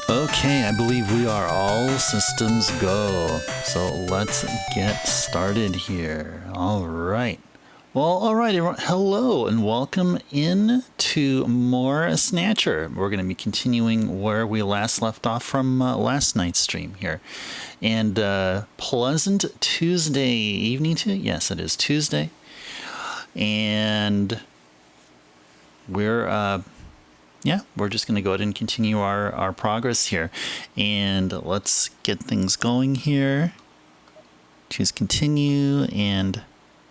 Okay, I believe we are all systems go. So let's get started here. All right. Well, all right, everyone. Hello and welcome in to more Snatcher. We're going to be continuing where we last left off from last night's stream here. And pleasant Tuesday evening to you. Yes, it is Tuesday. And we're just going to go ahead and continue our progress here. And let's get things going here. Choose continue, and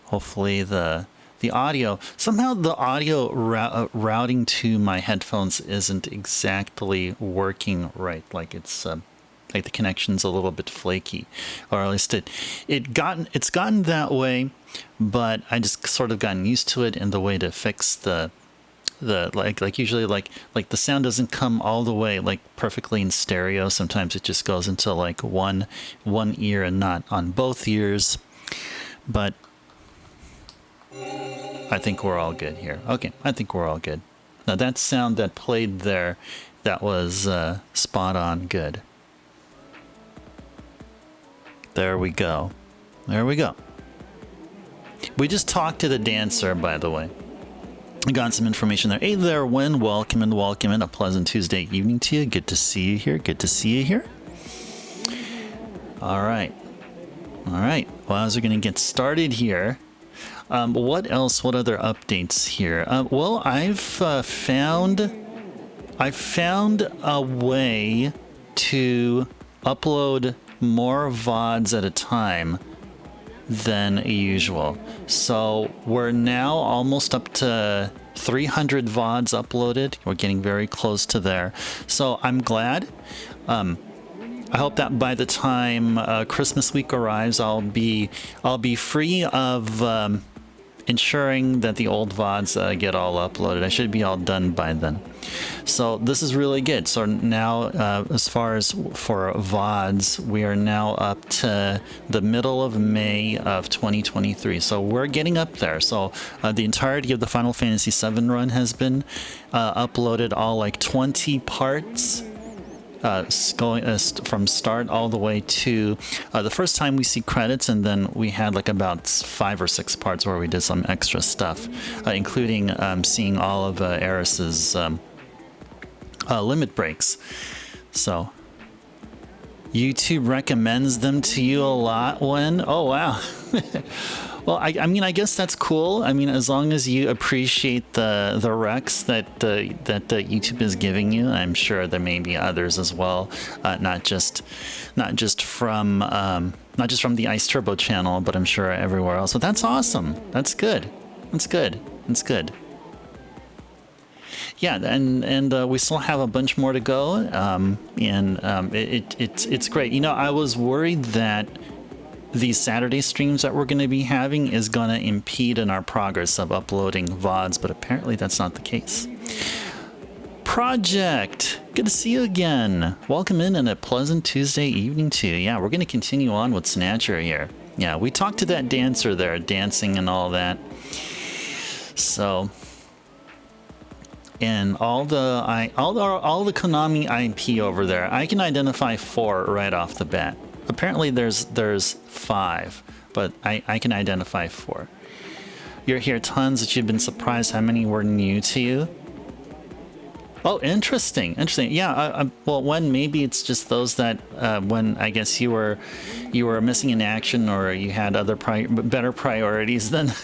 hopefully the audio, somehow the audio routing to my headphones isn't exactly working right. Like it's like the connection's a little bit flaky, or at least it's gotten that way, but I just sort of gotten used to it, and the way to fix the usually like the sound doesn't come all the way like perfectly in stereo. Sometimes it just goes into like one ear and not on both ears. But I think we're all good here. Okay, I think we're all good. Now that sound that played there, that was spot on good. There we go. There we go. We just talked to the dancer, by the way. I got some information there. Hey there, Win. Welcome in. A pleasant Tuesday evening to you. Good to see you here. All right. Well, as we're going to get started here, what else? What other updates here? Well, I've found a way to upload more VODs at a time than usual. So we're now almost up to 300 VODs uploaded. We're getting very close to there. So I'm glad. I hope that by the time Christmas week arrives, I'll be free of ensuring that the old VODs get all uploaded. I should be all done by then. So this is really good. So now, as far as for VODs, we are now up to the middle of May of 2023. So we're getting up there. So the entirety of the Final Fantasy VII run has been uploaded, all like 20 parts. Going from start all the way to the first time we see credits, and then we had like about 5 or 6 parts where we did some extra stuff, including seeing all of Eris's limit breaks. So YouTube recommends them to you a lot. When oh wow. Well, I mean, I guess that's cool. I mean, as long as you appreciate the recs that YouTube is giving you, I'm sure there may be others as well. Not just from the Ice Turbo channel, but I'm sure everywhere else. But that's awesome. That's good. Yeah, and we still have a bunch more to go. It's great. You know, I was worried that these Saturday streams that we're going to be having is going to impede in our progress of uploading VODs, but apparently that's not the case. Project, good to see you again. Welcome in a pleasant Tuesday evening to you. Yeah, we're going to continue on with Snatcher here. Yeah, we talked to that dancer there, dancing and all that. So, and all the Konami IP over there, I can identify 4 right off the bat. Apparently there's 5, but I can identify 4. You're here tons that you've been surprised how many were new to you. Oh, interesting. Yeah, well, when maybe it's just those that when I guess you were missing in action, or you had other better priorities than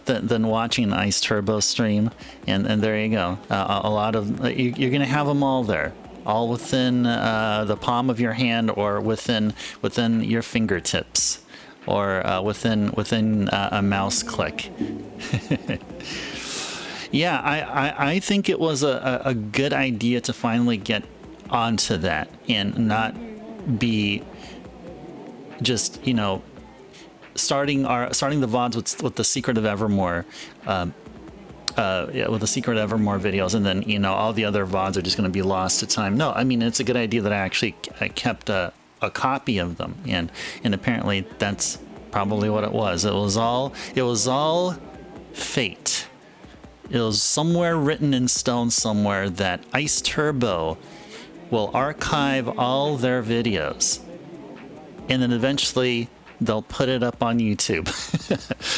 than watching an Ice Turbo stream, and there you go. A lot of you're gonna have them all there. All within the palm of your hand, or within your fingertips, or within a mouse click. Yeah, I think it was a good idea to finally get onto that and not be just, you know, starting the VODs with the Secret of Evermore. With the Secret Evermore videos, and then, you know, all the other VODs are just going to be lost to time. No, I mean, it's a good idea that I kept a copy of them, and apparently that's probably what it was. It was all fate. It was somewhere written in stone somewhere that Ice Turbo will archive all their videos, and then eventually they'll put it up on YouTube.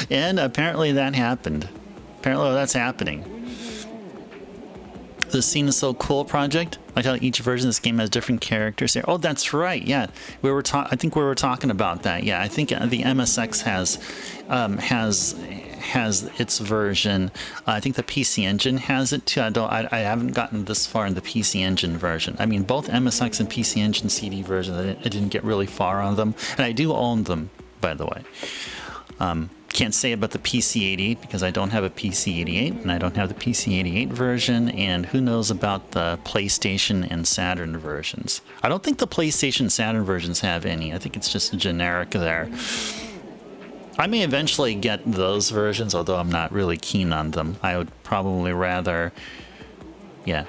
And apparently that happened. Apparently that's happening. The Scene is So Cool project, like how each version of this game has different characters here. Oh, that's right. Yeah, I think we were talking about that. Yeah, I think the MSX has its version. I think the PC Engine has it too. I haven't gotten this far in the PC Engine version. I mean, both MSX and PC Engine CD versions, I didn't get really far on them, and I do own them, by the way. Can't say about the PC-88 because I don't have a PC-88 and I don't have the PC-88 version, and who knows about the PlayStation and Saturn versions. I don't think the PlayStation and Saturn versions have any. I think it's just generic there. I may eventually get those versions, although I'm not really keen on them. I would probably rather... Yeah,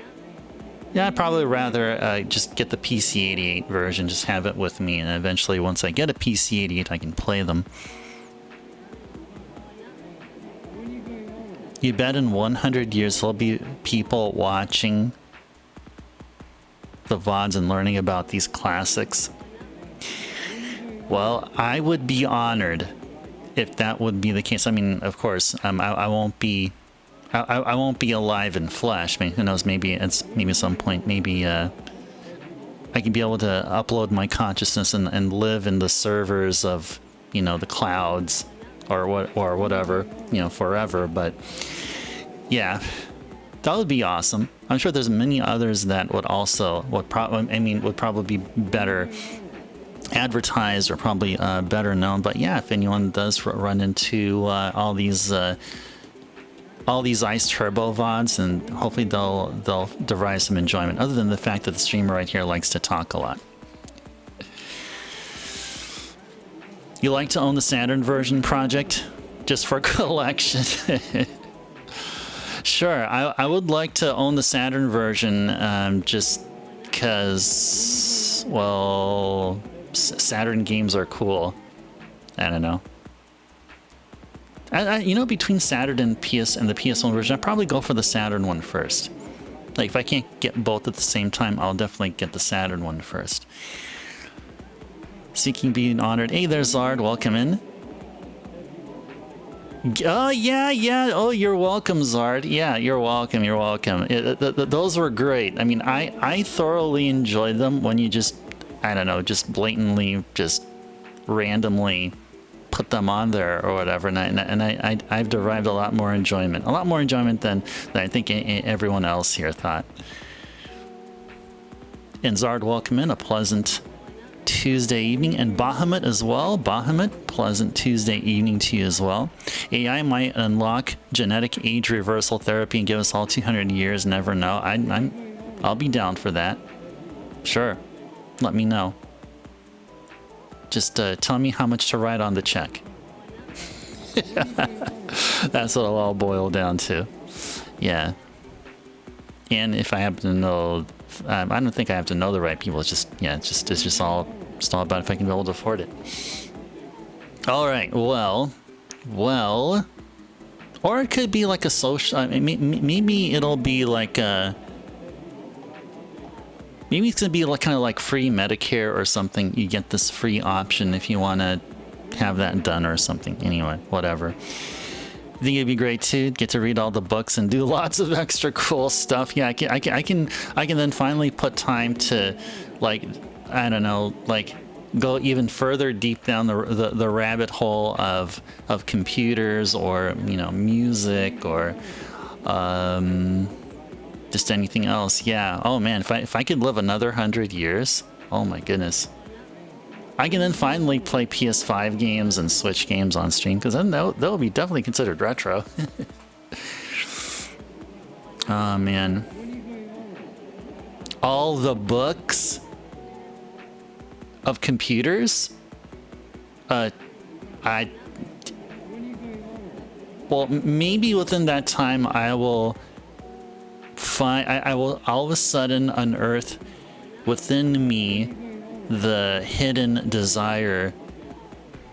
I'd probably rather just get the PC-88 version, just have it with me, and eventually once I get a PC-88 I can play them. You bet in 100 years there'll be people watching the VODs and learning about these classics. Well, I would be honored if that would be the case. I mean, of course, I won't be alive in flesh. I mean, who knows? Maybe at some point, maybe I can be able to upload my consciousness and live in the servers of, you know, the clouds. Or whatever, you know, forever. But yeah, that would be awesome. I'm sure there's many others that would probably be better advertised or probably better known. But yeah, if anyone does run into all these Ice Turbo VODs, and hopefully they'll derive some enjoyment, other than the fact that the streamer right here likes to talk a lot. You like to own the Saturn version project just for collection? Sure, I would like to own the Saturn version just because, well, Saturn games are cool. I don't know. You know, between Saturn and the PS1 version, I'd probably go for the Saturn one first. Like, if I can't get both at the same time, I'll definitely get the Saturn one first. Seeking being honored. Hey there, Zard. Welcome in. Oh, yeah. Oh, you're welcome, Zard. Yeah, you're welcome. Those were great. I mean, I thoroughly enjoyed them when you just, I don't know, just blatantly, just randomly put them on there or whatever. And I've derived a lot more enjoyment. Than I think everyone else here thought. And Zard, welcome in. A pleasant Tuesday evening, and Bahamut as well. Bahamut, pleasant Tuesday evening to you as well. AI might unlock genetic age reversal therapy and give us all 200 years. Never know. I'll be down for that. Sure, let me know. Just tell me how much to write on the check. That's what it'll all boil down to. Yeah. And if I happen to know, I don't think I have to know the right people. It's just all about if I can be able to afford it. All right. Well, or it could be like a social. Maybe it'll be like a. Maybe it's gonna be like kind of like free Medicare or something. You get this free option if you want to have that done or something. Anyway, whatever. I think it'd be great too. Get to read all the books and do lots of extra cool stuff. Yeah, I can then finally put time to, like, I don't know, like go even further deep down the rabbit hole of computers or, you know, music or just anything else. Yeah. Oh man, if I could live another 100 years, oh my goodness. I can then finally play PS5 games and Switch games on stream, because then they'll be definitely considered retro. Oh man. All the books of computers? Well, maybe within that time I will all of a sudden unearth within me the hidden desire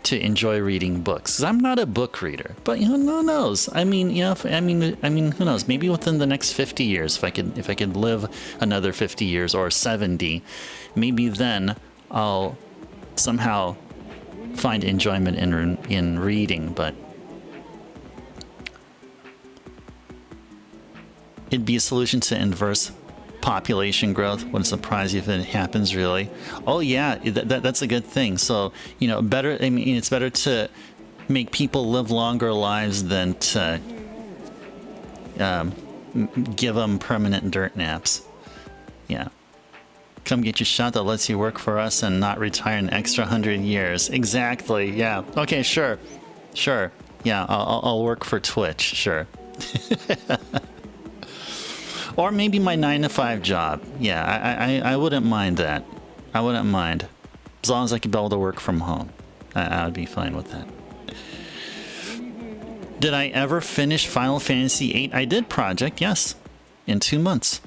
to enjoy reading books. 'Cause I'm not a book reader, but who knows? I mean, who knows? Maybe within the next 50 years, if I could live another 50 years or 70, maybe then I'll somehow find enjoyment in reading. But it'd be a solution to inverse population growth. Wouldn't surprise you if it happens, really. Oh yeah, that's a good thing. So, better, I mean, it's better to make people live longer lives than to give them permanent dirt naps. Yeah. Come get your shot that lets you work for us and not retire an extra 100 years. Exactly, yeah. Okay, sure. Yeah, I'll work for Twitch, sure. Or maybe my 9-to-5 job. Yeah, I wouldn't mind that. I wouldn't mind. As long as I could be able to work from home. I would be fine with that. Did I ever finish Final Fantasy VIII? I did, Project, yes. In 2 months.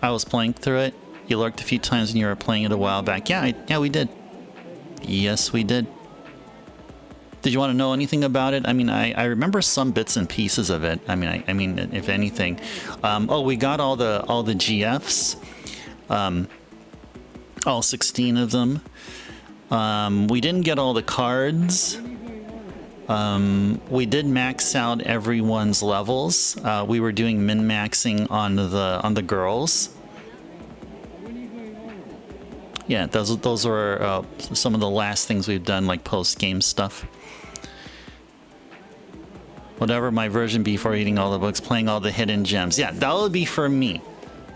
I was playing through it. You lurked a few times when you were playing it a while back. Yeah, we did. Yes, we did. Did you want to know anything about it? I mean, I remember some bits and pieces of it. I mean, if anything. We got all the GFs, all 16 of them. We didn't get all the cards. We did max out everyone's levels. We were doing min-maxing on the girls. Yeah, those were some of the last things we've done, like post-game stuff. Whatever my version be for reading all the books, playing all the hidden gems. Yeah, that would be for me.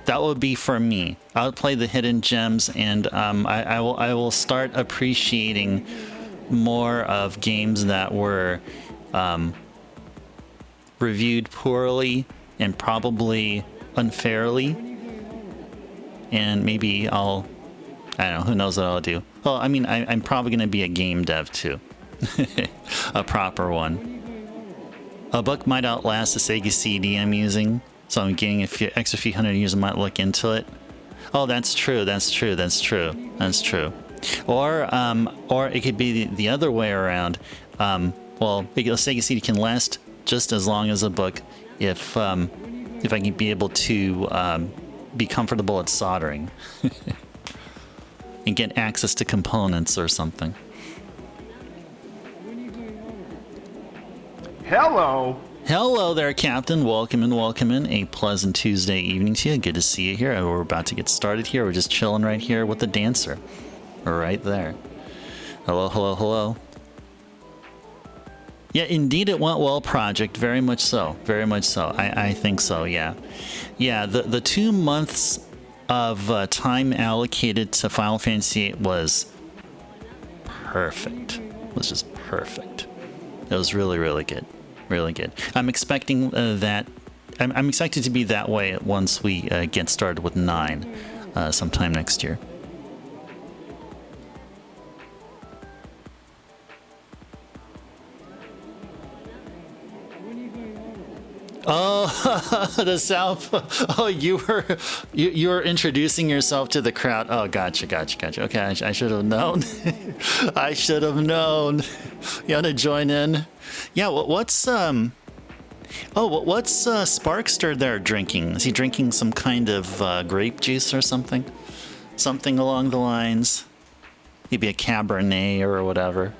That would be for me. I would play the hidden gems, and I will start appreciating more of games that were reviewed poorly and probably unfairly. And maybe I don't know, who knows what I'll do. Well, I mean, I'm probably going to be a game dev too. A proper one. A book might outlast the Sega CD I'm using, so I'm getting a few extra few hundred years. I might look into it. Oh, that's true. Or it could be the other way around. Well, a Sega CD can last just as long as a book if I can be able to be comfortable at soldering and get access to components or something. Hello there, Captain. Welcome in. A pleasant Tuesday evening to you. Good to see you here. We're about to get started here. We're just chilling right here with the dancer. Right there. Hello. Yeah, indeed it went well, Project. Very much so. I think so, yeah. Yeah, the 2 months of time allocated to Final Fantasy VIII was perfect. It was just perfect. It was really, really good. Really good. I'm expecting that. I'm excited to be that way once we get started with 9 sometime next year. Oh, the South. Oh, you were introducing yourself to the crowd. Oh, gotcha. Okay, I should have known. I should have known. You want to join in? Yeah. What's Sparkster there drinking? Is he drinking some kind of grape juice or something? Something along the lines. Maybe a Cabernet or whatever.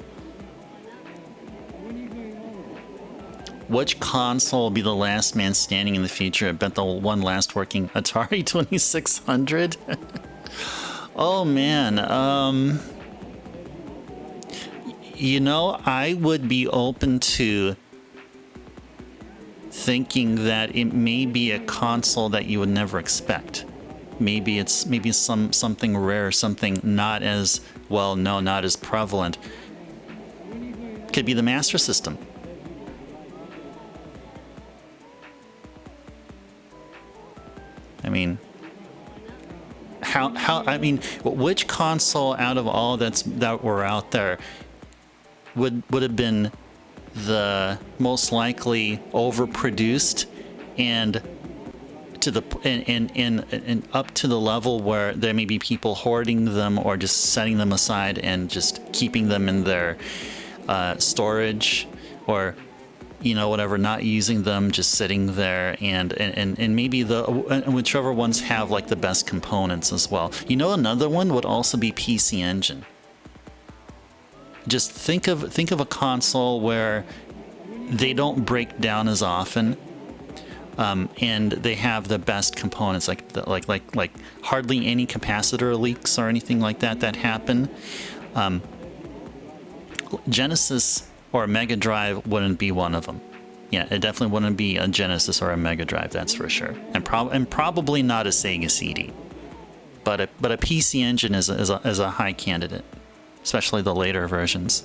Which console will be the last man standing in the future? I bet the one last working Atari 2600. Oh man, I would be open to thinking that it may be a console that you would never expect. Maybe it's something rare, something not as well known, not as prevalent. Could be the Master System. I mean, which console out of all that were out there would have been the most likely overproduced and to the and up to the level where there may be people hoarding them or just setting them aside and just keeping them in their storage, or whatever, not using them, just sitting there, and maybe whichever ones have like the best components as well. Another one would also be PC Engine. Just think of a console where they don't break down as often, and they have the best components, like hardly any capacitor leaks or anything like that happen. Genesis or Mega Drive wouldn't be one of them. Yeah, it definitely wouldn't be a Genesis or a Mega Drive, that's for sure. And probably not a Sega CD. But a PC Engine is a high candidate, especially the later versions.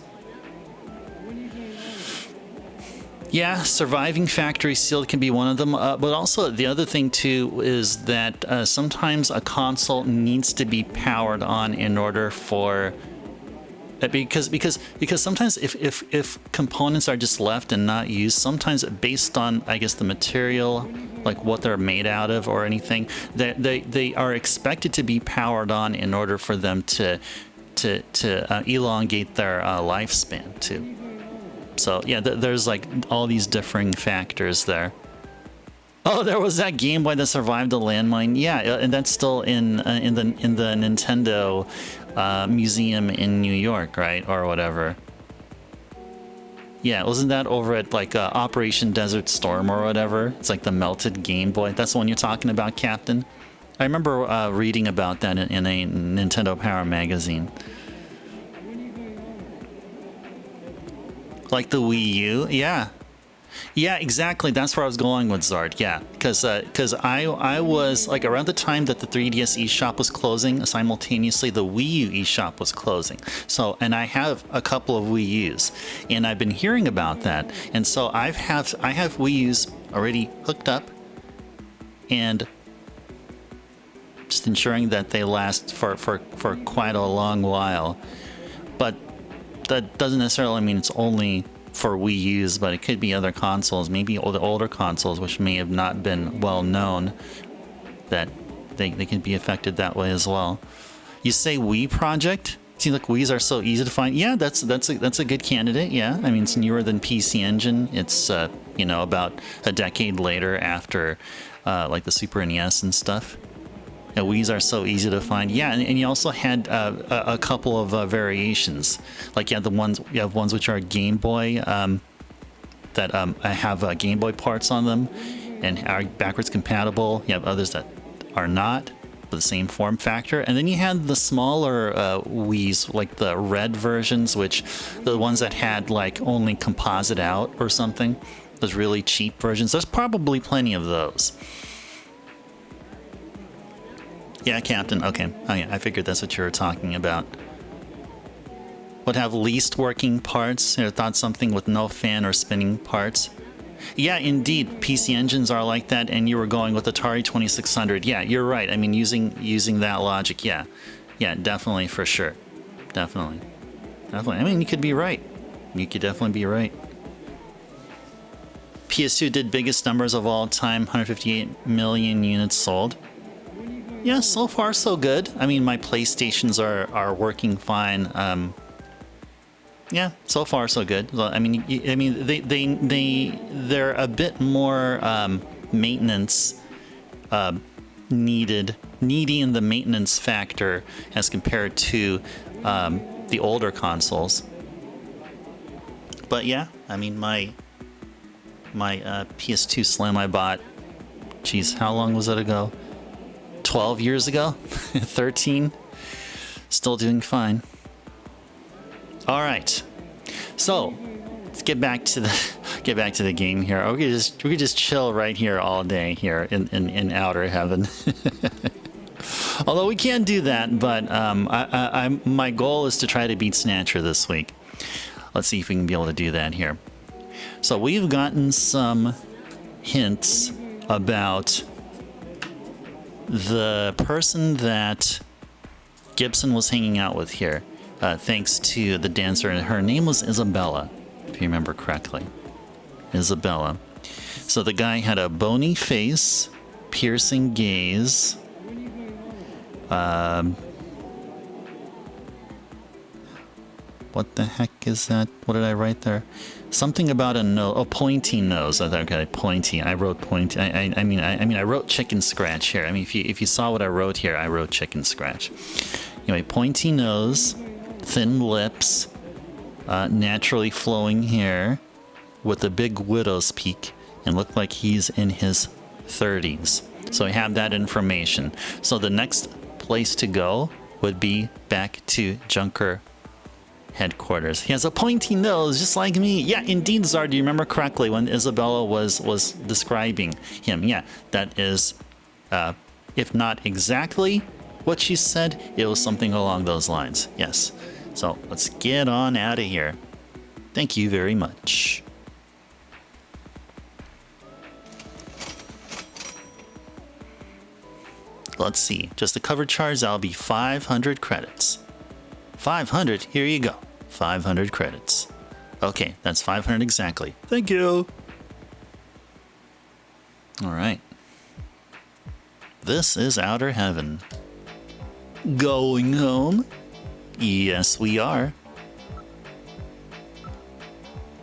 Yeah, surviving factory sealed can be one of them, but also the other thing too is that sometimes a console needs to be powered on in order for because sometimes if components are just left and not used, sometimes based on, I guess, the material, like what they're made out of or anything, they are expected to be powered on in order for them to elongate their lifespan too. So yeah, there's like all these differing factors there. Oh, there was that Game Boy that survived a landmine. Yeah, and that's still in the Nintendo museum in New York, right, or whatever. Yeah, wasn't that over at like Operation Desert Storm or whatever? It's like the melted Game Boy. That's the one you're talking about, Captain. I remember reading about that in a Nintendo Power magazine. Like the Wii U, yeah. Yeah, exactly. That's where I was going with Zard. Yeah, because I was like around the time that the 3DS eShop was closing, simultaneously the Wii U eShop was closing. So, and I have a couple of Wii U's, and I've been hearing about that, and so I have Wii U's already hooked up, and just ensuring that they last for quite a long while. But that doesn't necessarily mean it's only for Wii U's, but it could be other consoles, maybe the older consoles, which may have not been well known, that they can be affected that way as well. You say Wii Project? Seems like Wii's are so easy to find. Yeah, that's a good candidate. Yeah, I mean, it's newer than PC Engine. It's about a decade later after like the Super NES and stuff. Yeah, Wii's are so easy to find. Yeah, and you also had a couple of variations. Like you have ones which are Game Boy that have Game Boy parts on them and are backwards compatible. You have others that are not, with the same form factor. And then you had the smaller Wii's, like the red versions, which the ones that had like only composite out or something. Those really cheap versions. There's probably plenty of those. Yeah, Captain. Okay. Oh, yeah. I figured that's what you were talking about. Would have least working parts. I thought something with no fan or spinning parts. Yeah, indeed. PC Engines are like that, and you were going with Atari 2600. Yeah, you're right. I mean, using that logic. Yeah. Yeah, definitely, for sure. Definitely. I mean, you could be right. You could definitely be right. PS2 did biggest numbers of all time, 158 million units sold. Yeah, so far so good. I mean, my PlayStations are working fine. Yeah, so far so good. I mean, they're a bit more maintenance needy in the maintenance factor as compared to the older consoles. But yeah, I mean, my PS2 Slim I bought. Geez, how long was it ago? 12 years ago, 13, still doing fine. All right, so let's get back to the game here. We could just chill right here all day here in outer heaven. Although we can't do that, but my goal is to try to beat Snatcher this week. Let's see if we can be able to do that here. So we've gotten some hints about the person that Gibson was hanging out with here, thanks to the dancer, and her name was Isabella, if you remember correctly. Isabella. So the guy had a bony face, piercing gaze. What the heck is that? What did I write there? Something about a nose, a pointy nose. I thought, okay, pointy. I wrote pointy. I mean, I wrote chicken scratch here. I mean, if you saw what I wrote here, I wrote chicken scratch. Anyway, pointy nose, thin lips, naturally flowing hair, with a big widow's peak, and looked like he's in his 30s. So I have that information. So the next place to go would be back to Junker headquarters. He has a pointy nose, just like me. Yeah, indeed, Zard. Do you remember correctly when Isabella was describing him? Yeah, that is, if not exactly what she said, it was something along those lines. Yes. So let's get on out of here. Thank you very much. Let's see. Just the cover charge, that'll be 500 credits. 500? Here you go. 500 credits. Okay, that's 500 exactly. Thank you. All right. This is Outer Heaven. Going home? Yes, we are.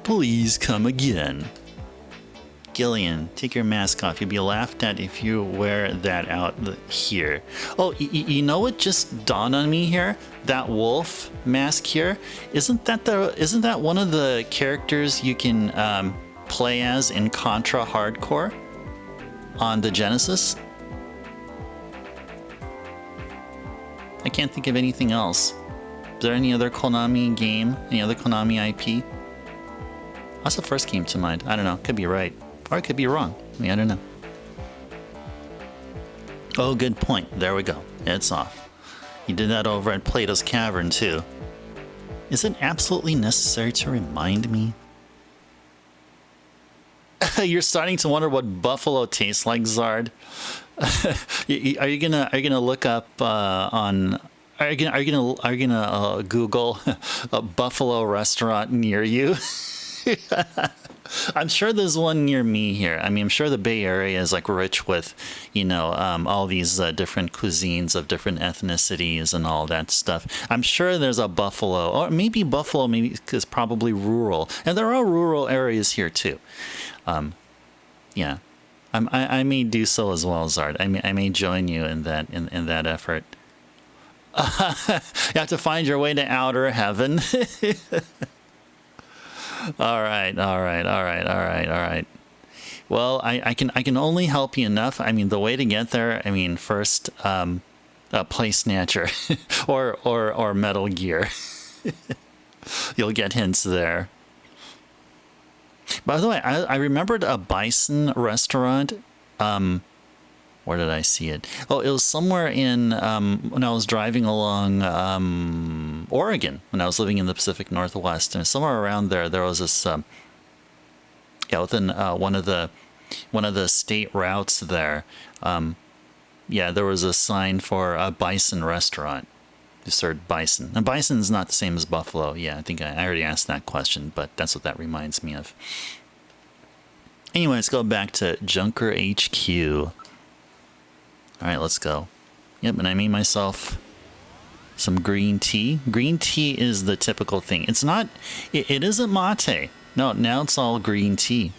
Please come again. GIllian, take your mask off. You'll be laughed at if you wear that out here. Oh, you know what just dawned on me here? That wolf mask here. Isn't that one of the characters you can play as in Contra Hardcore on the Genesis? I can't think of anything else. Is there any other Konami game? Any other Konami IP? That's the first came to mind. I don't know. Could be right. Or I could be wrong. I mean, I don't know. Oh, good point. There we go. It's off. You did that over at Plato's Cavern, too. Is it absolutely necessary to remind me? You're starting to wonder what buffalo tastes like, Zard. Are you gonna look up on? Are you gonna Google a buffalo restaurant near you? I'm sure there's one near me here. I mean, I'm sure the Bay Area is like rich with, all these different cuisines of different ethnicities and all that stuff. I'm sure there's a Buffalo, or maybe Buffalo is probably rural, and there are rural areas here too. Yeah, I may do so as well, Zard. I may join you in that effort. You have to find your way to Outer Heaven. All right. Well, I can only help you enough. I mean, the way to get there, I mean, first, play Snatcher or Metal Gear. You'll get hints there. By the way, I remembered a bison restaurant. Where did I see it? Oh, it was somewhere in, when I was driving along Oregon, when I was living in the Pacific Northwest. And somewhere around there was this, within one of the state routes there. There was a sign for a bison restaurant. They served bison. And bison's not the same as buffalo. Yeah, I think I already asked that question, but that's what that reminds me of. Anyway, let's go back to Junker HQ. All right, let's go. Yep, and I made myself some green tea. Green tea is the typical thing. It's not, it isn't mate. No, now it's all green tea.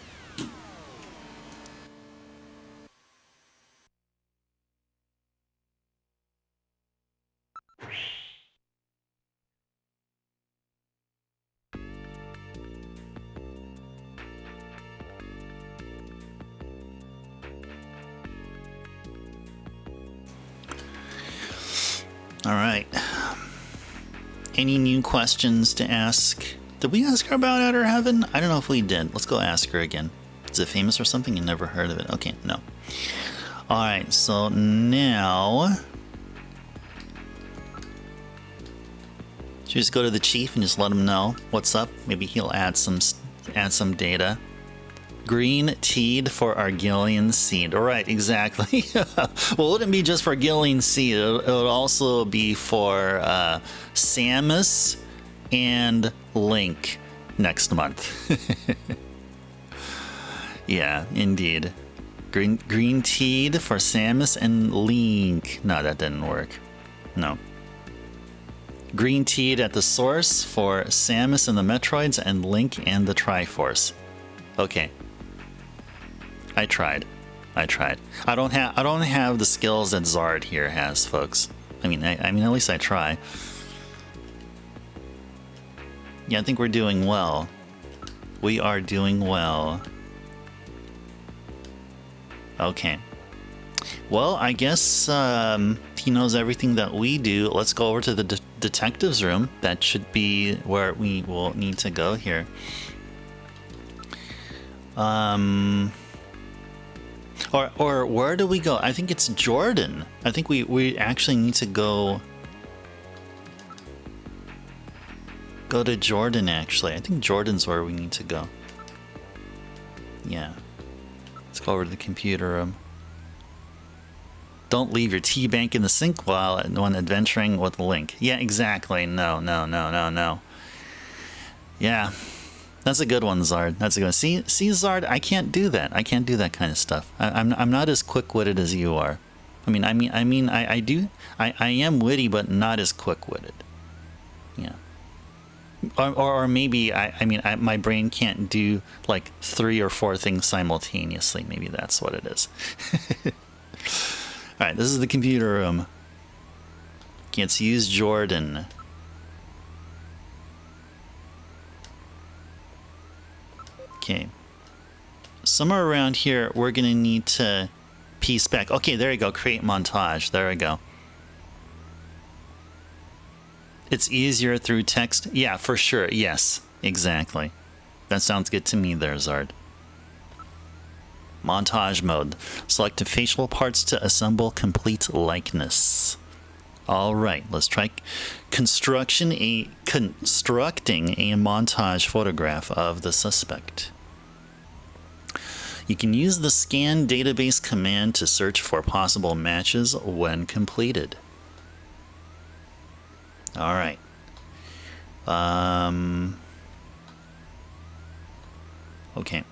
All right. Any new questions to ask? Did we ask her about Outer Heaven? I don't know if we did. Let's go ask her again. Is it famous or something? You never heard of it. Okay, no. All right, so now should we just go to the chief and just let him know what's up? Maybe he'll add some data. Green teed for our GIllian seed. All right, exactly. Well, it wouldn't be just for GIllian seed. It would also be for Samus and Link next month. Yeah, indeed. Green teed for Samus and Link. No, that didn't work. No. Green teed at the source for Samus and the Metroids and Link and the Triforce. Okay. I tried. I don't have the skills that Zard here has, folks. I mean at least I try. Yeah, I think we're doing well. We are doing well. Okay. Well, I guess he knows everything that we do. Let's go over to the detective's room. That should be where we will need to go here. Or where do we go? I think it's Jordan. I think we actually need to go to Jordan, actually. I think Jordan's where we need to go. Yeah. Let's go over to the computer room. Don't leave your tea bank in the sink when adventuring with Link. Yeah, exactly. No. Yeah. That's a good one, Zard. That's a good one. See, Zard, I can't do that. I can't do that kind of stuff. I'm not as quick-witted as you are. I am witty, but not as quick-witted. Yeah. Or maybe my brain can't do like 3 or 4 things simultaneously. Maybe that's what it is. All right, this is the computer room. Let's use Jordan. Okay. Somewhere around here, we're gonna need to piece back. Okay, there you go. Create montage. There we go. It's easier through text? Yeah, for sure. Yes, exactly. That sounds good to me there, Zard. Montage mode. Select facial parts to assemble complete likeness. All right, let's try constructing a montage photograph of the suspect. You can use the scan database command to search for possible matches when completed. All right. Okay.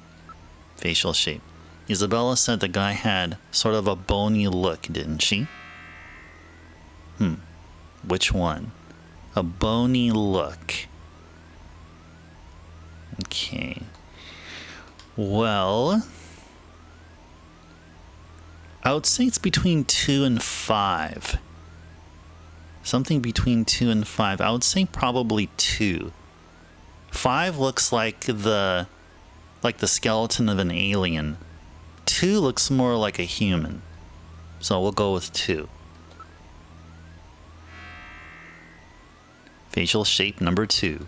Facial shape. Isabella said the guy had sort of a bony look, didn't she? Which one? A bony look. Okay. Well, I would say it's between 2 and 5. Something between 2 and 5. I would say probably 2. 5 looks like the skeleton of an alien. 2 looks more like a human. So we'll go with 2. Facial shape number 2.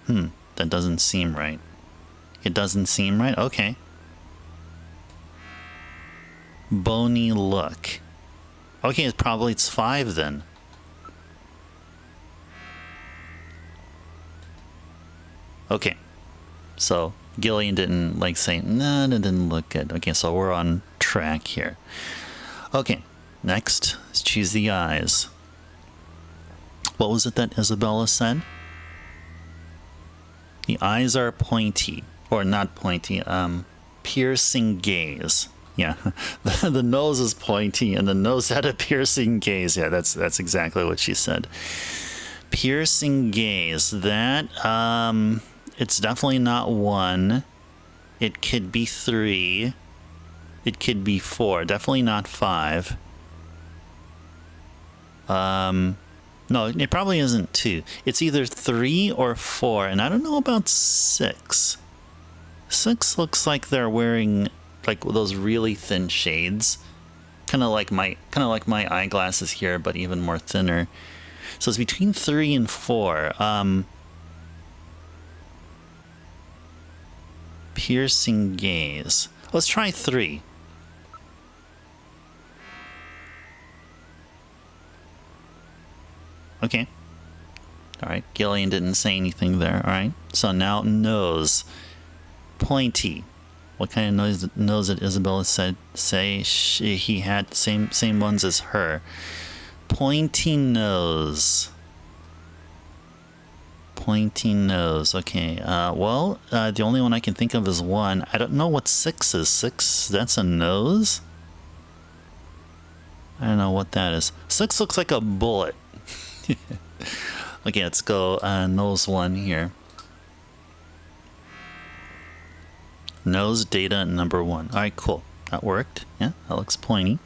That doesn't seem right. It doesn't seem right? Okay. Bony look. Okay, it's 5 then. Okay. So GIllian didn't say, nah, that didn't look good. Okay, so we're on track here. Okay, next, let's choose the eyes. What was it that Isabella said? The eyes are pointy, or not pointy, piercing gaze. Yeah, the nose is pointy and the nose had a piercing gaze. Yeah, that's exactly what she said. Piercing gaze, that, it's definitely not 1. It could be 3. It could be 4. Definitely not 5. No, it probably isn't 2. It's either 3 or 4, and I don't know about 6. 6 looks like they're wearing like those really thin shades, kind of like my eyeglasses here, but even more thinner. So it's between 3 and 4. Piercing gaze. Let's try 3. Okay. Alright, GIllian didn't say anything there. Alright, so now nose. Pointy. What kind of nose did Isabella say he had? Same ones as her. Pointy nose. Pointy nose. Okay. Well, the only one I can think of is 1. I don't know what 6 is. 6, that's a nose? I don't know what that is. 6 looks like a bullet. Okay, let's go nose 1 here. Nose data number 1. All right, cool. That worked. Yeah, that looks pointy.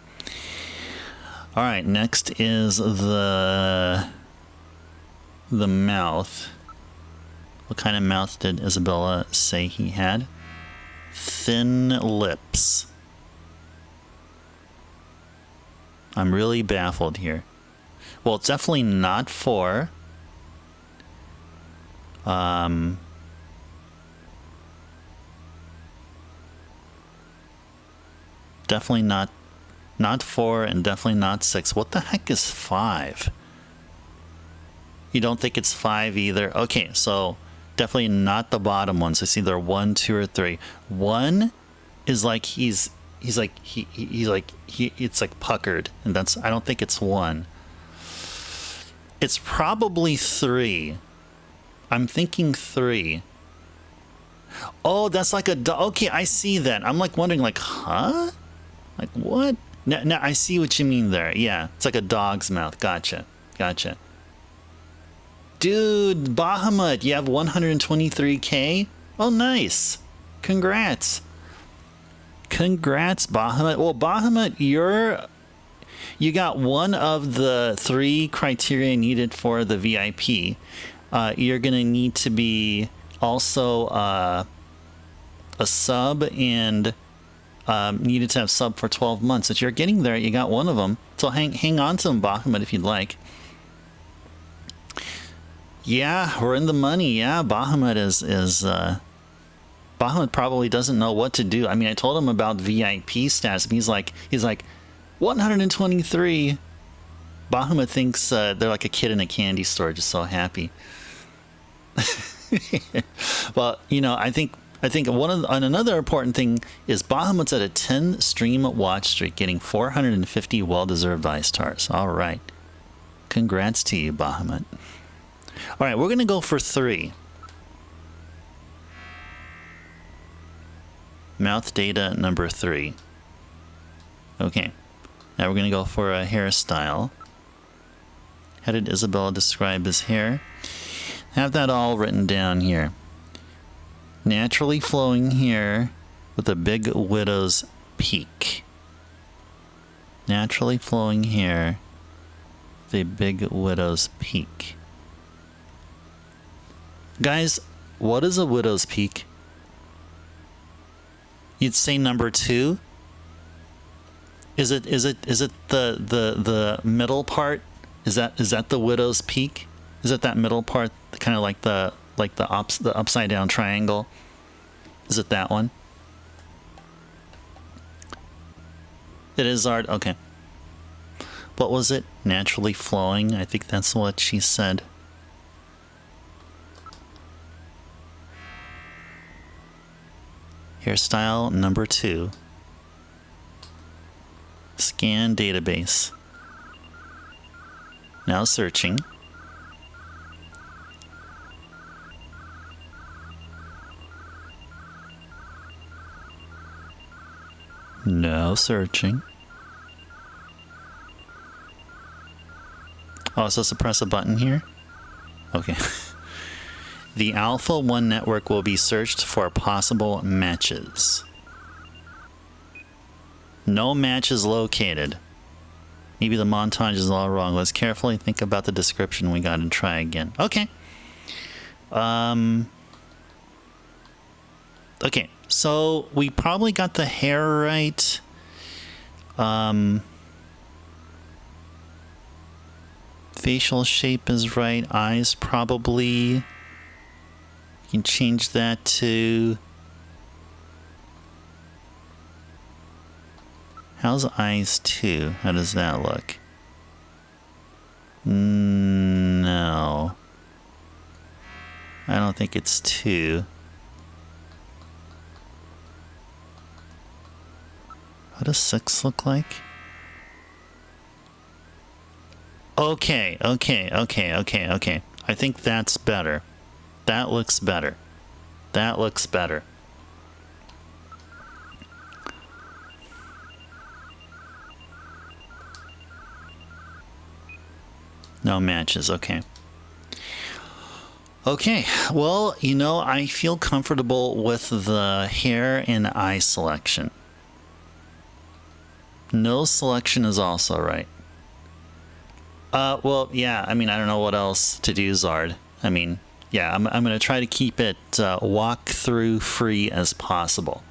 All right, next is the mouth. What kind of mouth did Isabella say he had? Thin lips. I'm really baffled here. Well, it's definitely not 4. Definitely not 4 and definitely not 6. What the heck is 5? You don't think it's 5 either? Okay, so definitely not the bottom one. So it's either 1, 2, or 3. 1 is like it's like puckered, and that's, I don't think it's 1. It's probably 3. I'm thinking 3. Oh, that's like a dog. Okay, I see that. I'm like wondering, like, huh? Like, what? No, I see what you mean there. Yeah, it's like a dog's mouth. Gotcha. Dude, Bahamut, you have 123K? Oh, nice. Congrats. Congrats, Bahamut. Well, Bahamut, you got one of the 3 criteria needed for the VIP. You're going to need to be also a sub and needed to have sub for 12 months. If you're getting there, you got one of them. So hang on to them, Bahamut, if you'd like. Yeah, we're in the money. Yeah, Bahamut is Bahamut probably doesn't know what to do. I mean, I told him about VIP stats, and he's like 123. Bahamut thinks they're like a kid in a candy store, just so happy. Well, you know, I think another important thing is Bahamut's at a 10 stream watch streak, getting 450 well-deserved iStars. All right, congrats to you, Bahamut. All right, we're gonna go for 3. Mouth data number 3. Okay, now we're gonna go for a hairstyle. How did Isabella describe his hair? Have that all written down here. Naturally flowing hair with a big widow's peak. Naturally flowing hair with a big widow's peak. Guys, what is a widow's peak? You'd say number 2? Is it the middle part? Is that the widow's peak? Is it that middle part, kind of like the upside down triangle? Is it that one? It is art. Okay. What was it? Naturally flowing. I think that's what she said. Hairstyle number 2. Scan database. Now searching. No searching. Oh, so to press a button here? Okay. The Alpha 1 network will be searched for possible matches. No matches located. Maybe the montage is all wrong. Let's carefully think about the description we got and try again. Okay. Okay, so we probably got the hair right. Facial shape is right. Eyes probably. We can change that to. How's eyes 2? How does that look? No. I don't think it's 2. What does 6 look like? Okay. I think that's better. That looks better. That looks better. No matches, okay. Okay, well, you know, I feel comfortable with the hair and eye selection. Nose selection is also right. Well, yeah, I mean, I don't know what else to do, Zard. I mean, yeah, I'm going to try to keep it walkthrough free as possible.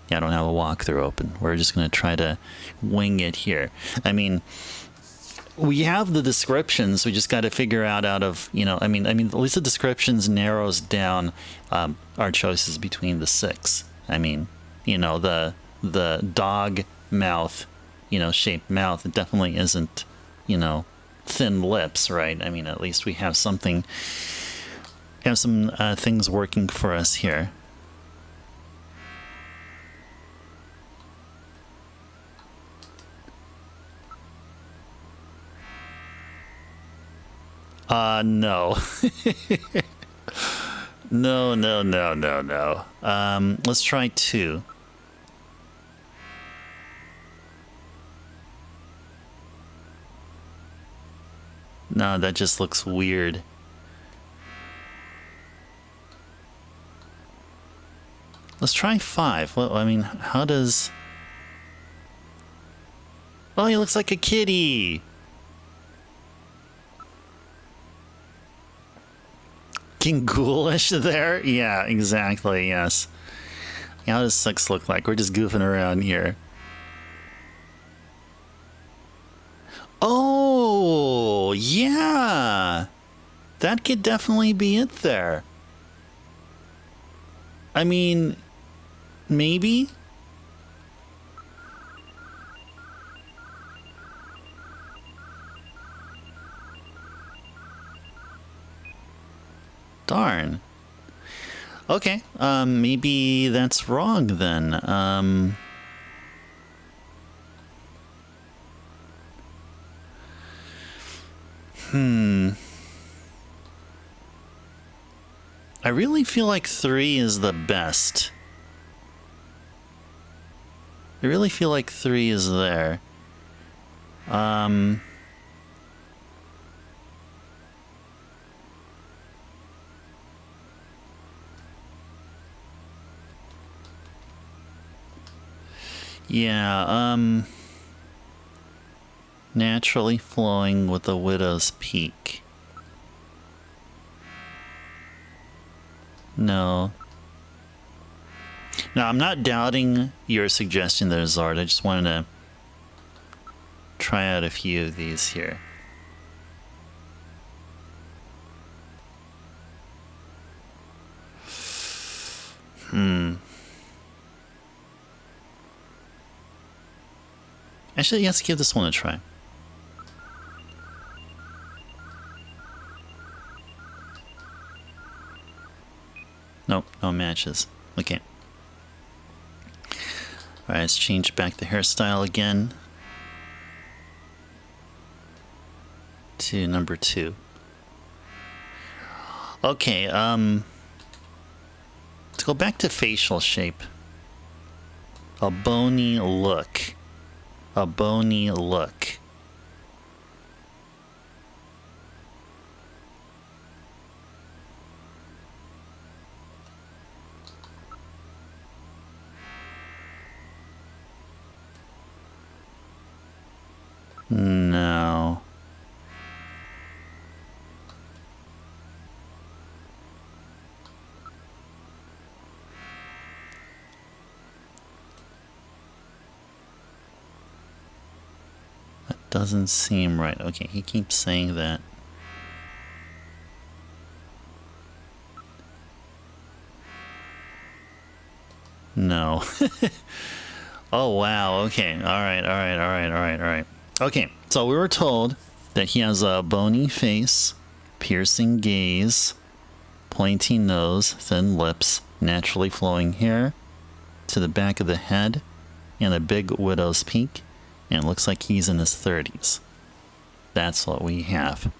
Yeah, I don't have a walkthrough open. We're just going to try to wing it here. I mean, we have the descriptions. We just got to figure out of, you know, I mean, at least the descriptions narrows down our choices between the 6. I mean, you know, the dog mouth, you know, shaped mouth, it definitely isn't, you know, thin lips, right? I mean, at least we have something, have some things working for us here. No. No. Let's try 2. No, that just looks weird. Let's try 5. Well, I mean, how does... Oh, he looks like a kitty! Ghoulish there? Yeah, exactly, yes. How does 6 look like? We're just goofing around here. Oh, yeah! That could definitely be it there. I mean, maybe? Darn. Okay, maybe that's wrong then. I really feel like 3 is the best. I really feel like 3 is there. Yeah, naturally flowing with the widow's peak. No. No, I'm not doubting your suggestion there, Zard. I just wanted to try out a few of these here. Actually, let's give this one a try. Nope, no matches. Okay. Alright, let's change back the hairstyle again to number 2. Okay, let's go back to facial shape. A bony look. A bony look. No. That doesn't seem right. Okay, he keeps saying that. No. Oh, wow. Okay. All right. Okay, so we were told that he has a bony face, piercing gaze, pointy nose, thin lips, naturally flowing hair to the back of the head, and a big widow's peak, and it looks like he's in his 30s. That's what we have.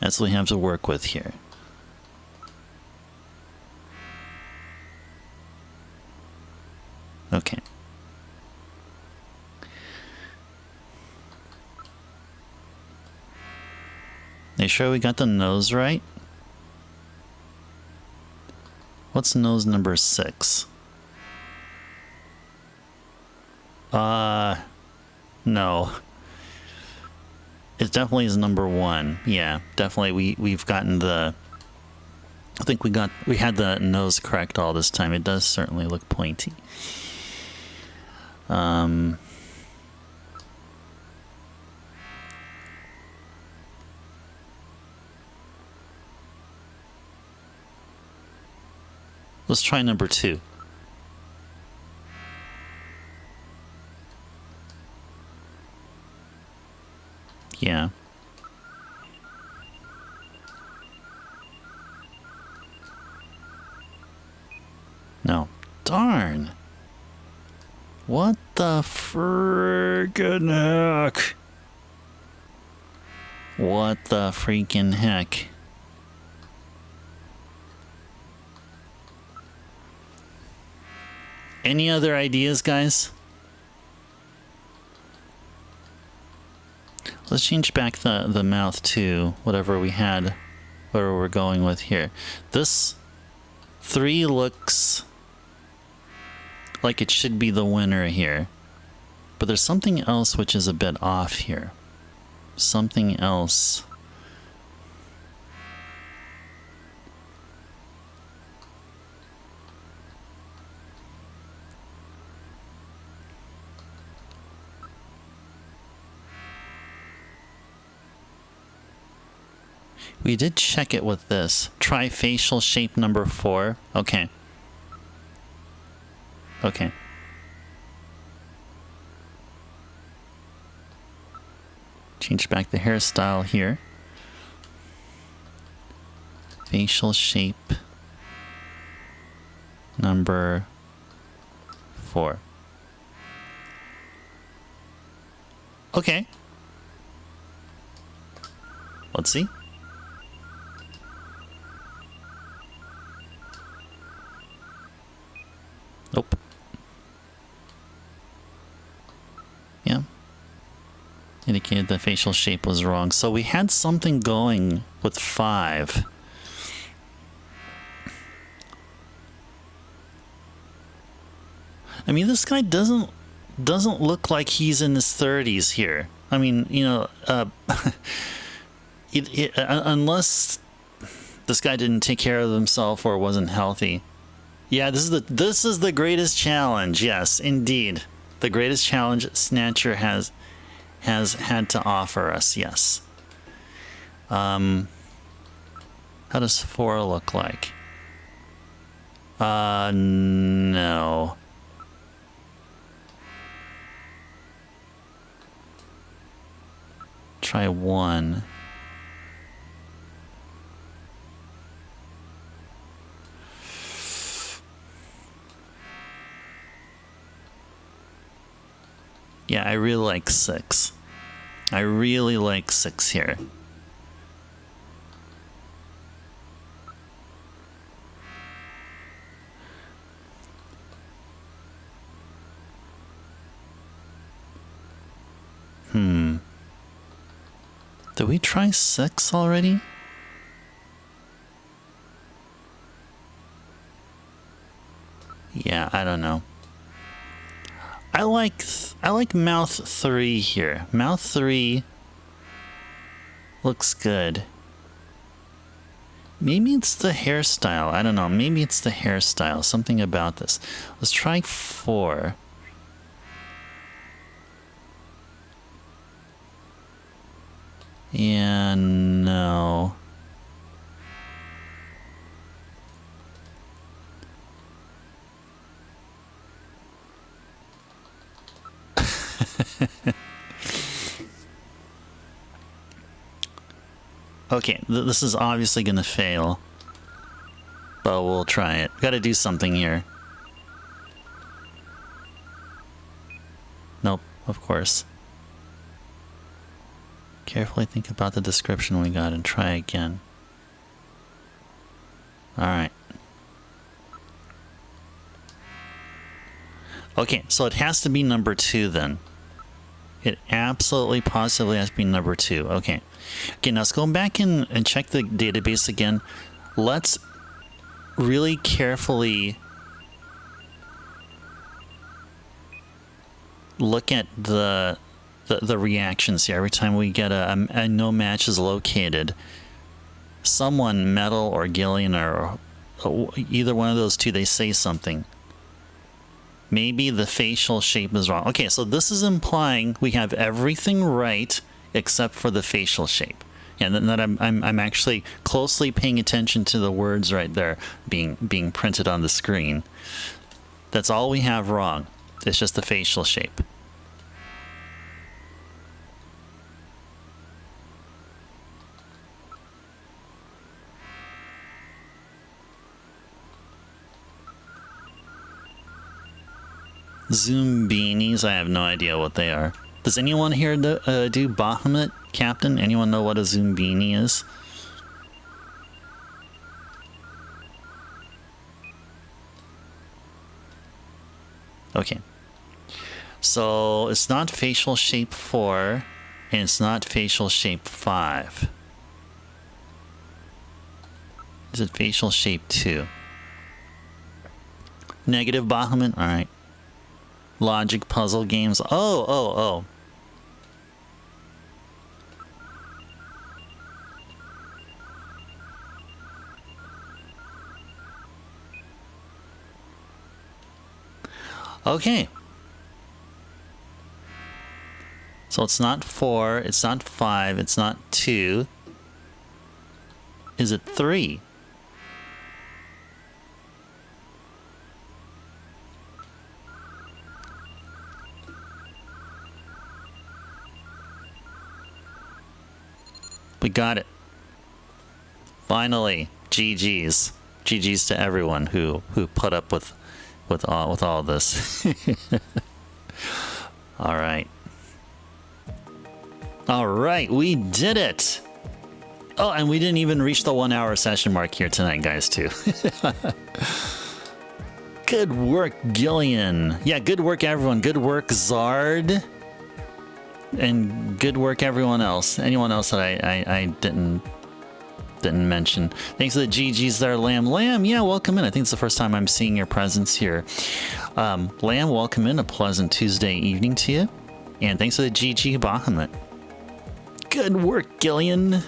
That's what we have to work with here. Okay. You sure we got the nose right? What's nose number 6? No. It definitely is number 1. Yeah, definitely we've gotten the... I think we had the nose correct all this time. It does certainly look pointy. Let's try number 2. Yeah. No. Darn. What the friggin' heck? What the freaking heck? Any other ideas, guys? Let's change back the mouth to whatever we had, whatever we're going with here. This 3 looks like it should be the winner here. But there's something else which is a bit off here. Something else. We did check it with this. Try facial shape number 4. Okay. Okay. Change back the hairstyle here. Facial shape number 4. Okay. Let's see. Nope. Yeah. Indicated the facial shape was wrong. So we had something going with 5. I mean, this guy doesn't look like he's in his 30s here. I mean, you know, unless this guy didn't take care of himself or wasn't healthy. Yeah, this is the greatest challenge. Yes, indeed, the greatest challenge Snatcher has had to offer us. Yes. How does 4 look like? No. Try 1. Yeah, I really like 6. I really like 6 here. Did we try 6 already? Yeah, I don't know. I like mouth 3 here. Mouth 3 looks good. Maybe it's the hairstyle. I don't know. Maybe it's the hairstyle. Something about this. Let's try 4. Yeah, no. Okay, this is obviously going to fail. But we'll try it. Got to do something here. Nope, of course. Carefully think about the description we got and try again. Alright. Okay, so it has to be number 2 then. It absolutely positively has to be number 2. Okay. Okay, now let's go back in and check the database again. Let's really carefully look at the reactions here. Every time we get a no match is located, someone, Metal or GIllian or either one of those two, they say something. Maybe the facial shape is wrong. Okay, so this is implying we have everything right except for the facial shape. And that I'm actually closely paying attention to the words right there being printed on the screen. That's all we have wrong. It's just the facial shape. Zoom beanies, I have no idea what they are. Does anyone here do Bahamut, Captain? Anyone know what a Zoom beanie is? Okay. So it's not facial shape 4, and it's not facial shape 5. Is it facial shape 2? Negative Bahamut? Alright. Logic puzzle games. Oh. Okay. So it's not 4, it's not 5, it's not 2. Is it 3? We got it. Finally, GG's. GG's to everyone who put up with all this. All right. All right, we did it. Oh, and we didn't even reach the 1 hour session mark here tonight, guys, too. Good work, GIllian. Yeah, good work, everyone. Good work, Zard. And good work, everyone else. Anyone else that I didn't mention. Thanks to the GGs there, Lamb. Lamb, yeah, welcome in. I think it's the first time I'm seeing your presence here. Lamb, welcome in. A pleasant Tuesday evening to you. And thanks to the GG Bahamut. Good work, GIllian.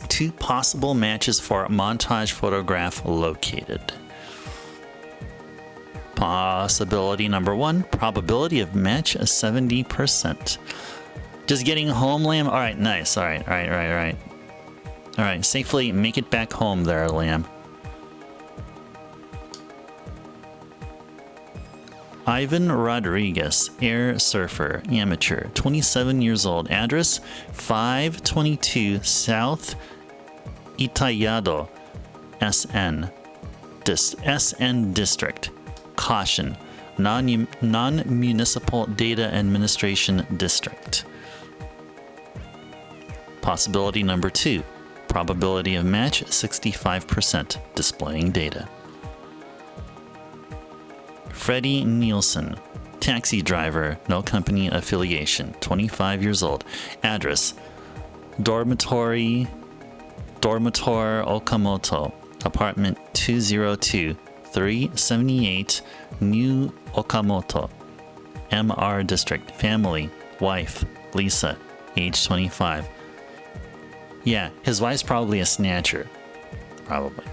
2 possible matches for montage photograph located. Possibility number 1, probability of match 70%. Just getting home, Lamb? Alright, nice. Alright. Alright, safely make it back home there, Lamb. Ivan Rodriguez, air surfer, amateur, 27 years old. Address 522 South Itayado, SN District. Caution, non-municipal data administration district. Possibility number 2, probability of match 65%, displaying data. Freddie Nielsen, taxi driver, no company affiliation, 25 years old. Address, Dormitor Okamoto, apartment 202, 378 New Okamoto, MR District. Family, wife, Lisa, age 25. Yeah, his wife's probably a snatcher. Probably.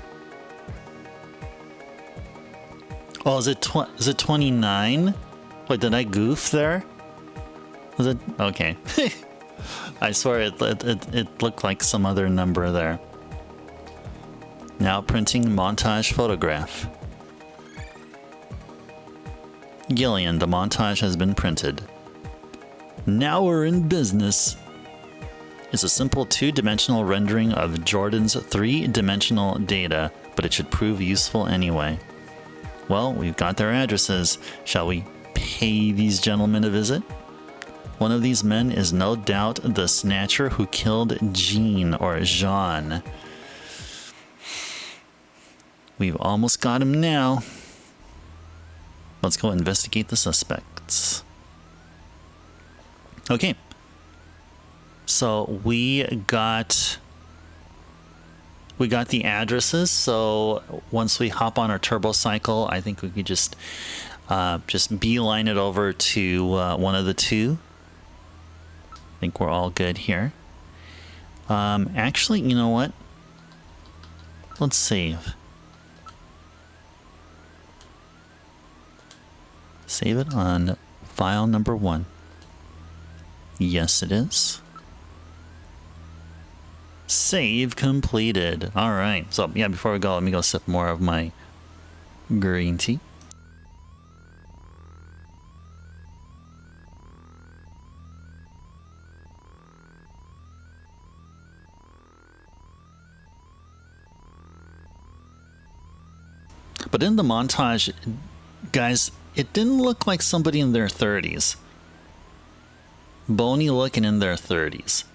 Oh, is it 29? Wait, did I goof there? Was it? Okay. I swear it looked like some other number there. Now printing montage photograph. GIllian, the montage has been printed. Now we're in business. It's a simple 2-dimensional rendering of Jordan's 3-dimensional data, but it should prove useful anyway. Well, we've got their addresses. Shall we pay these gentlemen a visit? One of these men is no doubt the snatcher who killed Jean or Jean. We've almost got him now. Let's go investigate the suspects. Okay. So we got the addresses. So once we hop on our turbo cycle, I think we could just beeline it over to one of the two. I think we're all good here. Actually, you know what? Let's save. Save it on file number 1. Yes, it is. Save completed. All right. So, yeah, before we go, let me go sip more of my green tea. But in the montage, guys, it didn't look like somebody in their 30s. Bony looking in their 30s.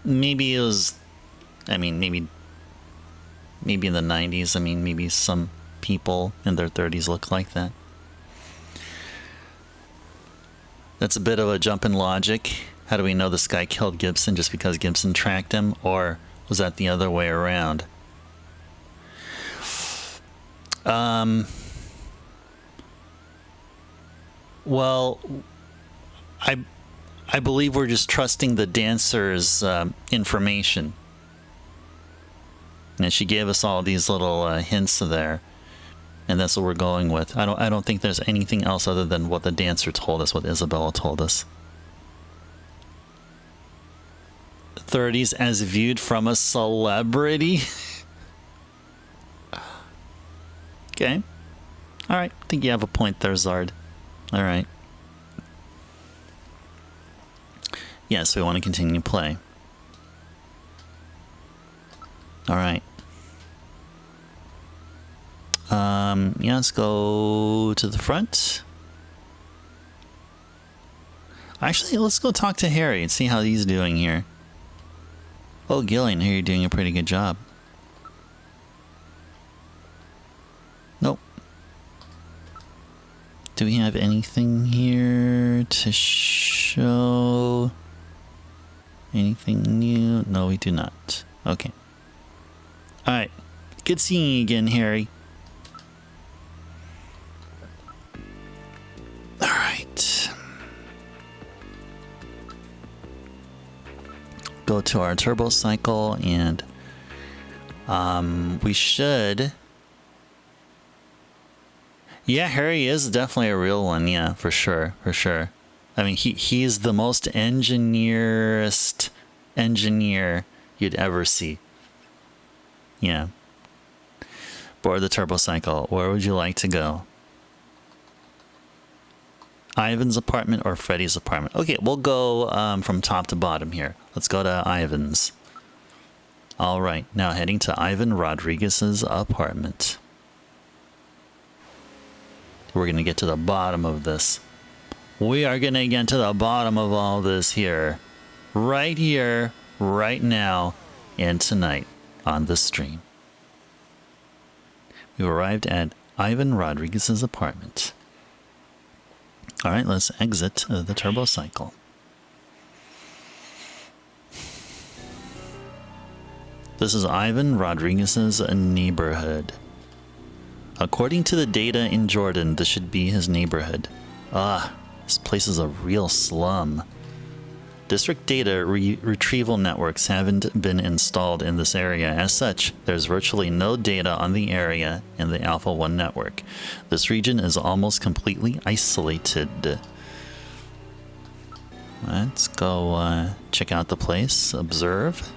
Maybe it was, I mean, maybe in the 90s. I mean, maybe some people in their 30s look like that. That's a bit of a jump in logic. How do we know this guy killed Gibson just because Gibson tracked him? Or was that the other way around? Well, I believe we're just trusting the dancer's information. And she gave us all these little hints there. And that's what we're going with. I don't think there's anything else other than what the dancer told us, what Isabella told us. 30s as viewed from a celebrity? Okay. All right. I think you have a point there, Zard. All right. Yes, we want to continue to play. All right. Yeah, let's go to the front. Actually, let's go talk to Harry and see how he's doing here. Oh, GIllian, here you're doing a pretty good job. Nope. Do we have anything here to show? Anything new? No, we do not. Okay. Alright. Good seeing you again, Harry. Alright. Go to our turbo cycle and we should... Yeah, Harry is definitely a real one. Yeah, for sure. For sure. I mean, he's the most engineerist engineer you'd ever see. Yeah. Board the turbo cycle. Where would you like to go? Ivan's apartment or Freddy's apartment? Okay, we'll go from top to bottom here. Let's go to Ivan's. All right, now heading to Ivan Rodriguez's apartment. We're going to get to the bottom of this. We are going to get to the bottom of all this here, right now, and tonight on the stream. We've arrived at Ivan Rodriguez's apartment. All right, let's exit the turbo cycle. This is Ivan Rodriguez's neighborhood. According to the data in Jordan, this should be his neighborhood. Ah, this place is a real slum. District data retrieval networks haven't been installed in this area. As such, there's virtually no data on the area in the Alpha 1 network. This region is almost completely isolated. Let's go check out the place, observe.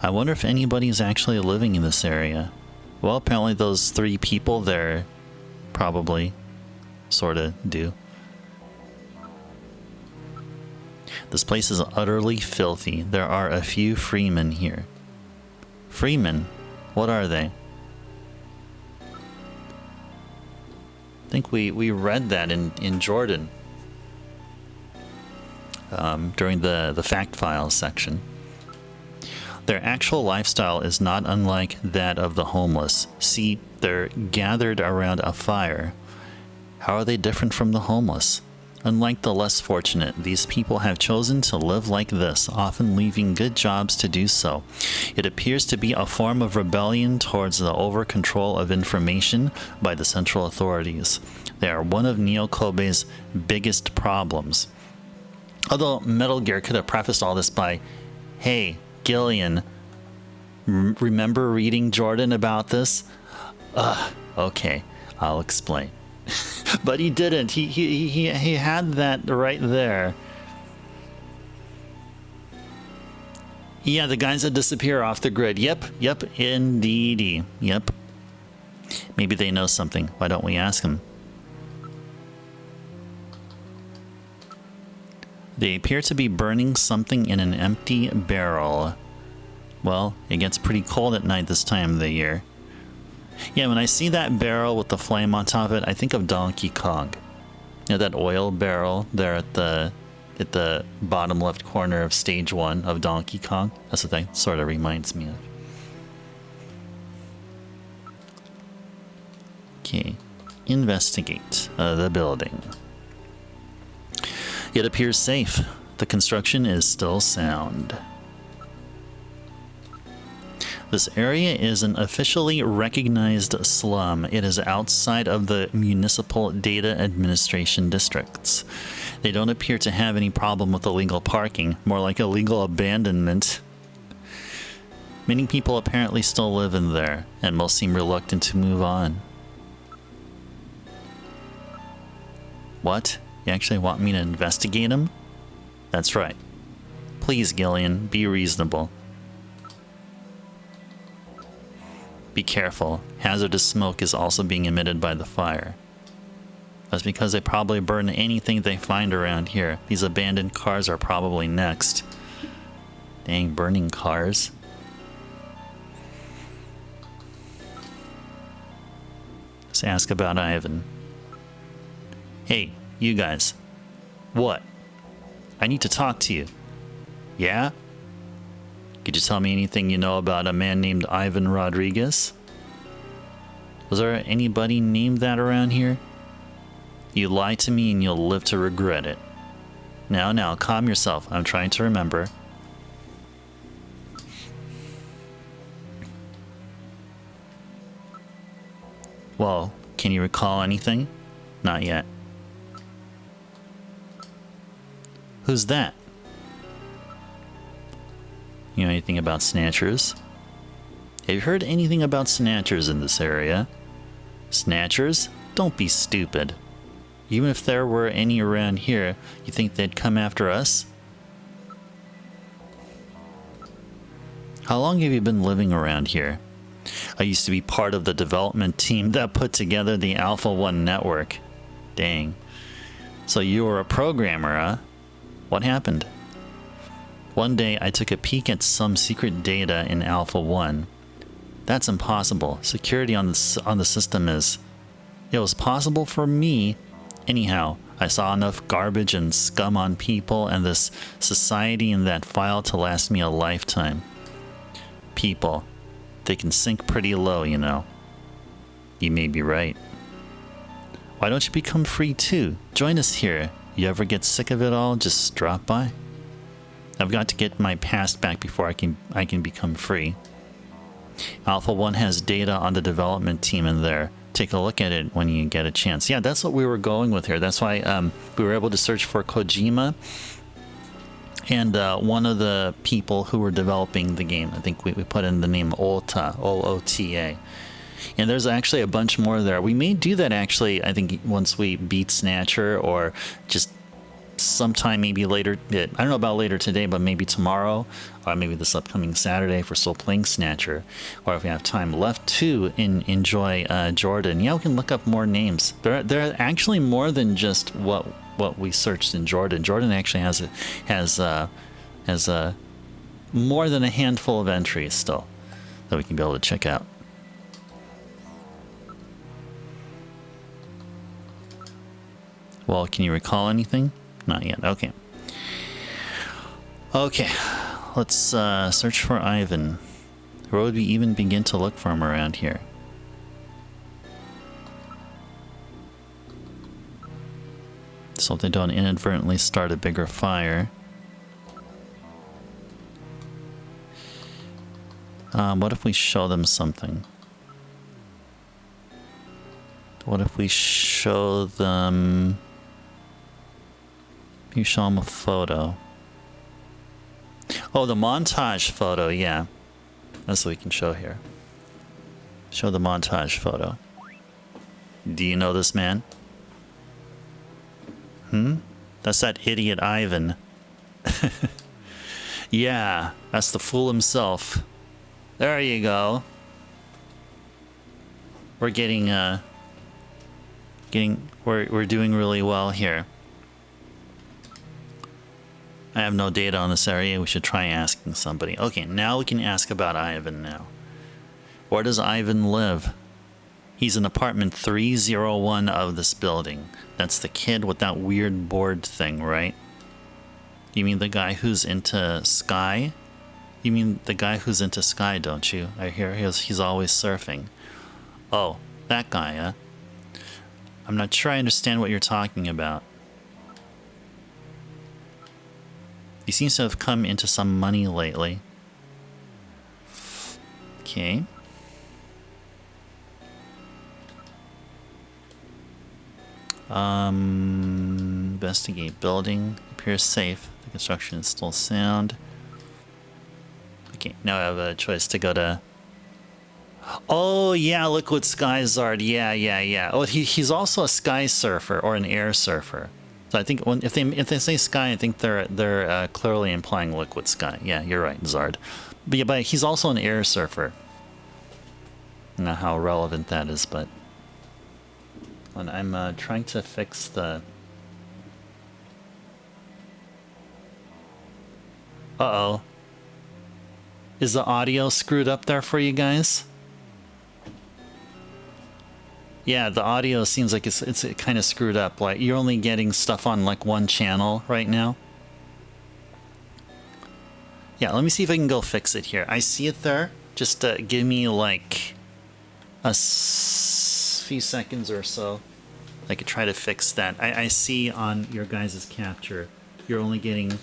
I wonder if anybody's actually living in this area. Well, apparently those 3 people there probably sort of do. This place is utterly filthy. There are a few freemen here. Freemen? What are they? I think we read that in Jordan during the fact files section. Their actual lifestyle is not unlike that of the homeless. See, they're gathered around a fire. How are they different from the homeless? Unlike the less fortunate, these people have chosen to live like this, often leaving good jobs to do so. It appears to be a form of rebellion towards the over-control of information by the central authorities. They are one of Neo Kobe's biggest problems. Although Metal Gear could have prefaced all this by, hey, GIllian, remember reading Jordan about this? Okay, I'll explain. But he didn't. He had that right there. Yeah, the guys that disappear off the grid. Yep, indeedy. Yep. Maybe they know something. Why don't we ask them? They appear to be burning something in an empty barrel. Well, it gets pretty cold at night this time of the year. Yeah, when I see that barrel with the flame on top of it, I think of Donkey Kong. You know, that oil barrel there at the bottom left corner of stage 1 of Donkey Kong. That's what that sort of reminds me of. Okay, investigate the building. It appears safe. The construction is still sound. This area is an officially recognized slum. It is outside of the municipal data administration districts. They don't appear to have any problem with illegal parking, more like illegal abandonment. Many people apparently still live in there, and most seem reluctant to move on. What? You actually want me to investigate them? That's right. Please, GIllian, be reasonable. Be careful. Hazardous smoke is also being emitted by the fire. That's because they probably burn anything they find around here. These abandoned cars are probably next. Dang, burning cars. Let's ask about Ivan. Hey, you guys. What? I need to talk to you. Yeah? Could you tell me anything you know about a man named Ivan Rodriguez? Was there anybody named that around here? You lie to me and you'll live to regret it. Now, calm yourself. I'm trying to remember. Well, can you recall anything? Not yet. Who's that? You know anything about snatchers? Have you heard anything about snatchers in this area? Snatchers? Don't be stupid. Even if there were any around here, you think they'd come after us? How long have you been living around here? I used to be part of the development team that put together the Alpha 1 network. Dang. So you were a programmer, huh? What happened? One day I took a peek at some secret data in Alpha 1. That's impossible. Security on the system is... It was possible for me. Anyhow, I saw enough garbage and scum on people and this society in that file to last me a lifetime. People. They can sink pretty low, you know. You may be right. Why don't you become free too? Join us here. You ever get sick of it all, just drop by. I've got to get my past back before I can become free. Alpha 1 has data on the development team in there. Take a look at it when you get a chance. Yeah, that's what we were going with here. That's why we were able to search for Kojima and one of the people who were developing the game. I think we put in the name Ota, O-O-T-A. And there's actually a bunch more there. We may do that actually, I think, once we beat Snatcher, or just sometime maybe later. I don't know about later today, but maybe tomorrow, or maybe this upcoming Saturday if we're still playing Snatcher, or if we have time left to enjoy Jordan. Yeah, we can look up more names. There are actually more than just what we searched in Jordan. Jordan actually has more than a handful of entries still that we can be able to check out. Well, can you recall anything? Not yet. Okay. Okay. Let's search for Ivan. Where would we even begin to look for him around here? So they don't inadvertently start a bigger fire. What if we show them something? What if we show them... You show them a photo. Oh, the montage photo, yeah. That's what we can show here. Show the montage photo. Do you know this man? That's that idiot Ivan. Yeah, that's the fool himself. There you go. We're we're doing really well here. I have no data on this area. We should try asking somebody. Okay, now we can ask about Ivan now. Where does Ivan live? He's in apartment 301 of this building. That's the kid with that weird board thing, right? You mean the guy who's into Sky? You mean the guy who's into Sky, don't you? I hear he's always surfing. Oh, that guy, huh? I'm not sure I understand what you're talking about. He seems to have come into some money lately. Okay. Investigate building. Appears safe. The construction is still sound. Okay, now I have a choice to go to... Oh, yeah, Liquid Sky Zard. Yeah. Oh, he's also a sky surfer or an air surfer. So I think if they say sky, I think they're clearly implying Liquid Sky. Yeah, you're right, Zard. But yeah, but he's also an air surfer. I don't know how relevant that is, but... And I'm trying to fix the... Uh-oh. Is the audio screwed up there for you guys? Yeah, the audio seems like it's kind of screwed up. Like, you're only getting stuff on, like, one channel right now. Yeah, let me see if I can go fix it here. I see it there. Just give me, like, a few seconds or so. I could try to fix that. I see on your guys' capture, you're only getting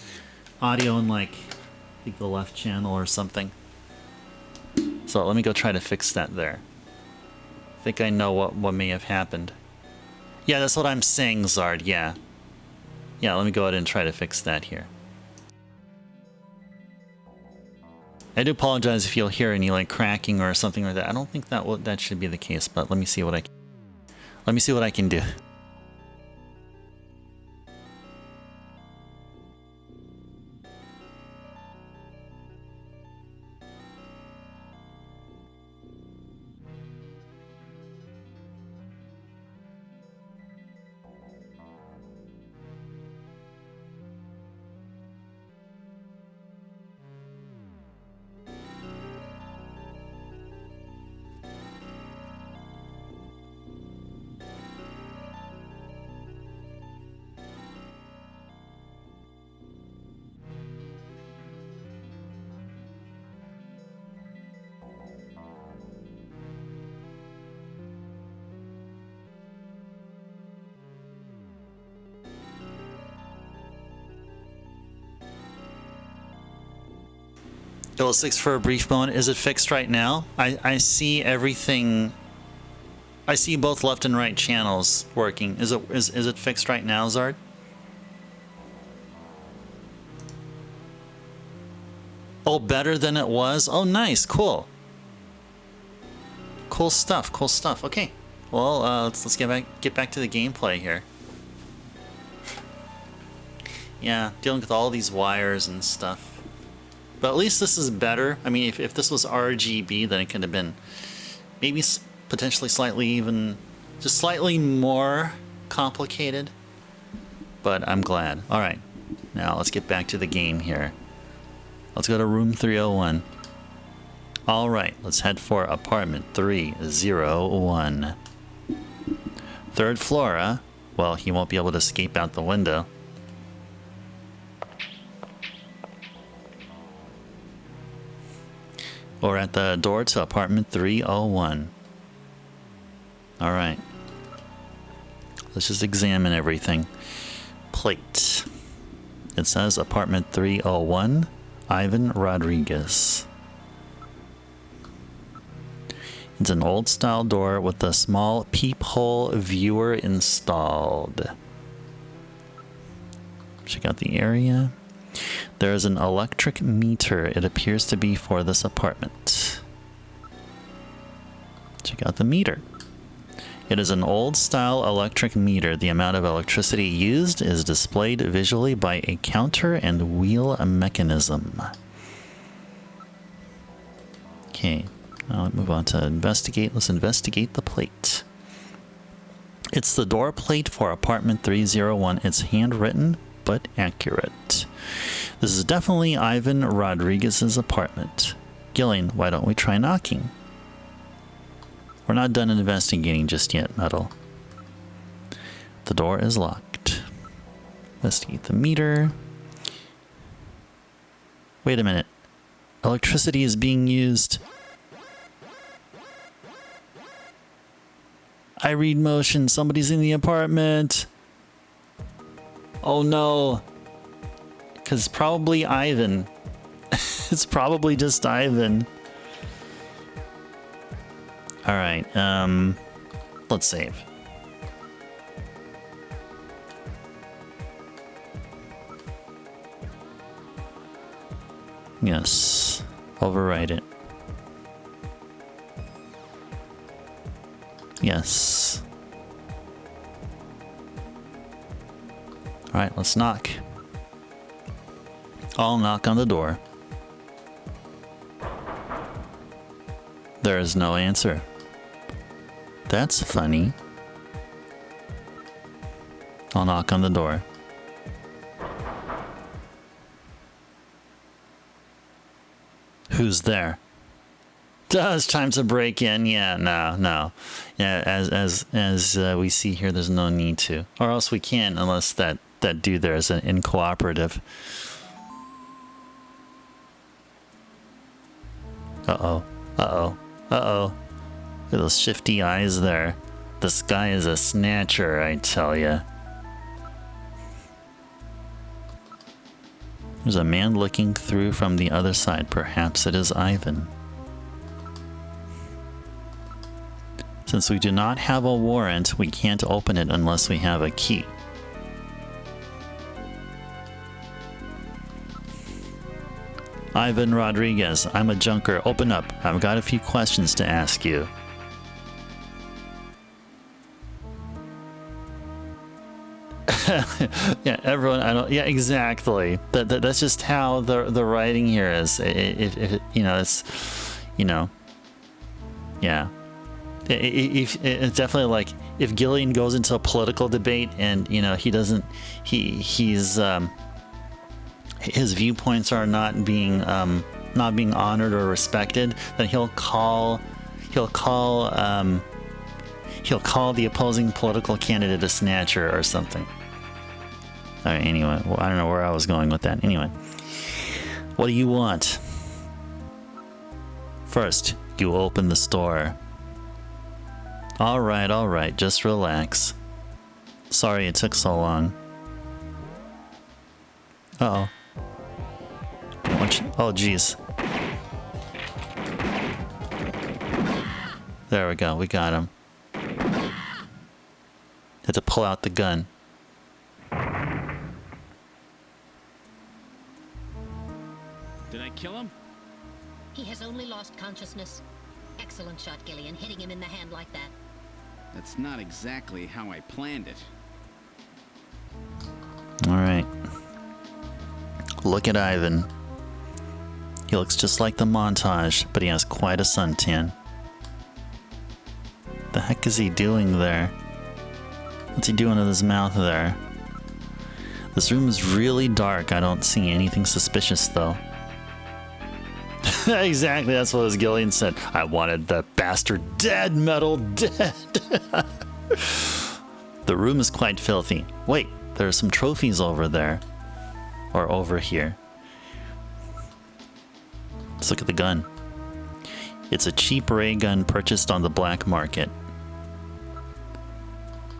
audio on, like, I think the left channel or something. So let me go try to fix that there. I think I know what may have happened. Yeah, that's what I'm saying, Zard, yeah. Yeah, let me go ahead and try to fix that here. I do apologize if you'll hear any, like, cracking or something like that. I don't think that should be the case, but let me see what I can do. Double 6 for a brief moment. Is it fixed right now? I see everything. I see both left and right channels working. Is it fixed right now, Zard? Oh, better than it was? Oh, nice. Cool. Cool stuff. Cool stuff. Okay. Well, let's get back to the gameplay here. Yeah, dealing with all these wires and stuff. But at least this is better. I mean, if this was RGB, then it could have been maybe potentially just slightly more complicated. But I'm glad. All right, now let's get back to the game here. Let's go to room 301. All right, let's head for apartment 301. Third floor, huh? Well, he won't be able to escape out the window. Or at the door to apartment 301. Alright. Let's just examine everything. plate. It says apartment 301, Ivan Rodriguez. It's an old style door with a small peephole viewer installed. Check out the area. There is an electric meter. It appears to be for this apartment. Check out the meter. It is an old style electric meter. The amount of electricity used is displayed visually by a counter and wheel mechanism. Okay, now let's move on to investigate. Let's investigate the plate. It's the door plate for apartment 301. It's handwritten but accurate. This is definitely Ivan Rodriguez's apartment. GIllian, why don't we try knocking? We're not done investigating just yet, Metal. The door is locked. Investigate the meter. Wait a minute. Electricity is being used. I read motion. Somebody's in the apartment. Oh no. Because it's probably Ivan. It's probably just Ivan. Alright, let's save. Yes, overwrite it. Yes. Alright, let's knock. I'll knock on the door. There is no answer. That's funny. I'll knock on the door. Who's there? It's time to break in. Yeah, no. Yeah, as we see here, there's no need to, or else we can't unless that dude there is in cooperative. Uh oh. Look at those shifty eyes there. This guy is a snatcher, I tell ya. There's a man looking through from the other side. Perhaps it is Ivan. Since we do not have a warrant, we can't open it unless we have a key. Ivan Rodriguez, I'm a junker. Open up. I've got a few questions to ask you. Yeah, everyone. Yeah, exactly. That's just how the writing here is. It you know, it's, you know, yeah. It's definitely like if GIllian goes into a political debate and you know he doesn't, he's his viewpoints are not being honored or respected, then he'll call the opposing political candidate a snatcher or something. All right, anyway, well, I don't know where I was going with that. Anyway, what do you want? First, you open the store. All right, just relax. Sorry it took so long. Uh-oh. Oh, jeez. There we go, we got him. Had to pull out the gun. Did I kill him? He has only lost consciousness. Excellent shot, GIllian, hitting him in the hand like that. That's not exactly how I planned it. Alright. Look at Ivan. He looks just like the montage, but he has quite a suntan. The heck is he doing there? What's he doing with his mouth there? This room is really dark. I don't see anything suspicious though. Exactly, that's what GIllian said. I wanted the bastard dead, Metal, dead. The room is quite filthy. Wait, there are some trophies over there. Or over here. Let's look at the gun. It's a cheap ray gun purchased on the black market.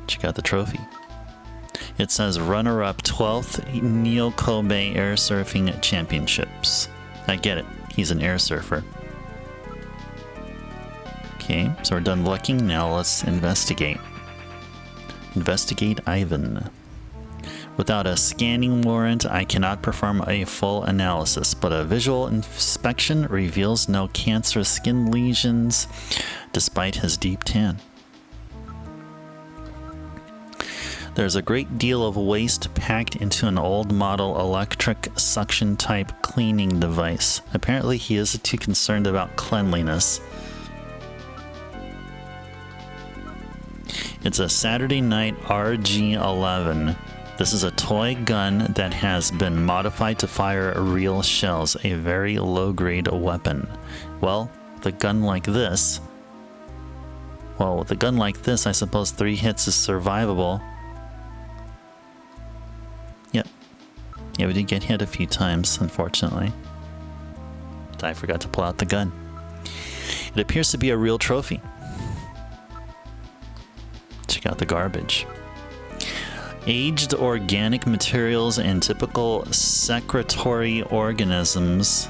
Check out the trophy. It says runner-up 12th Neo Kobe Air Surfing Championships. I get it. He's an air surfer. Okay, so we're done looking. Now let's investigate. Investigate Ivan. Without a scanning warrant, I cannot perform a full analysis, but a visual inspection reveals no cancerous skin lesions despite his deep tan. There's a great deal of waste packed into an old model electric suction type cleaning device. Apparently he isn't too concerned about cleanliness. It's a Saturday Night RG-11. This is a toy gun that has been modified to fire real shells, a very low-grade weapon. Well, with a gun like this, I suppose 3 hits is survivable. Yep. Yeah, we did get hit a few times, unfortunately. I forgot to pull out the gun. It appears to be a real trophy. Check out the garbage. Aged organic materials and typical secretory organisms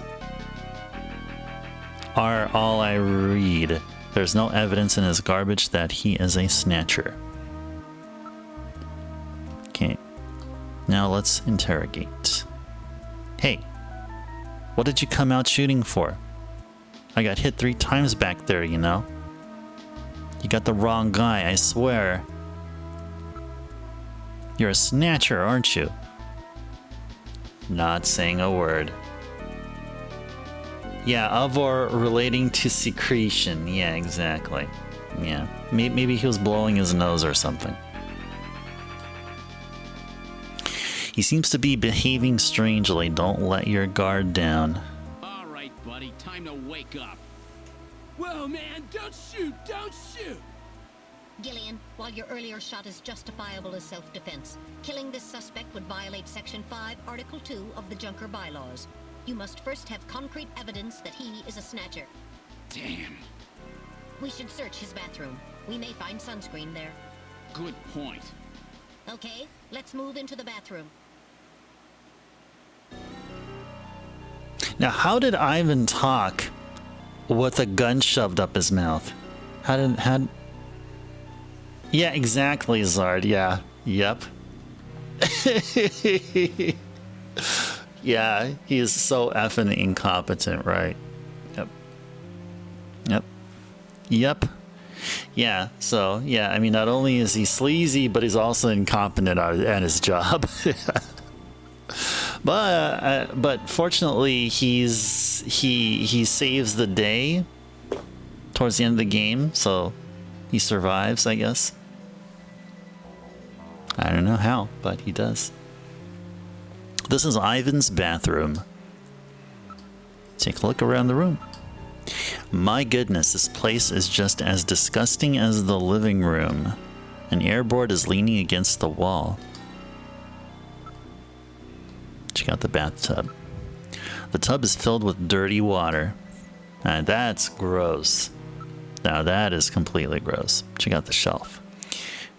are all I read. There's no evidence in his garbage that he is a snatcher. Okay, now let's interrogate. Hey, what did you come out shooting for? I got hit 3 times back there, you know. You got the wrong guy, I swear. You're a snatcher, aren't you? Not saying a word. Yeah, of or relating to secretion. Yeah, exactly. Yeah, maybe he was blowing his nose or something. He seems to be behaving strangely. Don't let your guard down. All right, buddy, time to wake up. Whoa, man, don't shoot, don't shoot! GIllian, while your earlier shot is justifiable as self-defense, killing this suspect would violate Section 5, Article 2 of the Junker Bylaws. You must first have concrete evidence that he is a snatcher. Damn. We should search his bathroom. We may find sunscreen there. Good point. Okay, let's move into the bathroom. Now, how did Ivan talk with a gun shoved up his mouth? Yeah, exactly, Zard. Yeah. Yep. Yeah, he is so effing incompetent, right? Yep. Yeah, so, yeah, I mean, not only is he sleazy, but he's also incompetent at his job. But fortunately, he saves the day towards the end of the game, so he survives, I guess. I don't know how, but he does. This is Ivan's bathroom. Take a look around the room. My goodness, this place is just as disgusting as the living room. An airboard is leaning against the wall. Check out the bathtub. The tub is filled with dirty water. That's gross. Now that is completely gross. Check out the shelf.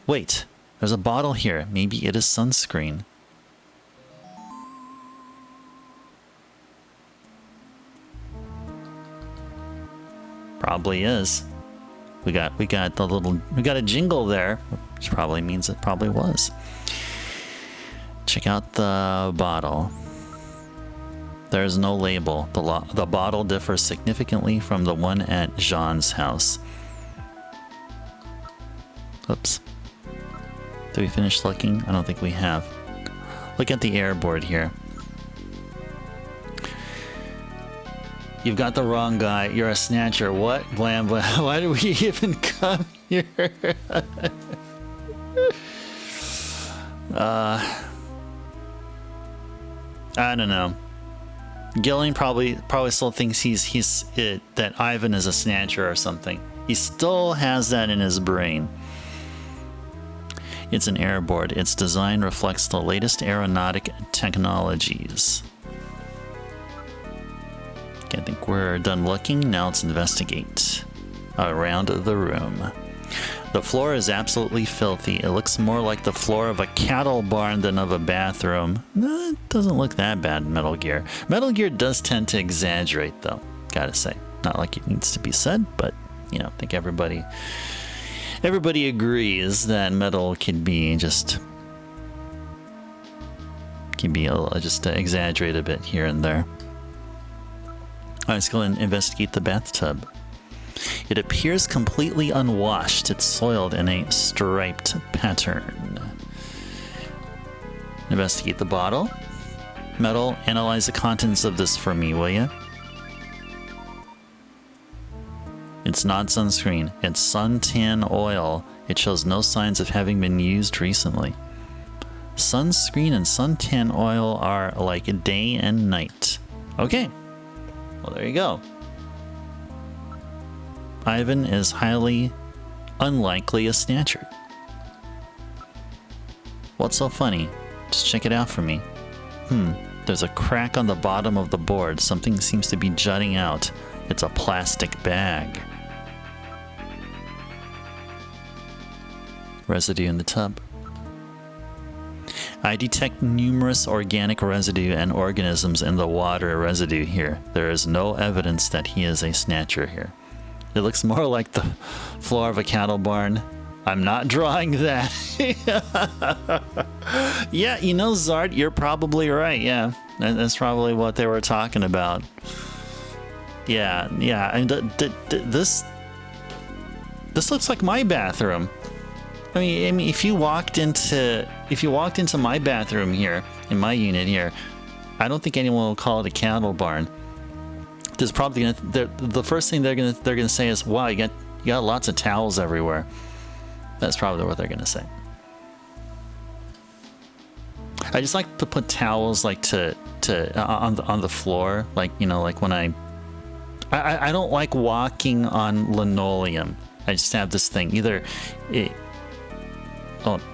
Wait, there's a bottle here. Maybe it is sunscreen. Probably is. We got a jingle there, which probably means it probably was. Check out the bottle. There's no label. The bottle differs significantly from the one at Jean's house. Oops. Did we finish looking? I don't think we have. Look at the airboard here. You've got the wrong guy. You're a snatcher. What? Blam blam. Why did we even come here? I don't know. GIllian probably still thinks that Ivan is a snatcher or something. He still has that in his brain. It's an airboard. Its design reflects the latest aeronautic technologies. Okay, I think we're done looking. Now let's investigate around the room. The floor is absolutely filthy. It looks more like the floor of a cattle barn than of a bathroom. No, it doesn't look that bad in Metal Gear. Metal Gear does tend to exaggerate, though, gotta say. Not like it needs to be said, but, you know, I think everybody agrees that Metal can be just a little, just exaggerate a bit here and there. Alright, let's go and investigate the bathtub. It appears completely unwashed. It's soiled in a striped pattern. Investigate the bottle. Metal, analyze the contents of this for me, will ya? It's not sunscreen. It's suntan oil. It shows no signs of having been used recently. Sunscreen and suntan oil are like day and night. Okay. Well, there you go. Ivan is highly unlikely a snatcher. What's so funny? Just check it out for me. There's a crack on the bottom of the board. Something seems to be jutting out. It's a plastic bag. Residue in the tub. I detect numerous organic residue and organisms in the water residue here. There is no evidence that he is a snatcher here. It looks more like the floor of a cattle barn. I'm not drawing that. Yeah, you know, Zard, you're probably right. Yeah, that's probably what they were talking about. Yeah, and this looks like my bathroom. I mean, if you walked into my bathroom here in my unit here, I don't think anyone will call it a cattle barn. There's probably the first thing they're gonna say is, "Wow, you got lots of towels everywhere." That's probably what they're gonna say. I just like to put towels like on the floor, like, you know, like when I don't like walking on linoleum. I just have this thing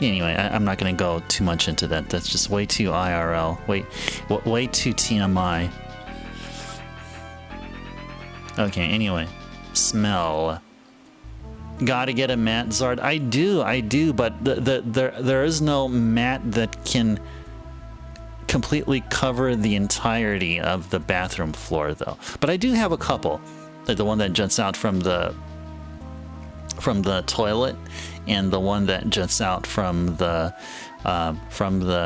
anyway, I'm not gonna go too much into that. That's just way too IRL. Way too TMI. Okay, anyway. Smell. Gotta get a mat, Zard. I do, but there is no mat that can completely cover the entirety of the bathroom floor, though. But I do have a couple. Like the one that juts out from the toilet, and the one that juts out from the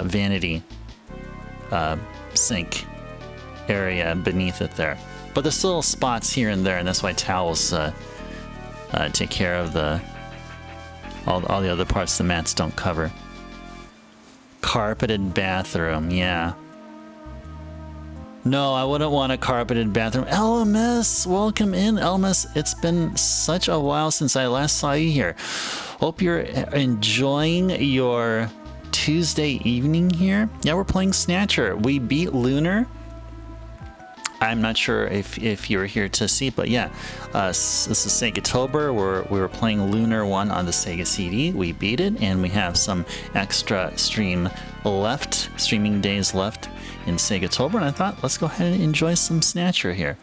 vanity sink area beneath it there. But there's still spots here and there, and that's why towels take care of all the other parts the mats don't cover. Carpeted bathroom, yeah. No, I wouldn't want a carpeted bathroom. LMS, welcome in, LMS. It's been such a while since I last saw you here. Hope you're enjoying your Tuesday evening here. Yeah, we're playing Snatcher. We beat Lunar. I'm not sure if you were here to see, but yeah, this is SEGAtober. We were playing Lunar 1 on the Sega CD. We beat it, and we have some extra streaming days left in SEGAtober, and I thought, let's go ahead and enjoy some Snatcher here.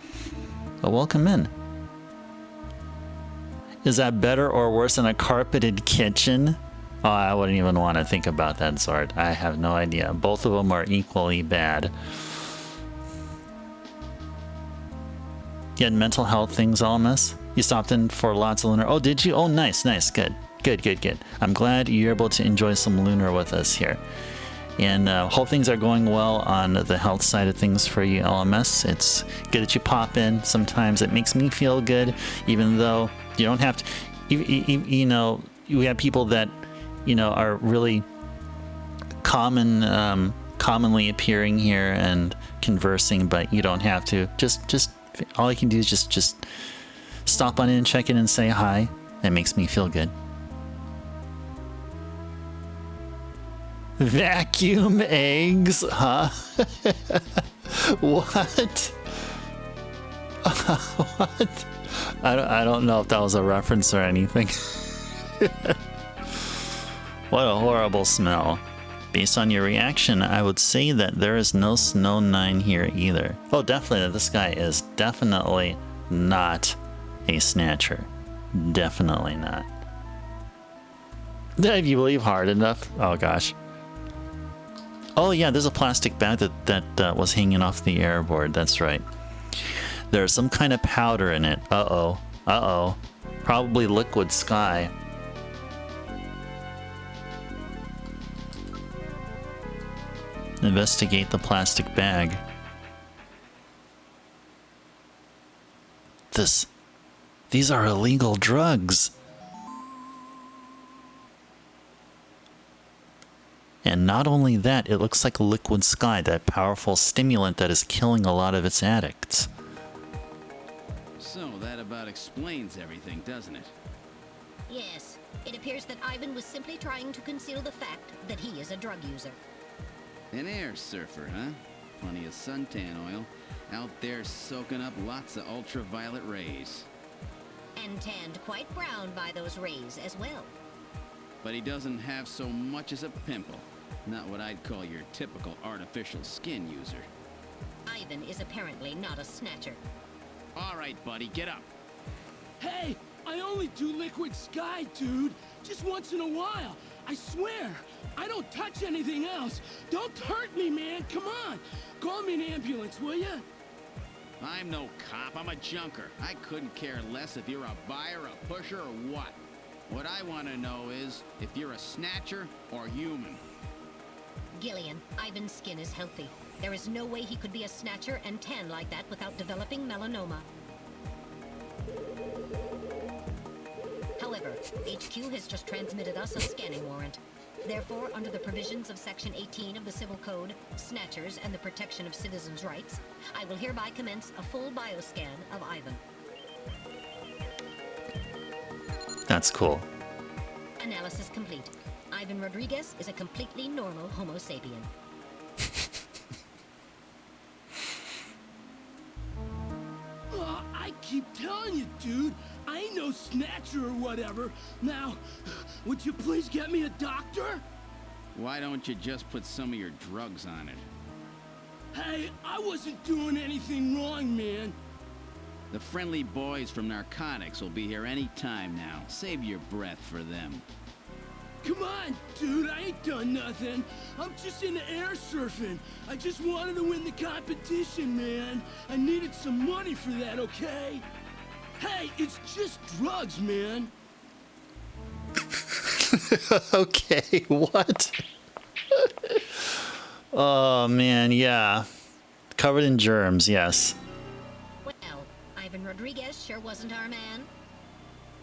Well, welcome in. Is that better or worse than a carpeted kitchen? Oh, I wouldn't even want to think about that, Zard. I have no idea. Both of them are equally bad. You had mental health things, LMS? You stopped in for lots of Lunar. Oh, did you? Oh, nice. Good. I'm glad you're able to enjoy some Lunar with us here. And hope things are going well on the health side of things for you, LMS. It's good that you pop in. Sometimes it makes me feel good, even though you don't have to. You know, we have people that, you know, are really commonly appearing here and conversing, but you don't have to. Just all you can do is just stop on in, check in, and say hi. That makes me feel good. Vacuum eggs, huh? What? What? I don't know if that was a reference or anything. What a horrible smell. Based on your reaction, I would say that there is no Snow 9 here either. Oh, definitely, this guy is definitely not a snatcher. Definitely not. If you believe hard enough. Oh gosh. Oh yeah, there's a plastic bag that was hanging off the airboard. That's right. There's some kind of powder in it. Uh-oh. Uh-oh. Probably liquid sky. Investigate the plastic bag. These are illegal drugs. And not only that, it looks like liquid sky, that powerful stimulant that is killing a lot of its addicts. So that about explains everything, doesn't it? Yes, it appears that Ivan was simply trying to conceal the fact that he is a drug user. An air surfer, huh? Plenty of suntan oil. Out there soaking up lots of ultraviolet rays. And tanned quite brown by those rays as well. But he doesn't have so much as a pimple. Not what I'd call your typical artificial skin user. Ivan is apparently not a snatcher. All right, buddy, get up. Hey, I only do liquid sky, dude. Just once in a while. I swear. I don't touch anything else. Don't hurt me, man. Come on. Call me an ambulance, will ya? I'm no cop, I'm a junker. I couldn't care less if you're a buyer, a pusher, or what. What I want to know is if you're a snatcher or human. GIllian, Ivan's skin is healthy. There is no way he could be a snatcher and tan like that without developing melanoma. However, HQ has just transmitted us a scanning warrant. Therefore, under the provisions of Section 18 of the Civil Code, Snatchers and the Protection of Citizens' Rights, I will hereby commence a full bioscan of Ivan. That's cool. Analysis complete. Ivan Rodriguez is a completely normal Homo sapien. I keep telling you, dude. I ain't no snatcher or whatever. Now, would you please get me a doctor? Why don't you just put some of your drugs on it? Hey, I wasn't doing anything wrong, man. The friendly boys from narcotics will be here any time now. Save your breath for them. Come on, dude, I ain't done nothing. I'm just into air surfing. I just wanted to win the competition, man. I needed some money for that, okay? Hey, it's just drugs, man. Okay, what? Oh man, yeah. Covered in germs, yes. Well, Ivan Rodriguez sure wasn't our man.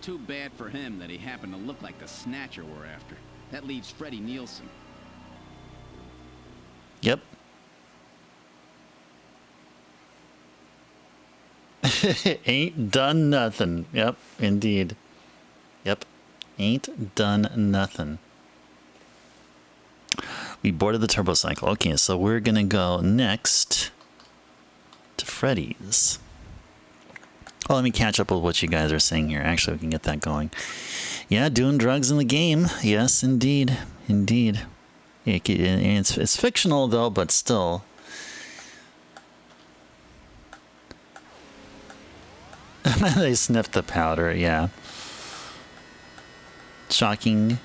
Too bad for him that he happened to look like the snatcher we're after. That leaves Freddie Nielsen. Yep. Ain't done nothing. Yep, indeed. Yep. Ain't done nothing. We boarded the turbo cycle. Okay, so we're gonna go next to Freddy's. Oh, let me catch up with what you guys are saying here. Actually, we can get that going. Yeah, doing drugs in the game. Yes, indeed. Indeed. It's fictional, though, but still. They sniffed the powder, yeah. Shocking.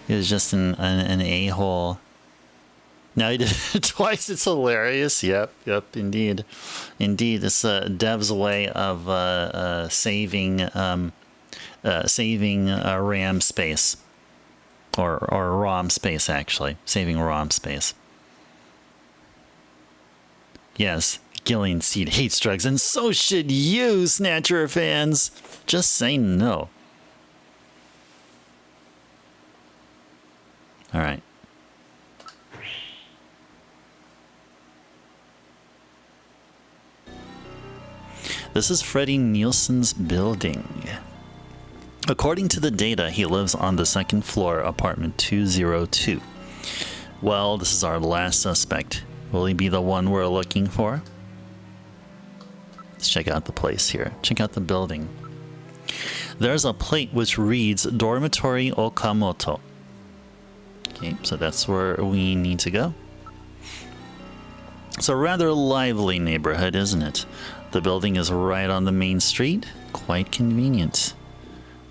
He was just an a-hole. Now he did it twice. It's hilarious. Yep, indeed. Indeed, it's Dev's way of saving RAM space. Or ROM space, actually. Saving ROM space. Yes, GIllian Sleaze hates drugs, and so should you, Snatcher fans. Just say no. All right. This is Freddie Nielsen's building. According to the data, he lives on the second floor, apartment 202. Well, this is our last suspect. Will he be the one we're looking for? Let's check out the place here. Check out the building. There's a plate which reads Dormitory Okamoto. Okay, so that's where we need to go. It's a rather lively neighborhood, isn't it? The building is right on the main street. Quite convenient.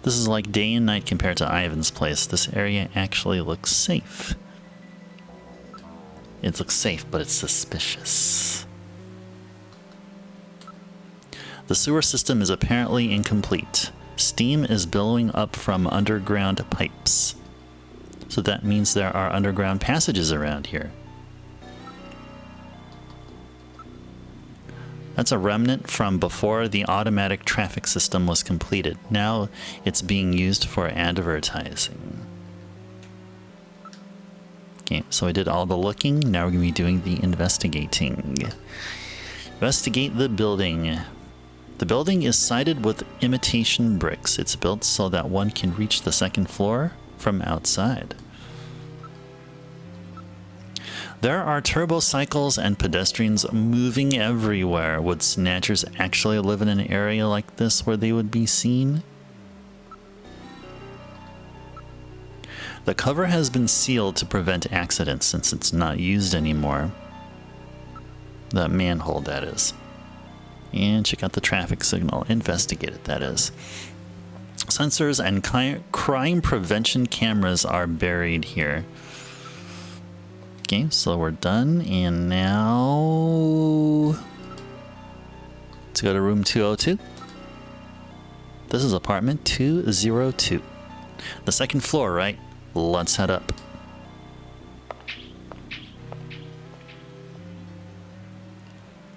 This is like day and night compared to Ivan's place. This area actually looks safe. It looks safe, but it's suspicious. The sewer system is apparently incomplete. Steam is billowing up from underground pipes. So that means there are underground passages around here. That's a remnant from before the automatic traffic system was completed. Now it's being used for advertising. Okay, so I did all the looking. Now we're going to be doing the investigating. Investigate the building. The building is sided with imitation bricks. It's built so that one can reach the second floor from outside. There are turbocycles and pedestrians moving everywhere. Would snatchers actually live in an area like this where they would be seen? The cover has been sealed to prevent accidents since it's not used anymore. The manhole, that is. And check out the traffic signal. Investigate it, that is. Sensors and crime prevention cameras are buried here. Okay, so we're done, and now let's go to room 202. This is apartment 202. The second floor, right? Let's head up.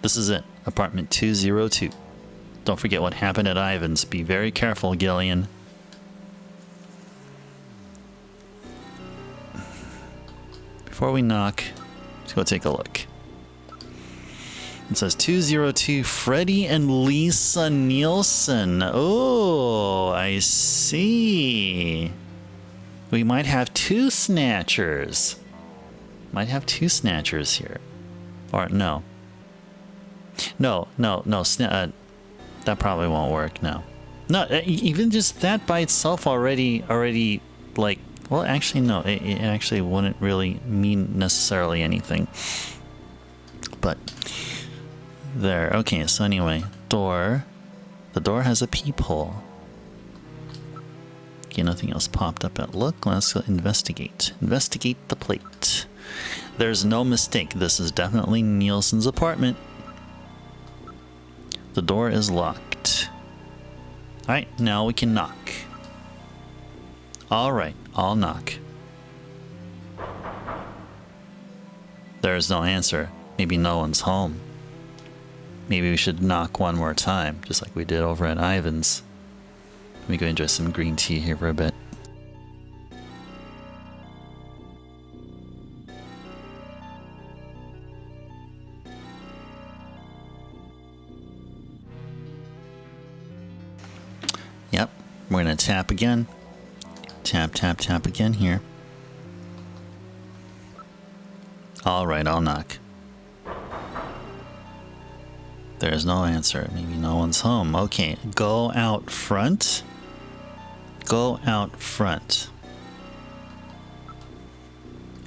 This is it, apartment 202. Don't forget what happened at Ivan's. Be very careful, GIllian. Before we knock, let's go take a look. It says 202 Freddie and Lisa Nielsen. Oh, I see. We might have two snatchers. Might have two snatchers here. Or no. No. That probably won't work, no. No, even just that by itself already like, well, actually, no, it actually wouldn't really mean necessarily anything. But, there. Okay, so anyway, door. The door has a peephole. Okay, nothing else popped up at look. Let's go investigate. Investigate the plate. There's no mistake. This is definitely Nielsen's apartment. The door is locked. Alright, now we can knock. Alright, I'll knock. There's no answer. Maybe no one's home. Maybe we should knock one more time, just like we did over at Ivan's. Let me go enjoy some green tea here for a bit. Yep, we're gonna tap again. Tap, tap, tap again here. Alright, I'll knock. There's no answer. Maybe no one's home. Okay, go out front. Go out front.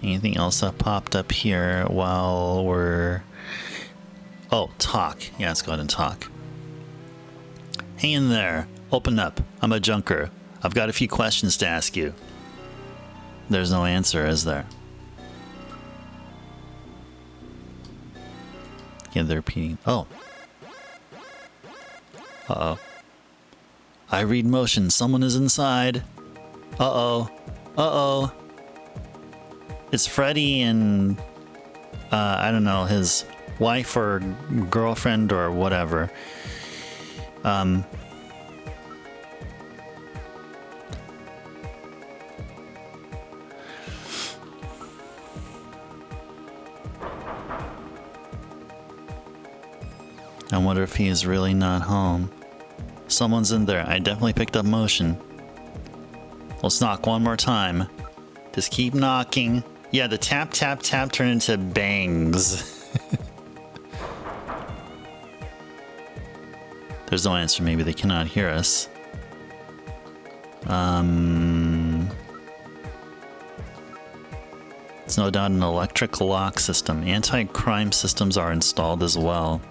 Anything else that popped up here while we're... Oh, talk. Yeah, let's go ahead and talk. Hey in there. Open up. I'm a junker. I've got a few questions to ask you. There's no answer, is there? Yeah, they're repeating. Oh. Uh-oh. I read motion. Someone is inside. Uh-oh. Uh-oh. It's Freddy and, I don't know, his wife or girlfriend or whatever. I wonder if he's really not home. Someone's in there. I definitely picked up motion. Let's knock one more time. Just keep knocking. Yeah, the tap, tap, tap turned into bangs. There's no answer. Maybe they cannot hear us. It's no doubt an electric lock system. Anti-crime systems are installed as well.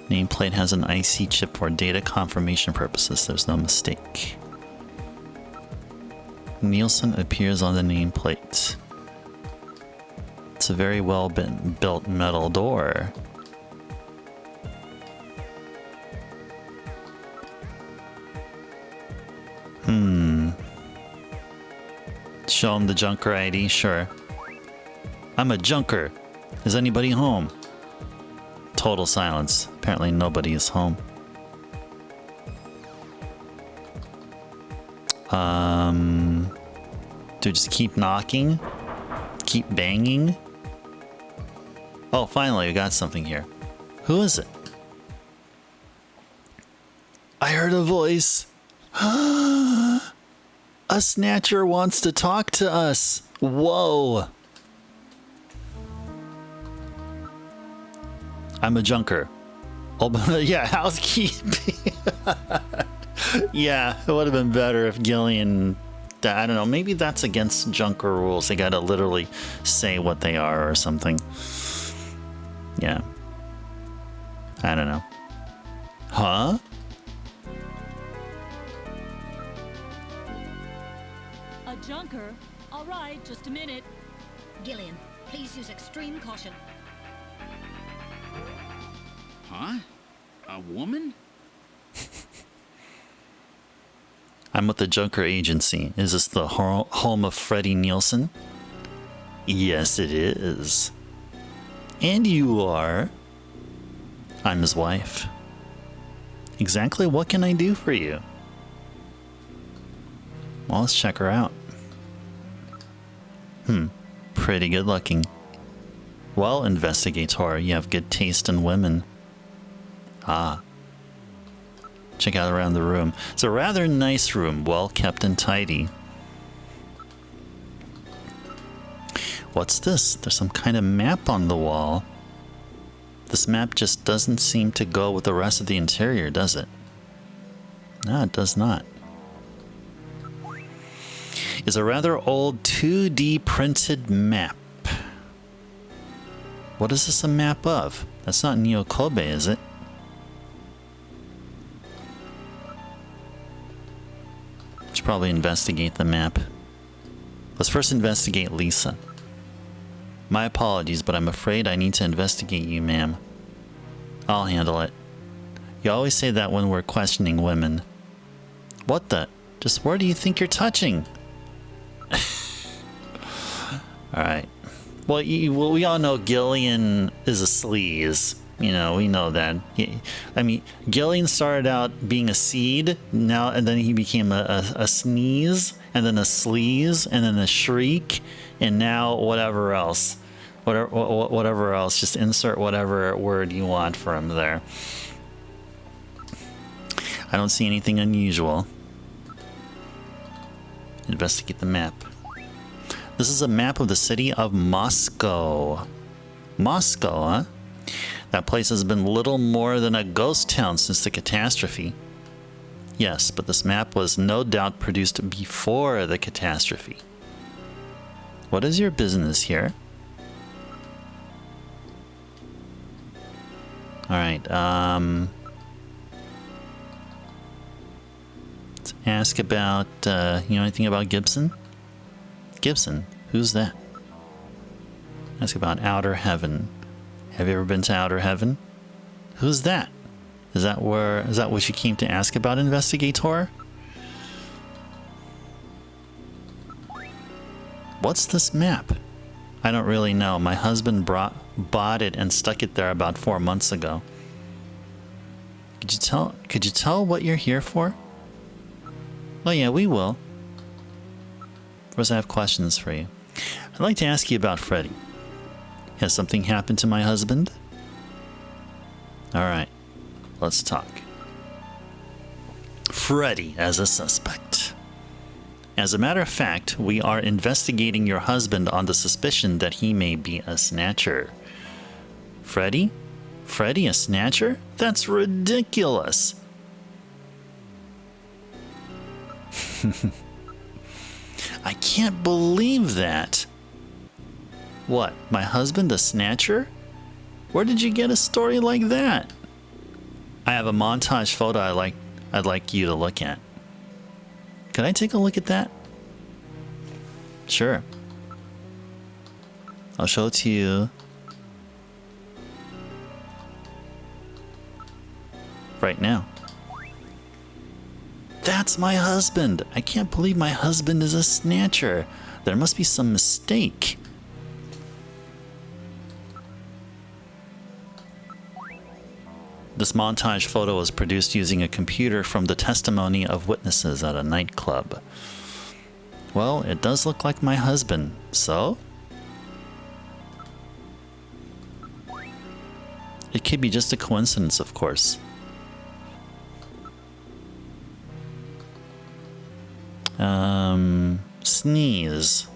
Nameplate nameplate has an IC chip for data confirmation purposes. There's no mistake. Nielsen appears on the nameplate. It's a very well built metal door. Show him the junker ID, sure. I'm a junker. Is anybody home? Total silence. Apparently nobody is home. Do just keep knocking? Keep banging? Oh, finally, we got something here. Who is it? I heard a voice. A snatcher wants to talk to us. Whoa. I'm a junker. Oh, yeah, housekeeping. Yeah, it would have been better if GIllian... I don't know, maybe that's against junker rules. They gotta literally say what they are or something. Yeah. I don't know. Huh? A junker? All right, just a minute. GIllian, please use extreme caution. Huh? A woman? I'm with the Junker Agency. Is this the home of Freddie Nielsen? Yes, it is. And you are? I'm his wife. Exactly what can I do for you? Well, let's check her out. Pretty good looking. Well, Investigator, you have good taste in women. Ah. Check out around the room. It's a rather nice room, well kept and tidy. What's this? There's some kind of map on the wall. This map just doesn't seem to go with the rest of the interior, does it? No, it does not. It's a rather old 2D printed map. What is this a map of? That's not SEGAtober, is it? Should probably investigate the map. Let's first investigate Lisa. My apologies, but I'm afraid I need to investigate you, ma'am. I'll handle it. You always say that when we're questioning women. What the? Just where do you think you're touching? Alright. Well, we all know GIllian is a sleaze. You know, we know that. I mean, GIllian started out being a seed, now and then he became a sneeze, and then a sleaze, and then a shriek, and now whatever else. Whatever else. Just insert whatever word you want for him there. I don't see anything unusual. Investigate the map. This is a map of the city of Moscow. Moscow, huh? That place has been little more than a ghost town since the catastrophe. Yes, but this map was no doubt produced before the catastrophe. What is your business here? Alright, let's ask about, you know anything about Gibson? Gibson? Who's that? Ask about Outer Heaven. Have you ever been to Outer Heaven? Who's that? Is that what you came to ask about, Investigator? What's this map? I don't really know. My husband bought it and stuck it there about 4 months ago. Could you tell what you're here for? Oh yeah, we will. First, I have questions for you. I'd like to ask you about Freddie. Has something happened to my husband? Alright, let's talk. Freddie as a suspect. As a matter of fact, we are investigating your husband on the suspicion that he may be a snatcher. Freddie? Freddie a snatcher? That's ridiculous. I can't believe that. What, my husband a snatcher? Where did you get a story like that? I have a montage photo I'd like you to look at. Could I take a look at that? Sure. I'll show it to you right now. That's my husband! I can't believe my husband is a snatcher. There must be some mistake. This montage photo was produced using a computer from the testimony of witnesses at a nightclub. Well, it does look like my husband, so? It could be just a coincidence, of course. Sneeze.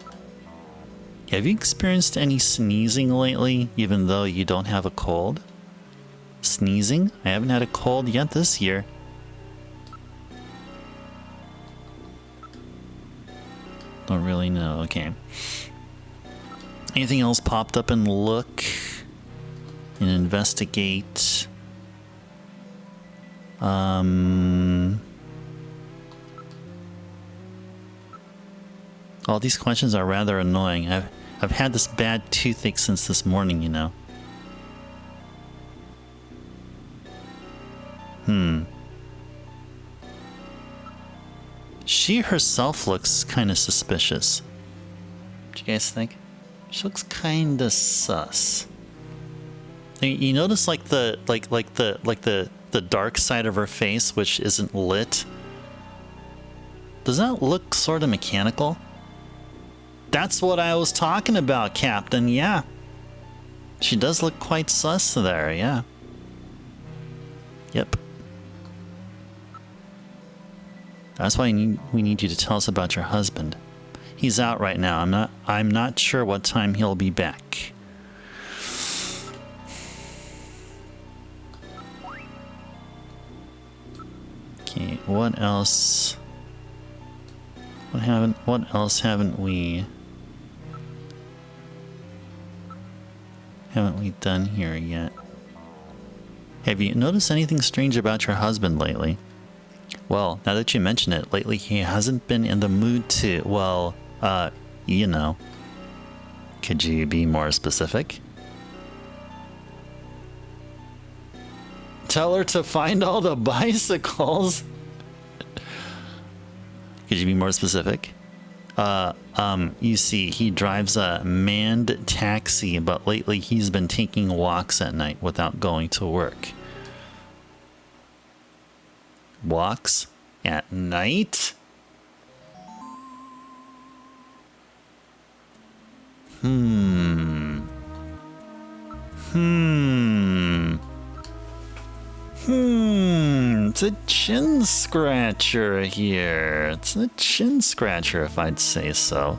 Have you experienced any sneezing lately, even though you don't have a cold? Sneezing? I haven't had a cold yet this year. Don't really know. Okay. Anything else popped up and look and investigate? All these questions are rather annoying. I've had this bad toothache since this morning, you know. She herself looks kind of suspicious. What do you guys think? She looks kind of sus. You notice like the dark side of her face, which isn't lit. Does that look sort of mechanical? That's what I was talking about, Captain. Yeah. She does look quite sus there, yeah. Yep. That's why we need you to tell us about your husband. He's out right now. I'm not sure what time he'll be back. Okay, what else? What else haven't we done here yet? Have you noticed anything strange about your husband lately? Well, now that you mention it, lately he hasn't been in the mood to, well, you know. Could you be more specific? Tell her to find all the bicycles. Could you be more specific? You see, he drives a manned taxi, but lately he's been taking walks at night without going to work. Walks at night? It's a chin scratcher here. It's a chin scratcher, if I'd say so.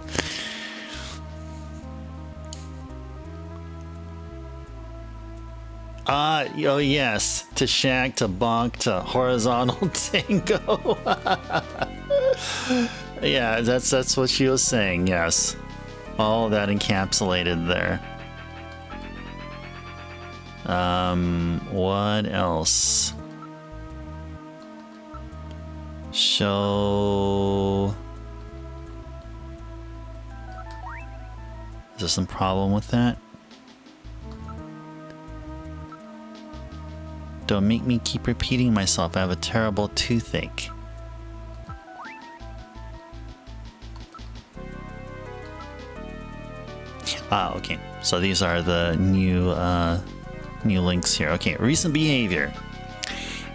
Oh yes, to shag, to bonk, to horizontal tango. Yeah, that's what she was saying, yes. All that encapsulated there. What else? Show... Is there some problem with that? Don't make me keep repeating myself. I have a terrible toothache. Ah, okay. So these are the new links here. Okay, recent behavior.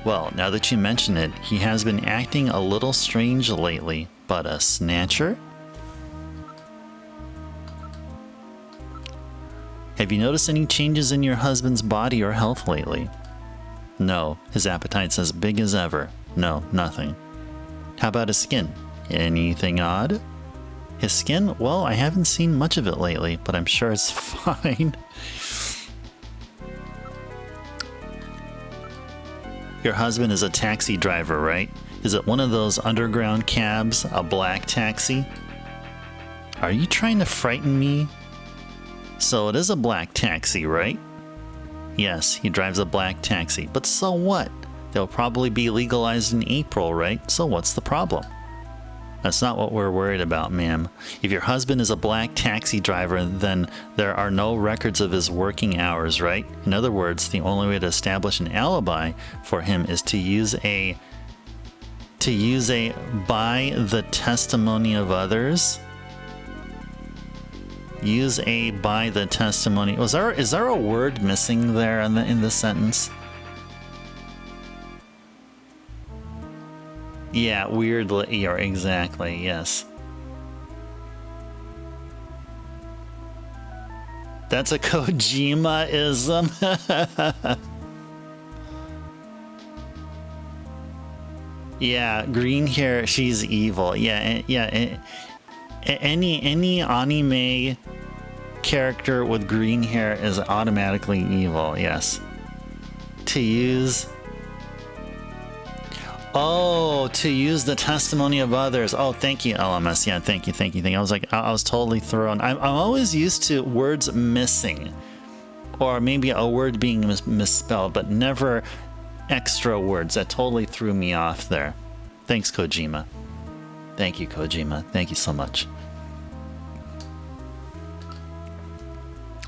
Well, now that you mention it, he has been acting a little strange lately, but a snatcher? Have you noticed any changes in your husband's body or health lately? No, his appetite's as big as ever. No, nothing. How about his skin? Anything odd? His skin? Well, I haven't seen much of it lately, but I'm sure it's fine. Your husband is a taxi driver, right? Is it one of those underground cabs, a black taxi? Are you trying to frighten me? So it is a black taxi, right? Yes, he drives a black taxi, but so what? They'll probably be legalized in April, right? So what's the problem? That's not what we're worried about, ma'am. If your husband is a black taxi driver, then there are no records of his working hours, right? In other words, the only way to establish an alibi for him is to use a by the testimony of others. Use a by the testimony. Is there a word missing there in the sentence? Yeah, weirdly, yeah, exactly, yes. That's a Kojima-ism. Yeah, green hair, she's evil. Yeah, yeah. Any anime character with green hair is automatically evil, yes. To use the testimony of others. Oh, thank you, LMS. Yeah, thank you. I was like, I was totally thrown. I'm always used to words missing, or maybe a word being misspelled, but never extra words. That totally threw me off there. Thanks, Kojima. Thank you, Kojima. Thank you so much.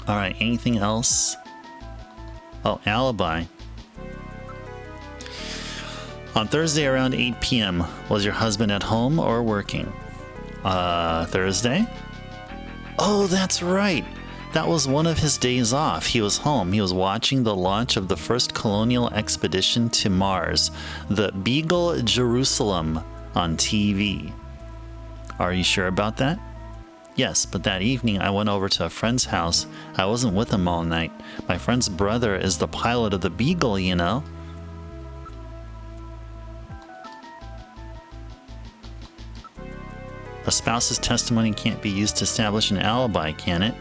All right, anything else? Oh, alibi. On Thursday around 8 p.m., was your husband at home or working? Thursday? Oh, that's right. That was one of his days off. He was home. He was watching the launch of the first colonial expedition to Mars, the Beagle Jerusalem, on TV. Are you sure about that? Yes, but that evening I went over to a friend's house. I wasn't with him all night. My friend's brother is the pilot of the Beagle, you know. A spouse's testimony can't be used to establish an alibi, can it?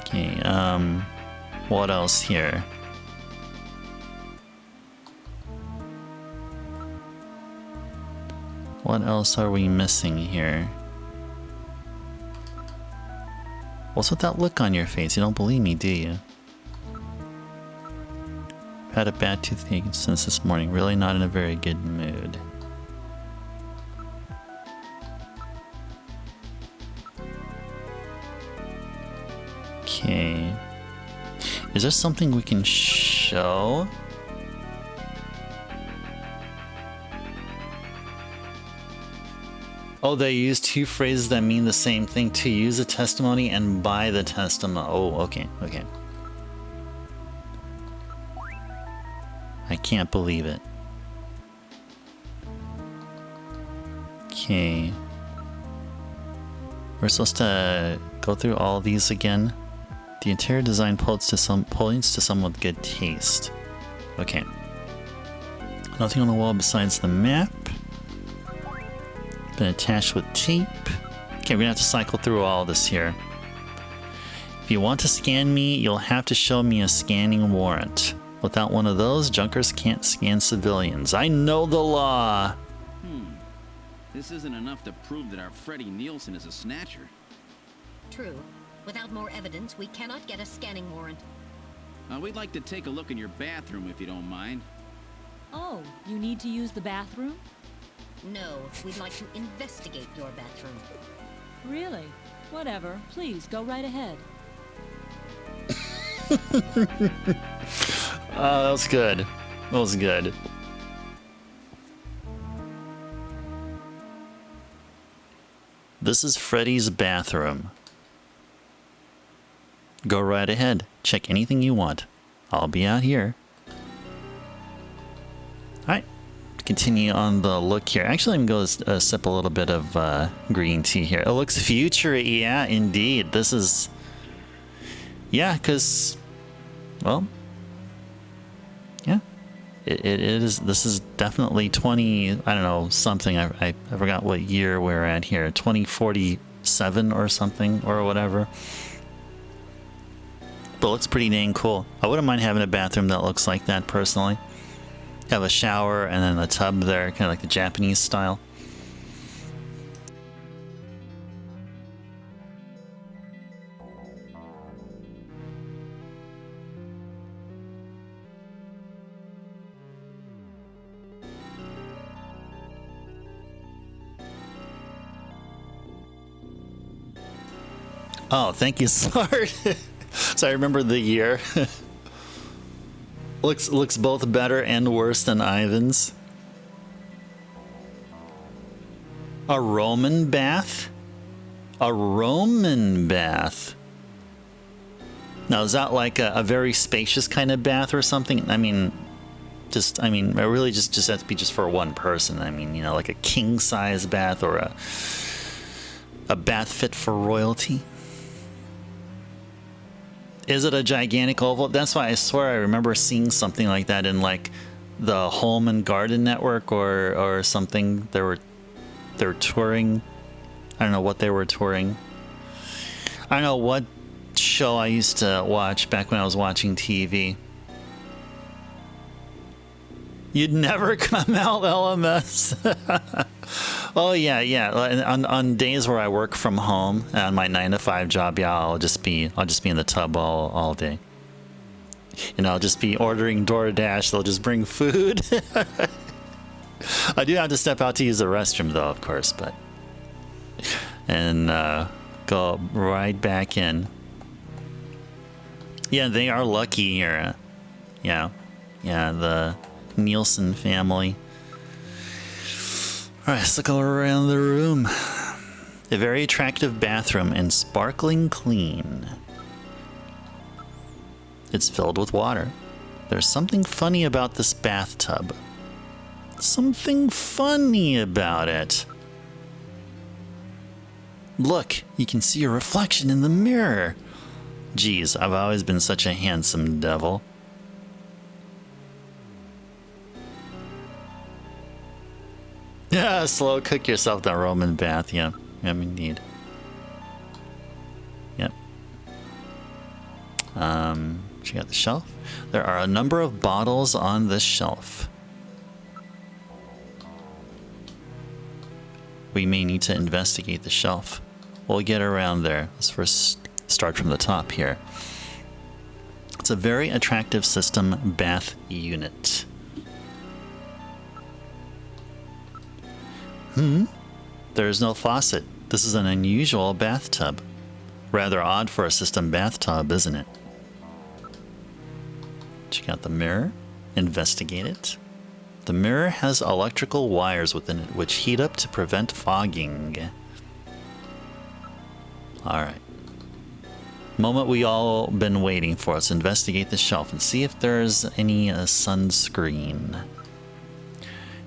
Okay, what else here? What else are we missing here? What's with that look on your face? You don't believe me, do you? Had a bad toothache since this morning. Really not in a very good mood. Okay. Is there something we can show? Oh, they use two phrases that mean the same thing. To use a testimony and by the testimony. Oh, okay, okay. I can't believe it. Okay. We're supposed to go through all these again. The interior design points to someone with good taste. Okay. Nothing on the wall besides the map. Been attached with tape. Okay, we're gonna have to cycle through all this here. If you want to scan me, you'll have to show me a scanning warrant. Without one of those, junkers can't scan civilians. I know the law. This isn't enough to prove that our Freddie Nielsen is a snatcher. True. Without more evidence, we cannot get a scanning warrant. We'd like to take a look in your bathroom, if you don't mind. Oh, you need to use the bathroom? No, we'd like to investigate your bathroom. Really? Whatever. Please, go right ahead. That was good. That was good. This is Freddy's bathroom. Go right ahead. Check anything you want. I'll be out here. Alright. Continue on the look here. Actually, I'm going to sip a little bit of green tea here. It looks future. Yeah, indeed. This is... Yeah, because... Well... Yeah. It is... This is definitely 20... I don't know, something. I forgot what year we're at here. 2047 or something, or whatever. But it looks pretty dang cool. I wouldn't mind having a bathroom that looks like that, personally. Have a shower and then a tub there, kind of like the Japanese style. Oh, thank you, Sword. So I remember the year. looks both better and worse than Ivan's. A Roman bath? A Roman bath? Now, is that like a very spacious kind of bath or something? I mean, it really just has to be just for one person. I mean, you know, like a king-size bath or a bath fit for royalty. Is it a gigantic oval? That's why I swear I remember seeing something like that in like the Home and Garden Network or something. They were touring. I don't know what they were touring. I don't know what show I used to watch back when I was watching TV. You'd never come out, LMS. Oh yeah. On days where I work from home on my 9-to-5 job, yeah, I'll just be in the tub all day. And I'll just be ordering DoorDash. They'll just bring food. I do have to step out to use the restroom though, of course, and go right back in. Yeah, they are lucky here. Yeah, the Nielsen family. All right, let's look around the room. A very attractive bathroom and sparkling clean. It's filled with water. There's something funny about this bathtub. Something funny about it. Look, you can see your reflection in the mirror. Geez, I've always been such a handsome devil. Yeah, slow cook yourself that Roman bath. Yeah, indeed. Yep. Check out the shelf. There are a number of bottles on this shelf. We may need to investigate the shelf. We'll get around there. Let's first start from the top here. It's a very attractive system bath unit. There is no faucet. This is an unusual bathtub. Rather odd for a system bathtub, isn't it? Check out the mirror. Investigate it. The mirror has electrical wires within it which heat up to prevent fogging. Alright. Moment we all been waiting for. Let's investigate the shelf and see if there's any sunscreen.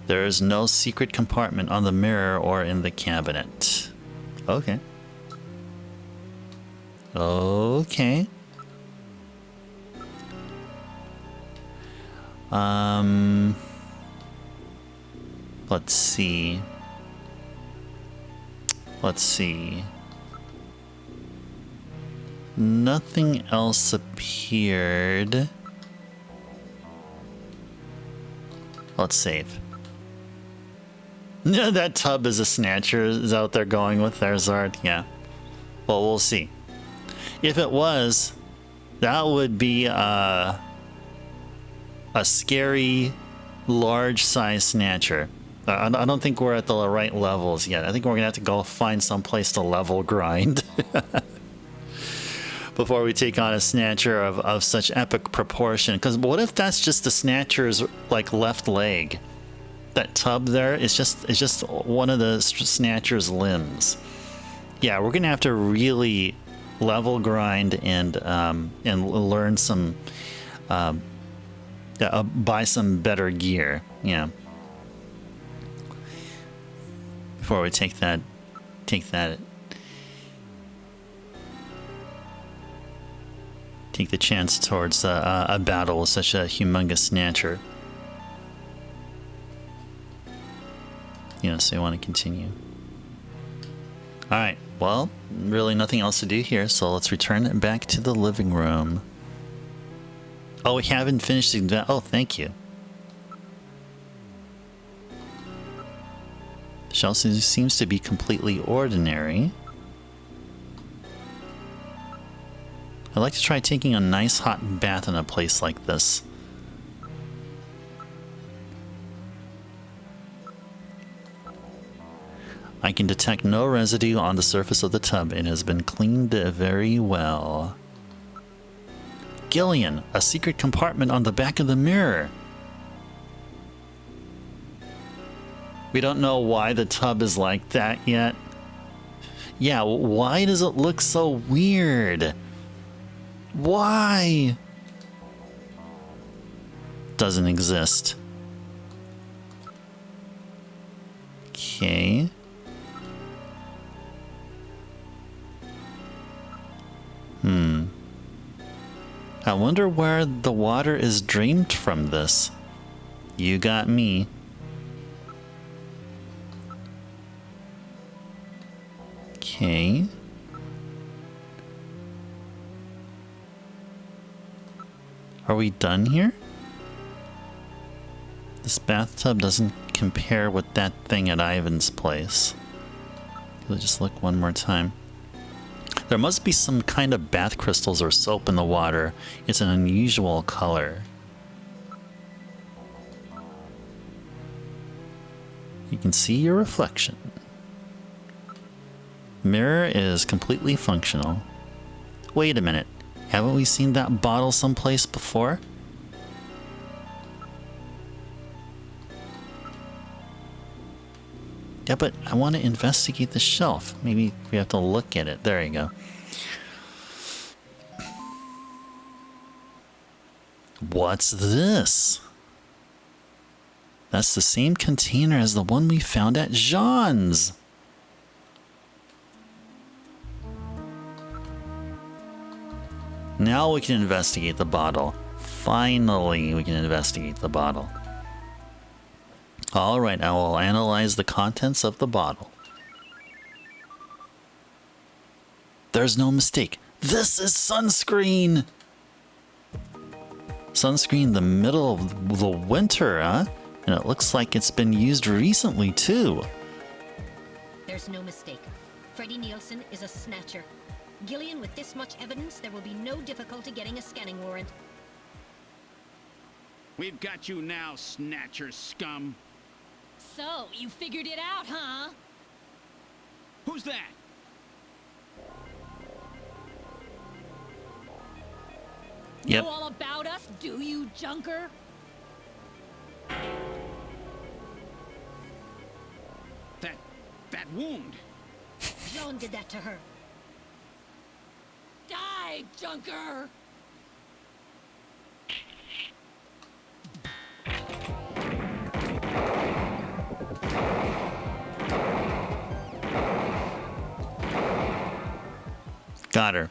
There is no secret compartment on the mirror or in the cabinet. Okay. Okay. Let's see. Nothing else appeared. Let's save. That tub is a snatcher is out there going with their Zard. Yeah. Well, we'll see. If it was, that would be a scary, large-size snatcher. I don't think we're at the right levels yet. I think we're gonna have to go find some place to level grind before we take on a snatcher of such epic proportion. Because what if that's just the snatcher's like left leg? That tub there is just one of the snatcher's limbs. Yeah, we're gonna have to really level grind and learn some, buy some better gear. Yeah. Before we take the chance towards a battle with such a humongous snatcher. So you want to continue. Alright, well, really nothing else to do here, so let's return back to the living room. Oh, we haven't finished the... Oh, thank you. The shelf seems to be completely ordinary. I'd like to try taking a nice hot bath in a place like this. I can detect no residue on the surface of the tub. It has been cleaned very well. GIllian, a secret compartment on the back of the mirror. We don't know why the tub is like that yet. Yeah, why does it look so weird? Why? Doesn't exist. Okay. I wonder where the water is drained from this. You got me. Okay. Are we done here? This bathtub doesn't compare with that thing at Ivan's place. Let's just look one more time. There must be some kind of bath crystals or soap in the water. It's an unusual color. You can see your reflection. Mirror is completely functional. Wait a minute. Haven't we seen that bottle someplace before? Yeah, but I want to investigate the shelf. Maybe we have to look at it. There you go. What's this? That's the same container as the one we found at Jean's. Now we can investigate the bottle. Finally, we can investigate the bottle. All right, I will analyze the contents of the bottle. There's no mistake. This is sunscreen! Sunscreen in the middle of the winter, huh? And it looks like it's been used recently, too. There's no mistake. Freddie Nielsen is a snatcher. GIllian, with this much evidence, there will be no difficulty getting a scanning warrant. We've got you now, snatcher scum. So, you figured it out, huh? Who's that? Yep. Know all about us, do you, junker? That wound. Jean did that to her. Die, junker! Got her.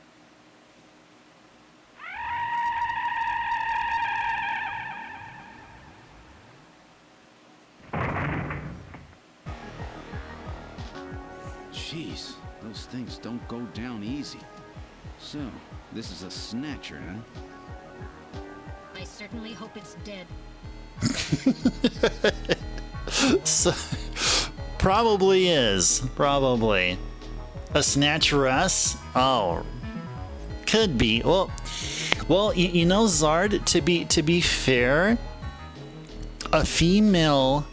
Jeez, those things don't go down easy. So, this is a snatcher, huh? I certainly hope it's dead. So, probably is. Probably. A snatcheress? Oh. Could be. Well, you know, Zard, to be fair, a female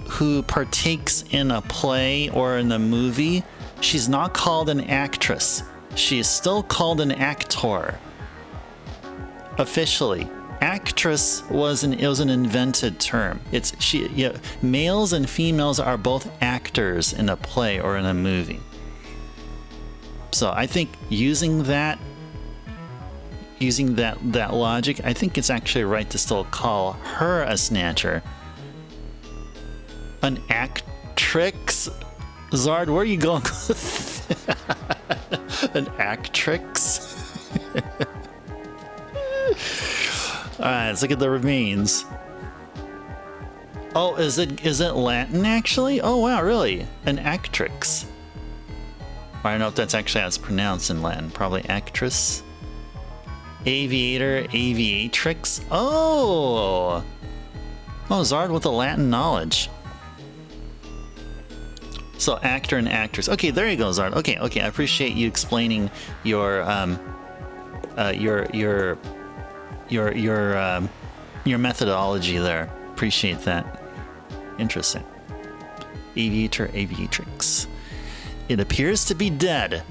who partakes in a play or in a movie, she's not called an actress. She is still called an actor. Officially. Actress was an invented term. Males and females are both actors in a play or in a movie. So I think using that logic, I think it's actually right to still call her a snatcher. An actrix? Zard, where are you going with an actrix? Alright, let's look at the remains. Oh, is it Latin actually? Oh wow, really? An actrix. I don't know if that's actually how it's pronounced in Latin. Probably actress. Aviator, aviatrix. Oh! Oh, Zard with the Latin knowledge. So actor and actress. Okay, there you go, Zard. Okay, I appreciate you explaining your methodology there. Appreciate that. Interesting. Aviator, aviatrix. It appears to be dead.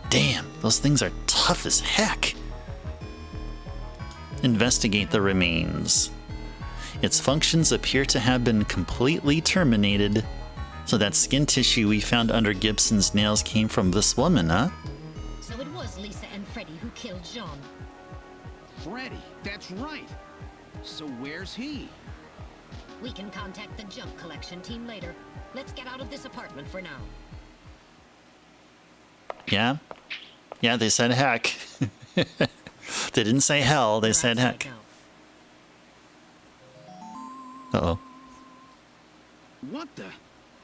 Damn, those things are tough as heck. Investigate the remains. Its functions appear to have been completely terminated. So that skin tissue we found under Gibson's nails came from this woman, huh? So it was Lisa and Freddy who killed Jean. Freddy, that's right. So where's he? We can contact the junk collection team later. Let's get out of this apartment for now. Yeah? Yeah, they said heck. They didn't say hell, they said heck. Uh-oh. What the?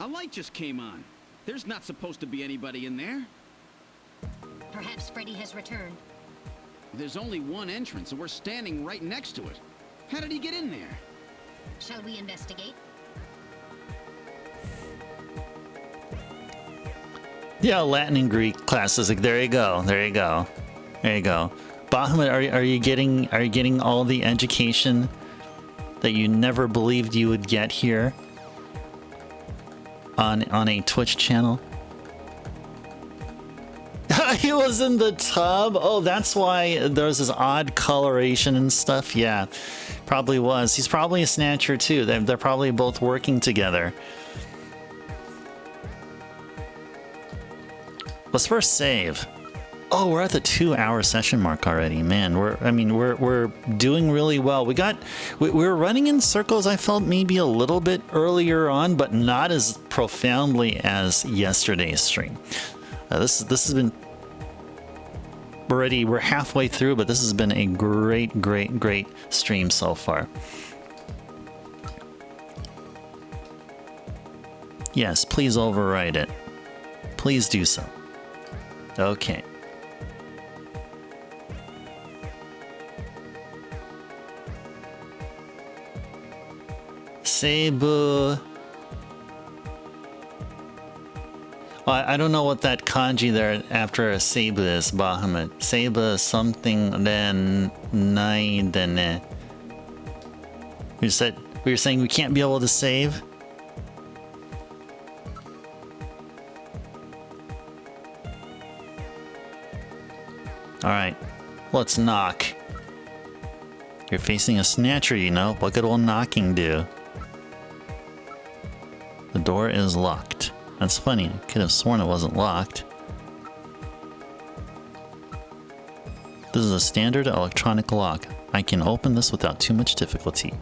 A light just came on. There's not supposed to be anybody in there. Perhaps Freddy has returned. There's only one entrance, and we're standing right next to it. How did he get in there? Shall we investigate? Yeah, Latin and Greek classes. Like, there you go. There you go. There you go. Bahamut, are you getting all the education that you never believed you would get here on a Twitch channel? He was in the tub. Oh, that's why there's this odd coloration and stuff. Yeah, probably was. He's probably a snatcher too. They're probably both working together. Let's first save. Oh, we're at the 2-hour session mark already. Man, we're doing really well. We were running in circles. I felt maybe a little bit earlier on, but not as profoundly as yesterday's stream. This has been we're halfway through, but this has been a great stream so far. Yes, please override it. Please do so. Okay. Seibu. I don't know what that kanji there after Seibu is, Bahamut. Seibu something then nai dene. We were saying we can't be able to save? Alright, let's knock. You're facing a snatcher, you know. What could old knocking do? The door is locked. That's funny. I could have sworn it wasn't locked. This is a standard electronic lock. I can open this without too much difficulty.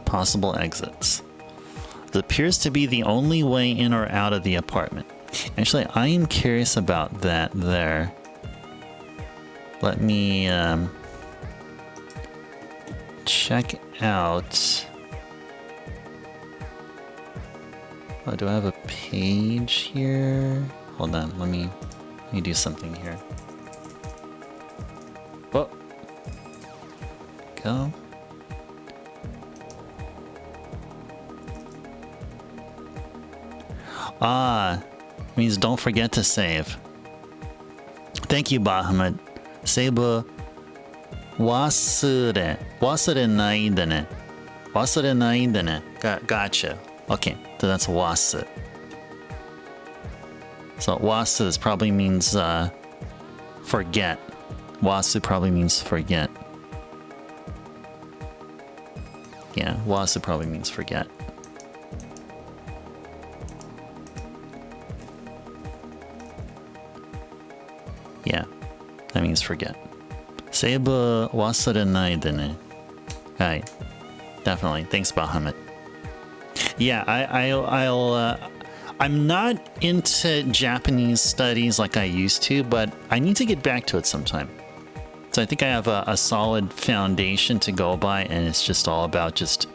Possible exits. It appears to be the only way in or out of the apartment. Actually, I am curious about that there. Let me check out. Oh, do I have a page here? Hold on, let me do something here. Oh, go. Means don't forget to save. Thank you, Bahamut. Seibu wasure nai dene. Wasure nai dene. Gotcha. Okay, so that's wasu. So wasu is probably means forget. Wasu probably means forget. Yeah, wasu probably means forget. Yeah, that means forget. Seibu wasure nai dene. Alright, definitely. Thanks, Bahamut. Yeah, I'm not into Japanese studies like I used to, but I need to get back to it sometime. So I think I have a solid foundation to go by, and it's just all about just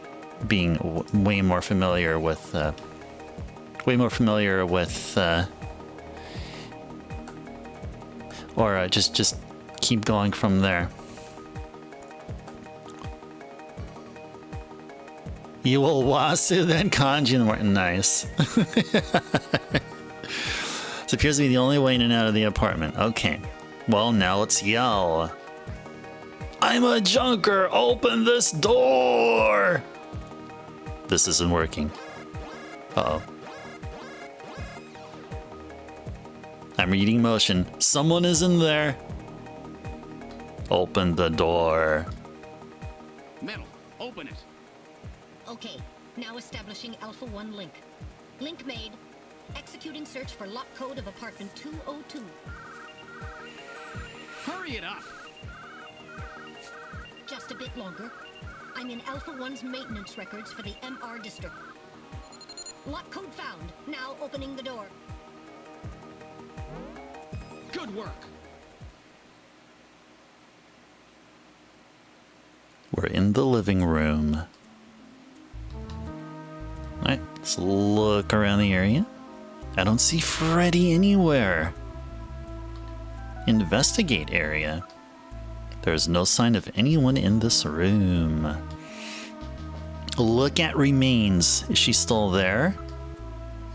being way more familiar with, or just keep going from there. You will wasu then kanji in the morning. Nice. This appears to be the only way in and out of the apartment. Okay. Well, now let's yell. I'm a junker! Open this door! This isn't working. Uh-oh. I'm reading motion. Someone is in there. Open the door. Metal, open it. Okay, now establishing Alpha 1 link. Link made. Executing search for lock code of apartment 202. Hurry it up. Just a bit longer. I'm in Alpha 1's maintenance records for the MR district. Lock code found. Now opening the door. Good work. We're in the living room. Alright, let's look around the area. I don't see Freddy anywhere. Investigate area. There's no sign of anyone in this room. Look at remains. Is she still there?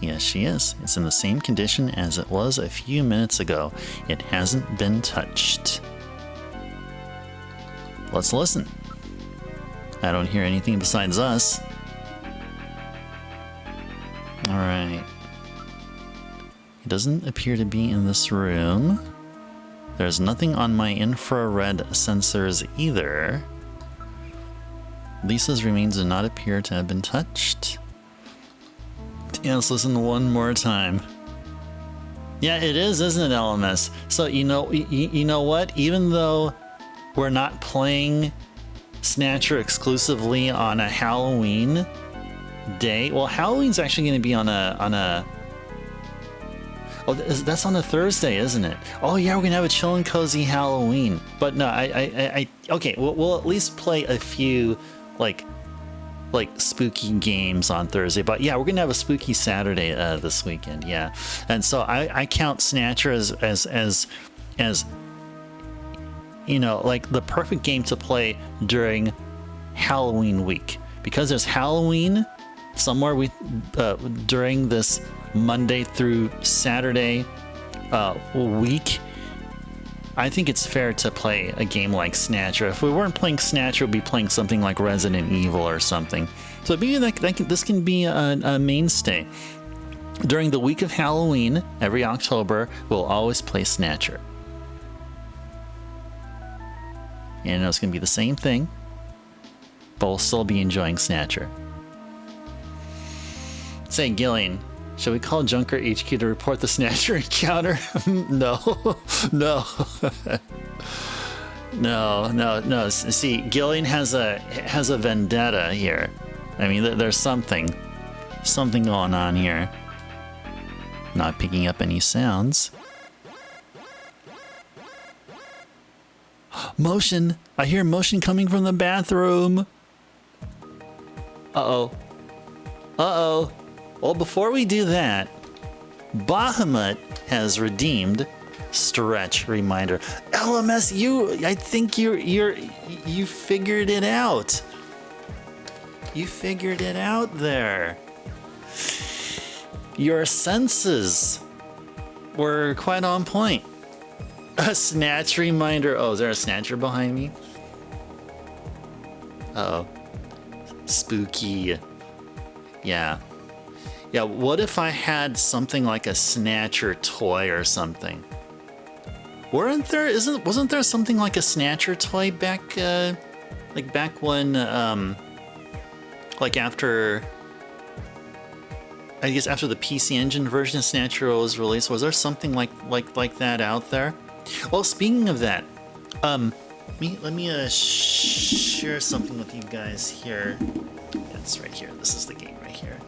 Yes, she is. It's in the same condition as it was a few minutes ago. It hasn't been touched. Let's listen. I don't hear anything besides us. Alright. It doesn't appear to be in this room. There's nothing on my infrared sensors either. Lisa's remains do not appear to have been touched. Yeah, let's listen one more time. Yeah, it is, isn't it, LMS? So you know what? Even though we're not playing Snatcher exclusively on a Halloween day, well, Halloween's actually going to be on a. Oh, that's on a Thursday, isn't it? Oh yeah, we're gonna have a chill and cozy Halloween. But no, okay. We'll at least play a few like spooky games on Thursday. But yeah, we're gonna have a spooky Saturday this weekend. Yeah, and so I count Snatcher as you know, like the perfect game to play during Halloween week, because there's Halloween somewhere during this Monday through Saturday week. I think it's fair to play a game like Snatcher. If we weren't playing Snatcher, we'd be playing something like Resident Evil or something. So maybe this can be a mainstay. During the week of Halloween, every October, we'll always play Snatcher. And it's going to be the same thing, but we'll still be enjoying Snatcher. Say, Gillian, should we call Junker HQ to report the Snatcher encounter? No. No. See, Gillian has a vendetta here. I mean, there's something going on here. Not picking up any sounds. Motion! I hear motion coming from the bathroom. Uh-oh. Well, before we do that, Bahamut has redeemed stretch reminder. LMS, I think you figured it out. You figured it out there. Your senses were quite on point. A snatch reminder. Oh, is there a snatcher behind me? Uh-oh. Spooky. Yeah, what if I had something like a Snatcher toy or something? Wasn't there something like a Snatcher toy back when like after, I guess after the PC Engine version of Snatcher was released? Was there something like that out there? Well, speaking of that, let me share something with you guys here. Yeah, it's right here. This is the game right here.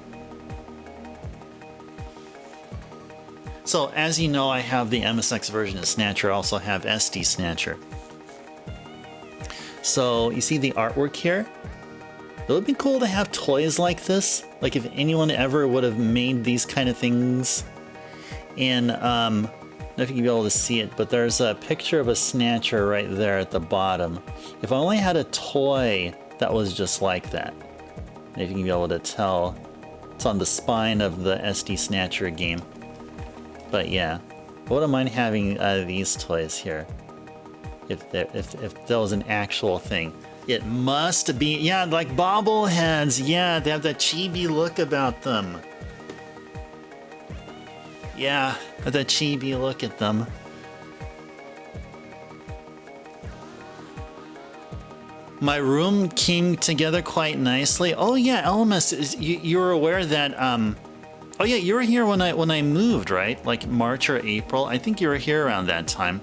So, as you know, I have the MSX version of Snatcher. I also have SD Snatcher. So, you see the artwork here? It would be cool to have toys like this. Like if anyone ever would have made these kind of things. And, I don't know if you can be able to see it, but there's a picture of a Snatcher right there at the bottom. If I only had a toy that was just like that. If you can be able to tell, it's on the spine of the SD Snatcher game. But yeah, I wouldn't mind having these toys here. If there was an actual thing. It must be, yeah, like bobbleheads. Yeah, they have that chibi look about them. Yeah, the chibi look at them. My room came together quite nicely. Oh yeah, LMS, you were aware that oh yeah, you were here when I moved, right? Like March or April. I think you were here around that time.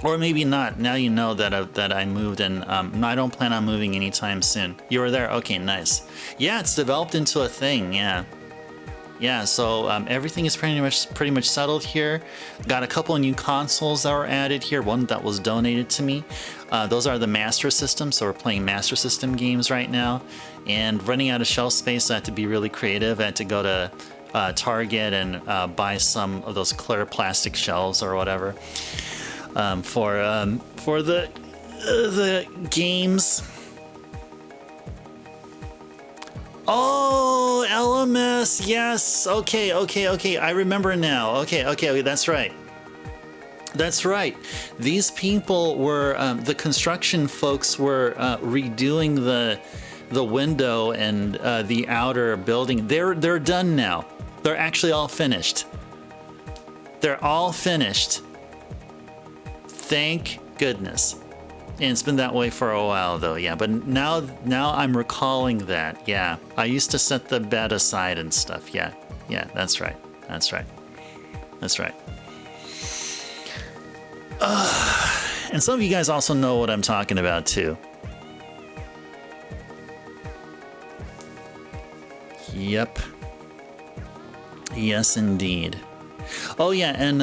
Or maybe not. Now you know that I moved, and no, I don't plan on moving anytime soon. You were there? Okay, nice. Yeah, it's developed into a thing, yeah. Yeah, so everything is pretty much settled here. Got a couple of new consoles that were added here. One that was donated to me. Those are the Master System, so we're playing Master System games right now. And running out of shelf space, I had to be really creative. I had to go to Target and buy some of those clear plastic shelves or whatever for the games. Oh, LMS, yes. Okay. I remember now. Okay, that's right. That's right. These people were the construction folks were redoing the window and the outer building. They're done now. They're actually all finished. They're all finished. Thank goodness. And it's been that way for a while though, yeah. But now I'm recalling that, yeah. I used to set the bed aside and stuff, yeah. Yeah, that's right. That's right. That's right. And some of you guys also know what I'm talking about too. Yep. Yes, indeed. Oh yeah, and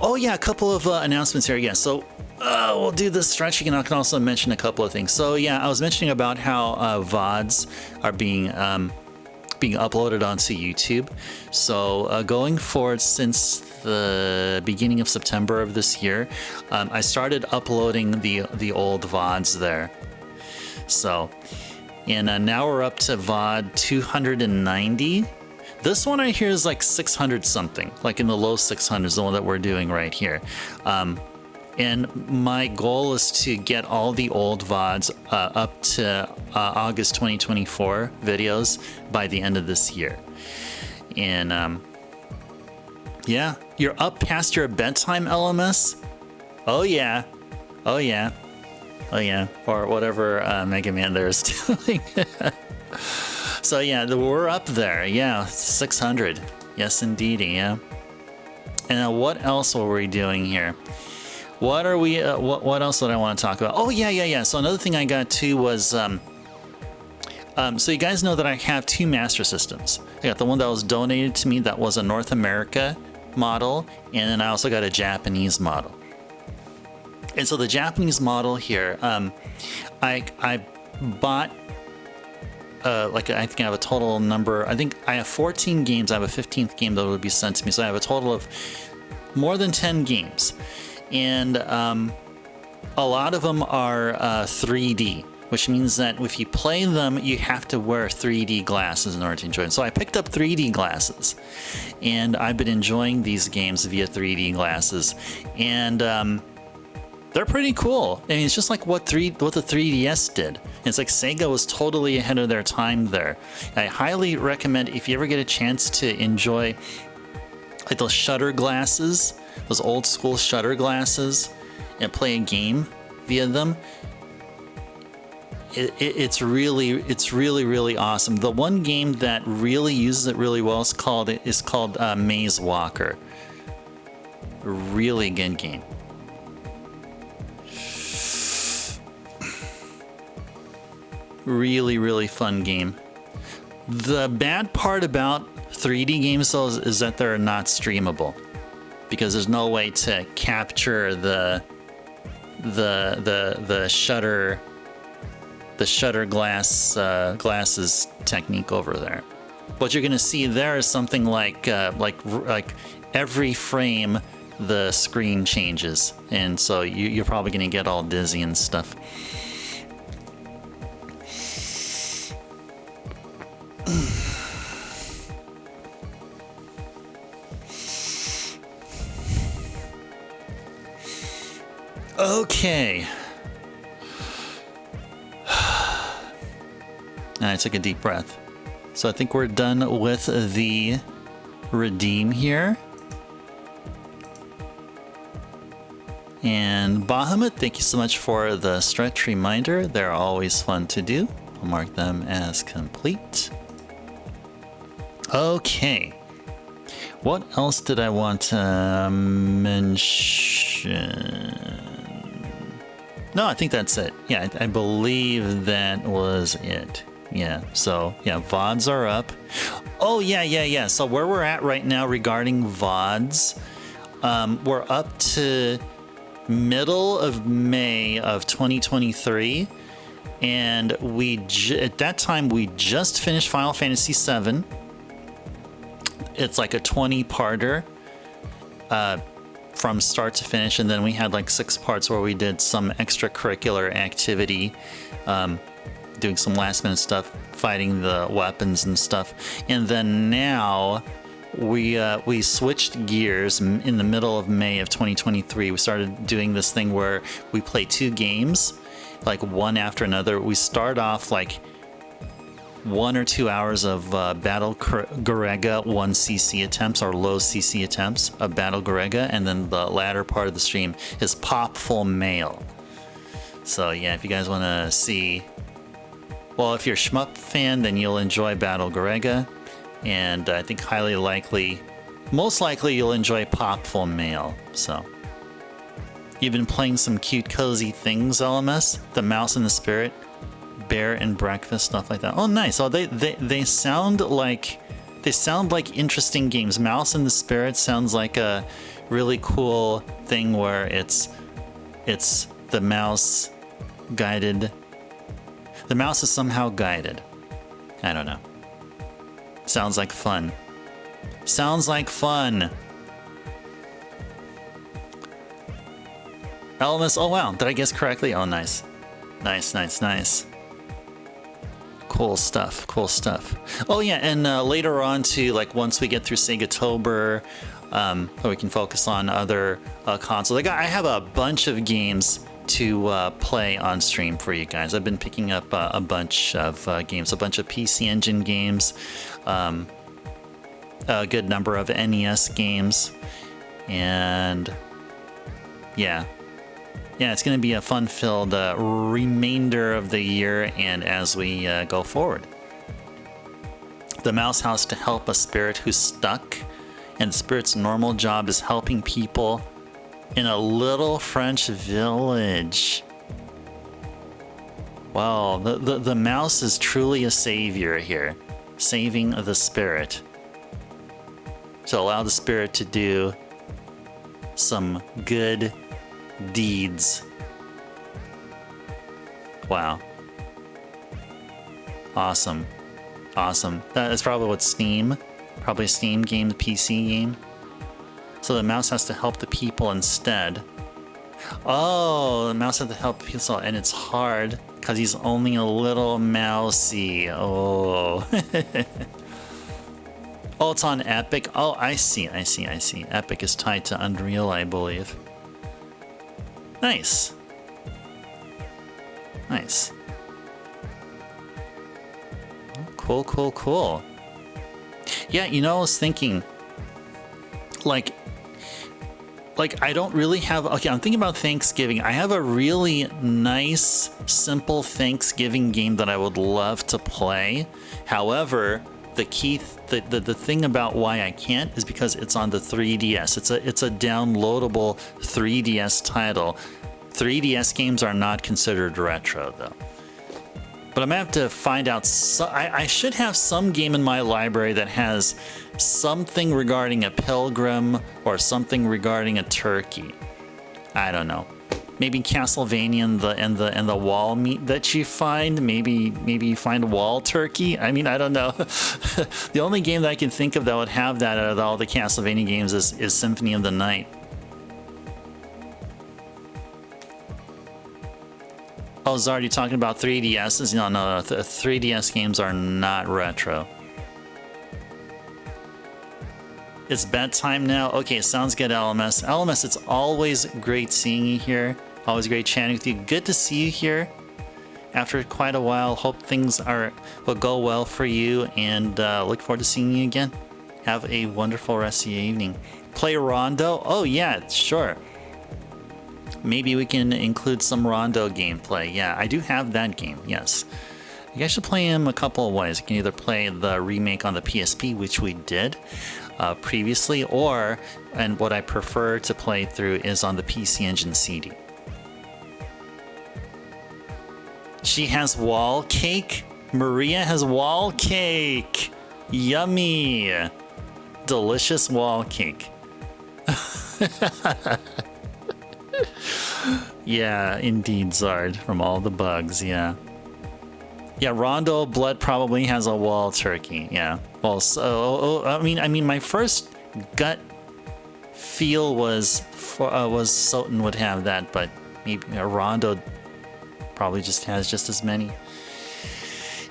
oh yeah, a couple of announcements here. Yeah, so we'll do the stretching, and I can also mention a couple of things. So yeah, I was mentioning about how VODs are being uploaded onto YouTube. So going forward, since the beginning of September of this year, I started uploading the old VODs there. So, and now we're up to VOD 290. This one right here is like 600 something, like in the low 600s, the one that we're doing right here. And my goal is to get all the old VODs up to August 2024 videos by the end of this year. And yeah, you're up past your bedtime, LMS? Oh yeah, oh yeah, oh yeah, or whatever Mega Man there is doing. So yeah, we're up there, yeah, 600. Yes, indeed, yeah. And what else were we doing here? What are we? What else did I want to talk about? Oh yeah. So another thing I got too was, so you guys know that I have two Master Systems. I got the one that was donated to me that was a North America model, and then I also got a Japanese model. And so the Japanese model here, I bought. Like I think I have a total number. I think I have 14 games. I have a 15th game that would be sent to me, so I have a total of more than 10 games. And a lot of them are 3D, which means that if you play them, you have to wear 3D glasses in order to enjoy them. So I picked up 3D glasses, and I've been enjoying these games via 3D glasses, and they're pretty cool. I mean, it's just like what the 3DS did. It's like Sega was totally ahead of their time there. I highly recommend, if you ever get a chance to enjoy like those shutter glasses, those old school shutter glasses, and play a game via them. It's really awesome. The one game that really uses it really well is called Maze Walker. Really good game. Really fun game. The bad part about 3D games though is that they're not streamable, because there's no way to capture the shutter glasses technique over there. What you're gonna see there is something like every frame the screen changes, and so you're probably gonna get all dizzy and stuff. Okay. And I took a deep breath. So I think we're done with the redeem here. And Bahamut, thank you so much for the stretch reminder. They're always fun to do. I'll mark them as complete. Okay. What else did I want to mention? No, I think that's it. Yeah, I believe that was it. Yeah, so yeah, VODs are up. Oh, yeah. So where we're at right now regarding VODs, we're up to middle of May of 2023. And at that time, we just finished Final Fantasy VII. It's like a 20-parter from start to finish, and then we had like 6 parts where we did some extracurricular activity, doing some last-minute stuff, fighting the weapons and stuff. And then now we switched gears in the middle of May of 2023. We started doing this thing where we play 2 games, like one after another. We start off like 1 or 2 hours of Battle Garega 1 CC attempts or low CC attempts of Battle Garega, and then the latter part of the stream is Pop Full Mail. So yeah, if you guys want to see, well, if you're a shmup fan, then you'll enjoy Battle Garega, and I think most likely you'll enjoy Pop Full Mail. So you've been playing some cute cozy things, LMS, the Mouse and the Spirit, Bear and Breakfast, stuff like that. Oh, nice. Oh, they sound like interesting games. Mouse and the Spirit sounds like a really cool thing where it's the mouse guided. The mouse is somehow guided. I don't know. Sounds like fun. Sounds like fun. Elmas. Oh wow, did I guess correctly? Oh, nice. Nice. Cool stuff. Oh yeah, and later on too, like once we get through SEGAtober, we can focus on other consoles. I have a bunch of games to play on stream for you guys. I've been picking up a bunch of games, a bunch of PC Engine games, a good number of NES games, and yeah, it's going to be a fun-filled remainder of the year and as we go forward. The mouse has to help a spirit who's stuck, and the spirit's normal job is helping people in a little French village. Wow, the mouse is truly a savior here, saving the spirit to allow the spirit to do some good deeds. Wow. Awesome. That is probably what probably a Steam game, the PC game. So the mouse has to help the people instead. Oh, the mouse has to help the people, and it's hard because he's only a little mousy. Oh. Oh, it's on Epic. Oh, I see. Epic is tied to Unreal, I believe. Nice. Cool. Yeah, I was thinking, like I don't really have, okay, I'm thinking about Thanksgiving. I have a really nice, simple Thanksgiving game that I would love to play. However, the thing about why I can't is because it's on the 3DS. It's a downloadable 3DS title. 3DS games are not considered retro though. But I'm gonna have to find out. I should have some game in my library that has something regarding a pilgrim or something regarding a turkey. I don't know. Maybe Castlevania and the wall meat that you find. Maybe you find wall turkey. I mean, I don't know. The only game that I can think of that would have that out of all the Castlevania games is Symphony of the Night. Oh, Zard, you talking about 3DSs? No, 3DS games are not retro. It's bedtime now? Okay, sounds good, LMS. LMS, it's always great seeing you here. Always great chatting with you. Good to see you here after quite a while. Hope things will go well for you, and look forward to seeing you again. Have a wonderful rest of the evening. Play Rondo? Oh yeah, sure. Maybe we can include some Rondo gameplay. Yeah, I do have that game, yes. You guys should play him a couple of ways. You can either play the remake on the PSP, which we did previously, or, and what I prefer to play through is on the PC Engine CD. She has wall cake? Maria has wall cake! Yummy! Delicious wall cake. Yeah, indeed, Zard. From all the bugs, yeah. Yeah, Rondo Blood probably has a wall turkey. Yeah. Well, so I mean, my first gut feel was Soten would have that, but maybe Rondo probably just has just as many.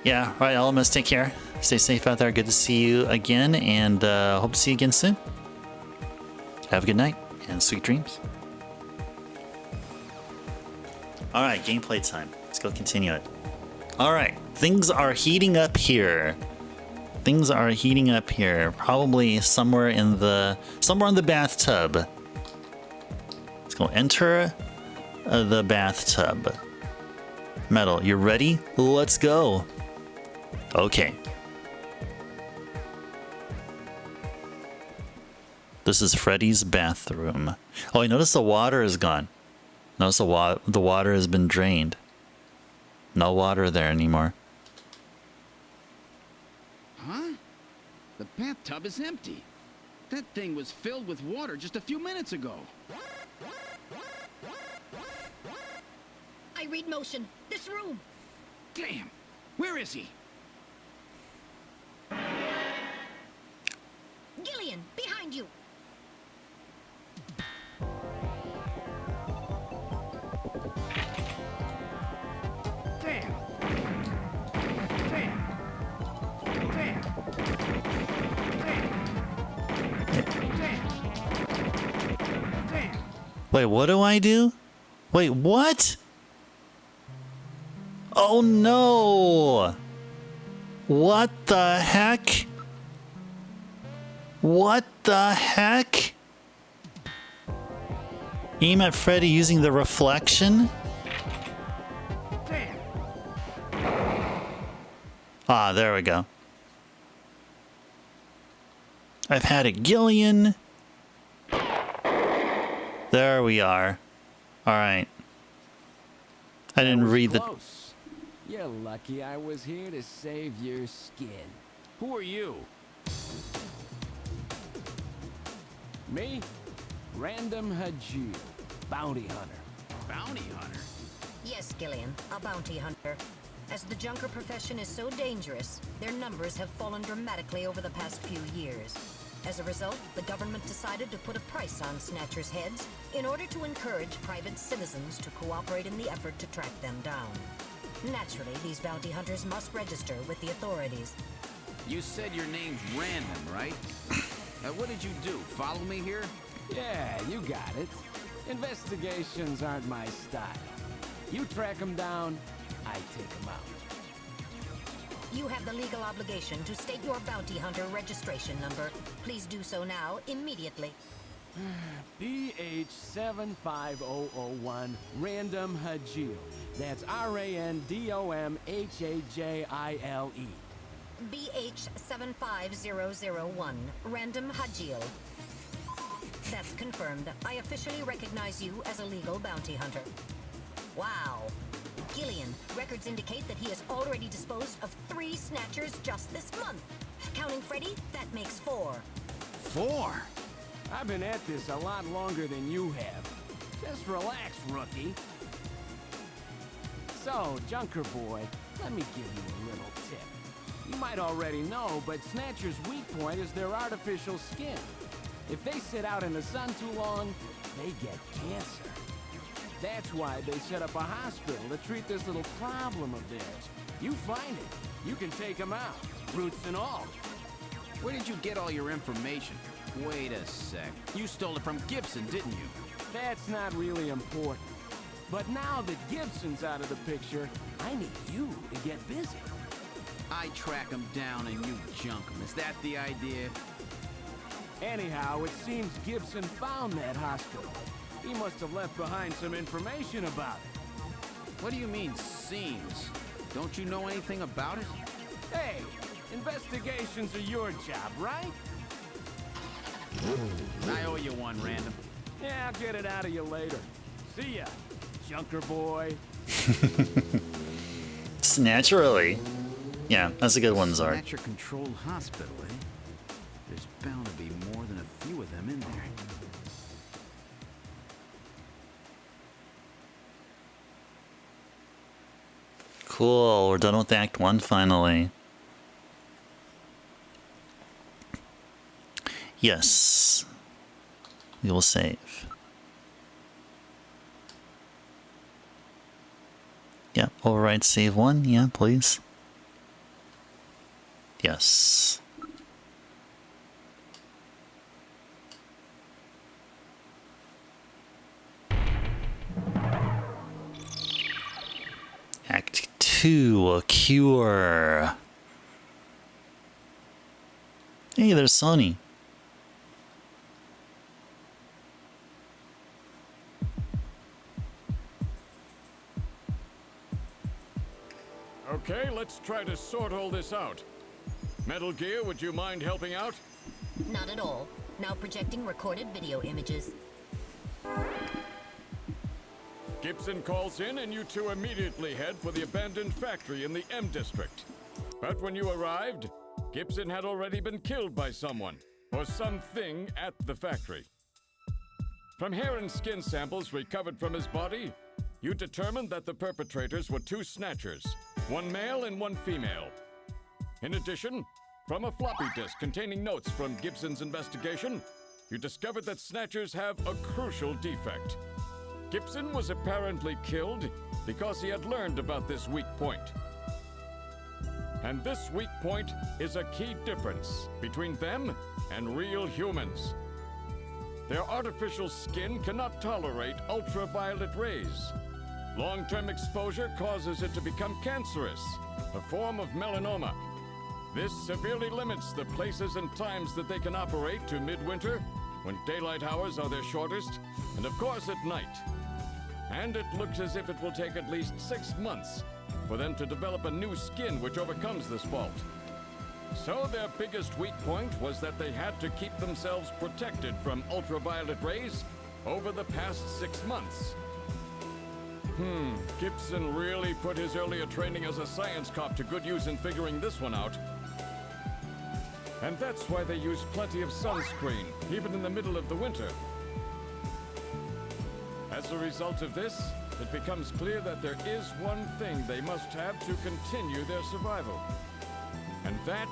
Yeah. All right, Elemis, take care. Stay safe out there. Good to see you again, and hope to see you again soon. Have a good night and sweet dreams. All right, gameplay time. Let's go continue it. All right, things are heating up here. Things are heating up here. Probably somewhere in the bathtub. Let's go enter the bathtub. Metal, you ready? Let's go. Okay. This is Freddy's bathroom. Oh, I noticed the water is gone. Notice the water has been drained. No water there anymore. Huh? The bathtub is empty. That thing was filled with water just a few minutes ago. I read motion. This room. Damn! Where is he? GIllian, behind you. Wait, what do I do? Wait, what? Oh no! What the heck? What the heck? Aim at Freddy using the reflection? Ah, there we go. I've had it, GIllian. There we are. All right. I didn't read the... Close. You're lucky I was here to save your skin. Who are you? Me? Random Hajil, bounty hunter. Bounty hunter? Yes, GIllian, a bounty hunter. As the junker profession is so dangerous, their numbers have fallen dramatically over the past few years. As a result, the government decided to put a price on snatchers' heads in order to encourage private citizens to cooperate in the effort to track them down. Naturally, these bounty hunters must register with the authorities. You said your name's Random, right? What did you do? Follow me here? Yeah, you got it. Investigations aren't my style. You track them down, I take them out. You have the legal obligation to state your bounty hunter registration number. Please do so now, immediately. BH75001, Random Hajil. That's RANDOMHAJILE. BH75001, Random Hajil. That's confirmed. I officially recognize you as a legal bounty hunter. Wow. GIllian, records indicate that he has already disposed of 3 snatchers just this month. Counting Freddy, that makes 4. 4? I've been at this a lot longer than you have. Just relax, rookie. So, Junker Boy, let me give you a little tip. You might already know, but Snatcher's weak point is their artificial skin. If they sit out in the sun too long, they get cancer. That's why they set up a hospital to treat this little problem of theirs. You find it, you can take them out, roots and all. Where did you get all your information? Wait a sec. You stole it from Gibson, didn't you? That's not really important. But now that Gibson's out of the picture, I need you to get busy. I track them down and you junk them. Is that the idea? Anyhow, it seems Gibson found that hospital. He must have left behind some information about it. What do you mean, seems? Don't you know anything about it? Hey, investigations are your job, right? I owe you one, Random. Yeah, I'll get it out of you later. See ya, Junker boy. Naturally. Yeah, that's a good one, Zard. Snatcher controlled hospital, eh? There's bound to be more than a few of them in there. Cool, we're done with Act 1 finally. Yes. We will save. Yeah, override save 1, yeah, please. Yes. Act 2, Cure. Hey, there's Sony. Okay, let's try to sort all this out. Metal Gear, would you mind helping out? Not at all. Now projecting recorded video images. Gibson calls in and you two immediately head for the abandoned factory in the M District. But when you arrived, Gibson had already been killed by someone, or something at the factory. From hair and skin samples recovered from his body, you determined that the perpetrators were two snatchers, one male and one female. In addition, from a floppy disk containing notes from Gibson's investigation, you discovered that snatchers have a crucial defect. Gibson was apparently killed because he had learned about this weak point. And this weak point is a key difference between them and real humans. Their artificial skin cannot tolerate ultraviolet rays. Long-term exposure causes it to become cancerous, a form of melanoma. This severely limits the places and times that they can operate to midwinter, when daylight hours are their shortest, and of course at night. And it looks as if it will take at least 6 months for them to develop a new skin which overcomes this fault. So their biggest weak point was that they had to keep themselves protected from ultraviolet rays over the past 6 months. Gibson really put his earlier training as a science cop to good use in figuring this one out. And that's why they use plenty of sunscreen, even in the middle of the winter. As a result of this, it becomes clear that there is one thing they must have to continue their survival. And that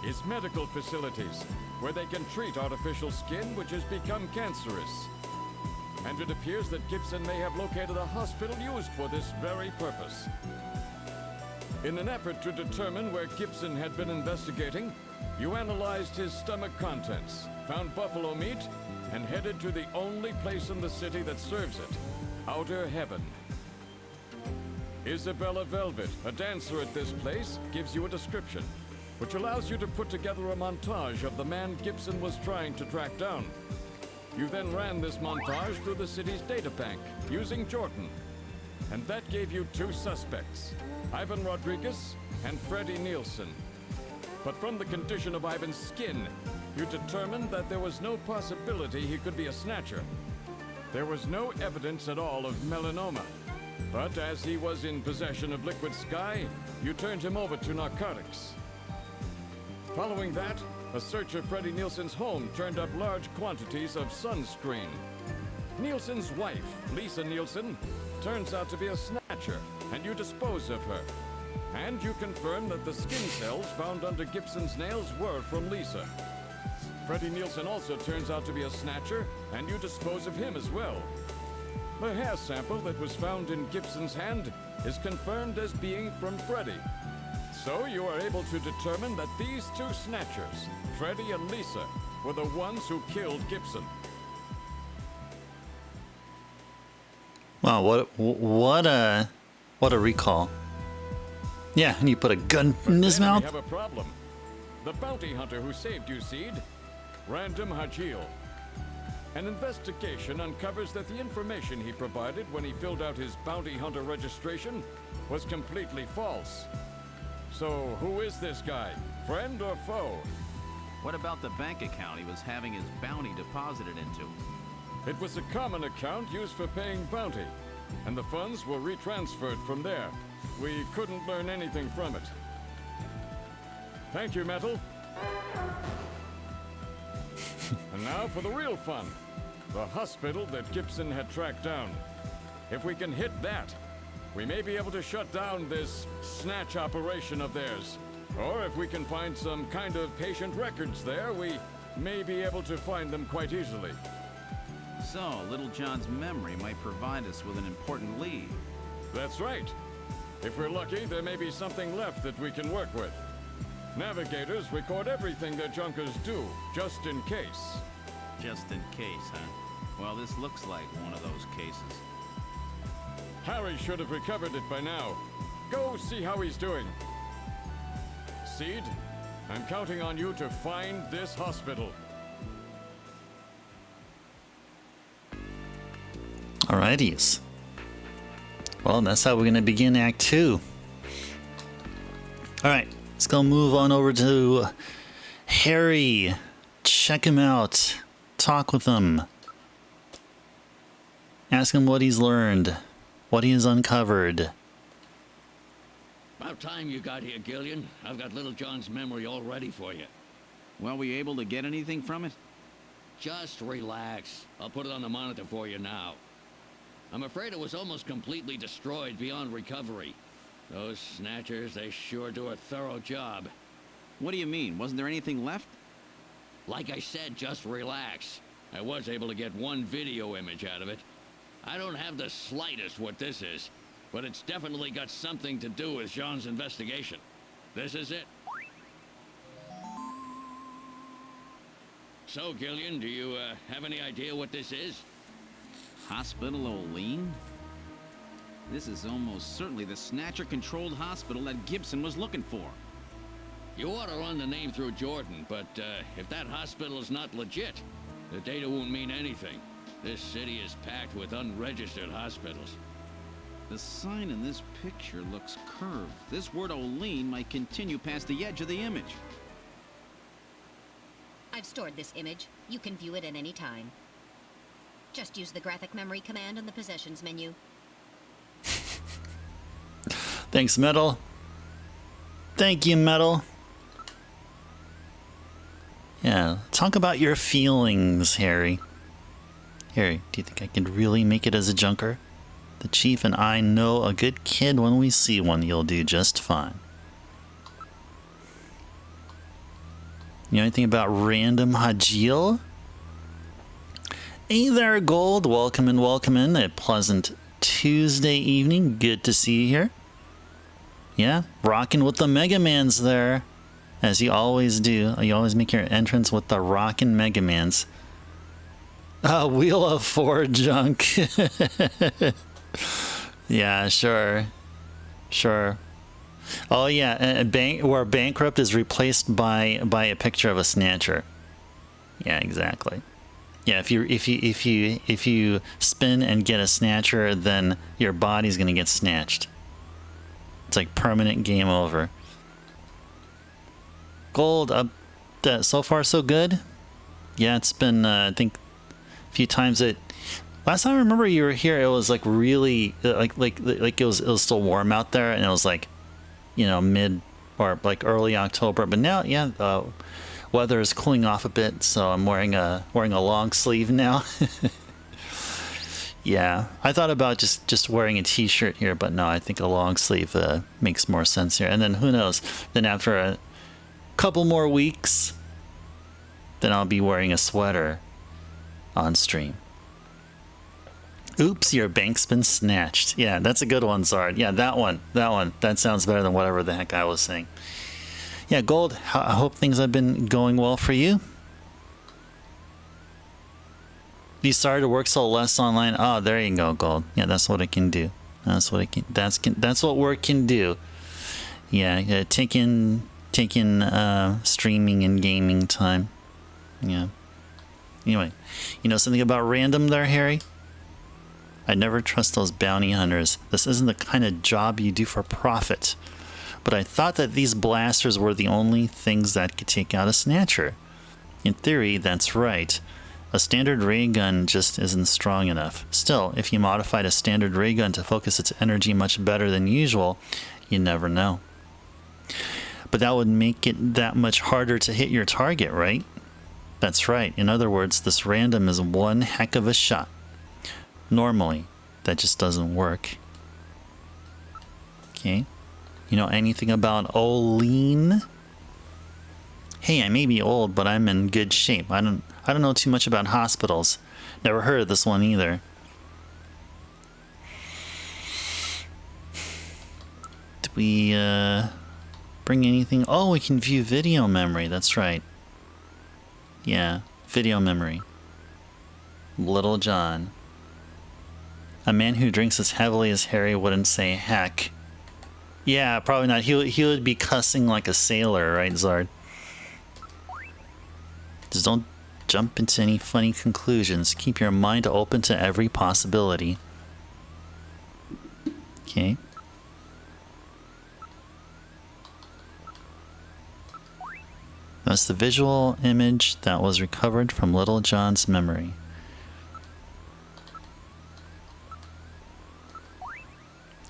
is medical facilities, where they can treat artificial skin which has become cancerous. And it appears that Gibson may have located a hospital used for this very purpose. In an effort to determine where Gibson had been investigating, you analyzed his stomach contents, found buffalo meat, and headed to the only place in the city that serves it, Outer Heaven. Isabella Velvet, a dancer at this place, gives you a description, which allows you to put together a montage of the man Gibson was trying to track down. You then ran this montage through the city's data bank, using Jordan. And that gave you two suspects, Ivan Rodriguez and Freddie Nielsen. But from the condition of Ivan's skin, you determined that there was no possibility he could be a snatcher. There was no evidence at all of melanoma. But as he was in possession of liquid sky, you turned him over to narcotics. Following that, a search of Freddie Nielsen's home turned up large quantities of sunscreen. Nielsen's wife, Lisa Nielsen, turns out to be a snatcher, and you dispose of her. And you confirm that the skin cells found under Gibson's nails were from Lisa. Freddie Nielsen also turns out to be a snatcher, and you dispose of him as well. The hair sample that was found in Gibson's hand is confirmed as being from Freddie. So you are able to determine that these two snatchers, Freddie and Lisa, were the ones who killed Gibson. Wow, what a recall. Yeah, and you put a gun in his mouth. We have a problem. The bounty hunter who saved you, Seed, Random Hajil. An investigation uncovers that the information he provided when he filled out his bounty hunter registration was completely false. So, who is this guy? Friend or foe? What about the bank account he was having his bounty deposited into? It was a common account used for paying bounty, and the funds were retransferred from there. We couldn't learn anything from it. Thank you, Metal. And now for the real fun. The hospital that Gibson had tracked down. If we can hit that, we may be able to shut down this snatch operation of theirs. Or if we can find some kind of patient records there, we may be able to find them quite easily. So, Little John's memory might provide us with an important lead. That's right. If we're lucky, there may be something left that we can work with. Navigators record everything their junkers do, just in case. Just in case, huh? Well, this looks like one of those cases. Harry should have recovered it by now. Go see how he's doing. Seed, I'm counting on you to find this hospital. Alrighties. Well, that's how we're gonna begin Act 2. Alright, let's go move on over to Harry. Check him out. Talk with him. Ask him what he's learned. What he has uncovered. About time you got here, GIllian. I've got Little John's memory all ready for you. Well, were you able to get anything from it? Just relax. I'll put it on the monitor for you now. I'm afraid it was almost completely destroyed beyond recovery. Those snatchers, they sure do a thorough job. What do you mean? Wasn't there anything left? Like I said, just relax. I was able to get one video image out of it. I don't have the slightest what this is, but it's definitely got something to do with Jean's investigation. This is it. So, GIllian, do you have any idea what this is? Hospital O'Lean? This is almost certainly the Snatcher-controlled hospital that Gibson was looking for. You ought to run the name through Jordan, but if that hospital is not legit, the data won't mean anything. This city is packed with unregistered hospitals. The sign in this picture looks curved. This word O'Lean might continue past the edge of the image. I've stored this image. You can view it at any time. Just use the graphic memory command on the possessions menu. Thanks, Metal. Thank you, Metal. Yeah, talk about your feelings, Harry. Harry, do you think I could really make it as a junker? The Chief and I know a good kid when we see one. You'll do just fine. You know anything about Random Hajil? Hey there, Gold. Welcome in, welcome in. A pleasant Tuesday evening. Good to see you here. Yeah, rocking with the Mega Mans there. As you always do. You always make your entrance with the rockin' Mega Mans. Wheel of Four junk. Yeah, sure. Sure. Oh yeah, where bankrupt is replaced by a picture of a snatcher. Yeah, exactly. Yeah, if you spin and get a snatcher, then your body's gonna get snatched. It's like permanent game over. Gold, so far so good. Yeah, it's been I think a few times that last time I remember you were here, it was like really like it was still warm out there, and it was like, you know, mid or like early October. But now, yeah, weather is cooling off a bit, so I'm wearing a long sleeve now. Yeah, I thought about just wearing a t-shirt here, but no, I think a long sleeve makes more sense here. And then who knows? Then after a couple more weeks, then I'll be wearing a sweater on stream. Oops, your bank's been snatched. Yeah, that's a good one, Zard. Yeah, that one. That sounds better than whatever the heck I was saying. Yeah, Gold, I hope things have been going well for you. You started to work so less online. Oh, there you go, Gold. Yeah, that's what it can do. That's what it can. That's what work can do. Yeah, taking streaming and gaming time. Yeah. Anyway, you know something about random there, Harry? I never trust those bounty hunters. This isn't the kind of job you do for profit. But I thought that these blasters were the only things that could take out a snatcher. In theory, that's right. A standard ray gun just isn't strong enough. Still, if you modified a standard ray gun to focus its energy much better than usual, you never know. But that would make it that much harder to hit your target, right? That's right. In other words, this random is one heck of a shot. Normally, that just doesn't work. Okay. You know anything about Olean? Hey, I may be old, but I'm in good shape. I don't know too much about hospitals. Never heard of this one either. Did we bring anything? Oh, we can view video memory. That's right. Yeah, video memory. Little John. A man who drinks as heavily as Harry wouldn't say heck. Yeah, probably not. He would be cussing like a sailor, right, Zard? Just don't jump into any funny conclusions. Keep your mind open to every possibility. Okay. That's the visual image that was recovered from Little John's memory.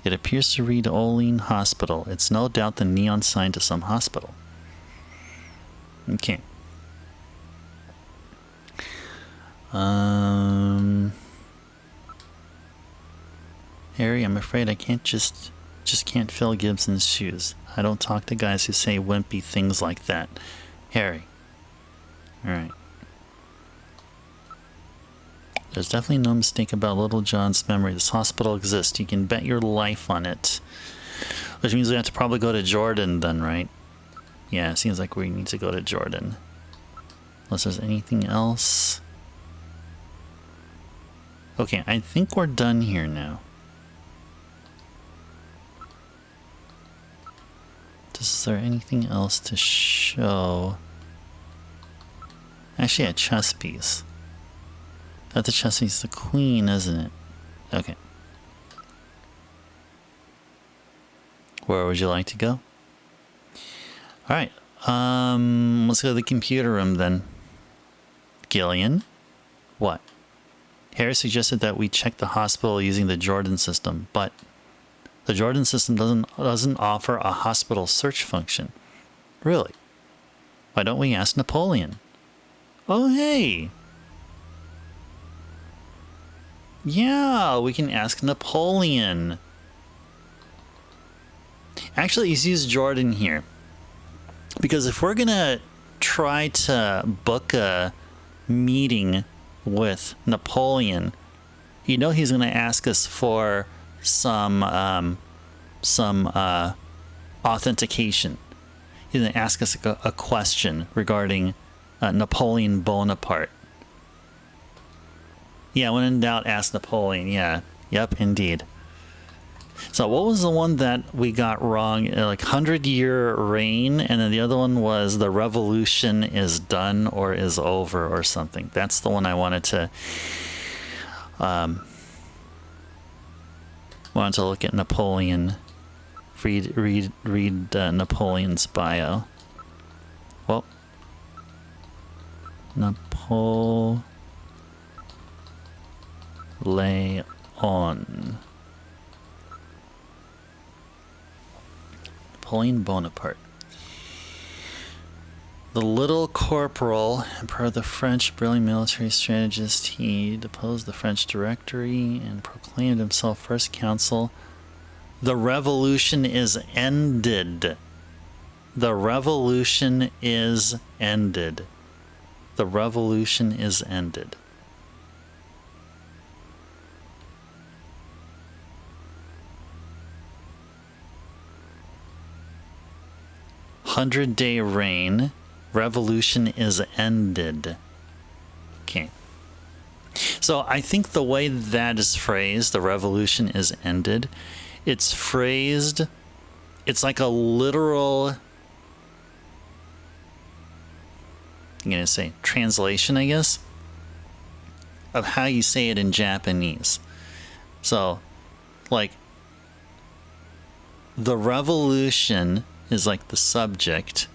It appears to read Olean Hospital. It's no doubt the neon sign to some hospital. Okay. Harry, I'm afraid I can't just can't fill Gibson's shoes. I don't talk to guys who say wimpy things like that. Harry. Alright. There's definitely no mistake about Little John's memory. This hospital exists. You can bet your life on it. Which means we have to probably go to Jordan then, right? Yeah, it seems like we need to go to Jordan. Unless there's anything else. Okay, I think we're done here now. Is there anything else to show? Actually, a chess piece. That the chess piece is the queen, isn't it? Okay. Where would you like to go? Alright. Let's go to the computer room then. GIllian? What? Harry suggested that we check the hospital using the Jordan system, but the Jordan system doesn't offer a hospital search function. Really? Why don't we ask Napoleon? Oh, hey! Yeah, we can ask Napoleon. Actually, he's used Jordan here. Because if we're gonna try to book a meeting with Napoleon, you know he's gonna ask us for some authentication. He's gonna ask us a question regarding Napoleon Bonaparte. Yeah, when in doubt, ask Napoleon. Yeah, yep, indeed. So what was the one that we got wrong? Like 100-year reign, and then the other one was the revolution is done or is over or something. That's the one I wanted to look at Napoleon. Read Napoleon's bio. Well, Napoleon. Napoleon Bonaparte. The little corporal, per the French brilliant military strategist, he deposed the French directory and proclaimed himself first consul. The revolution is ended. The revolution is ended. The revolution is ended. Hundred-day reign. Revolution is ended. Okay. So I think the way that is phrased, the revolution is ended, it's phrased, it's like a literal, I'm gonna say translation, I guess, of how you say it in Japanese. So, like, the revolution is like the subject.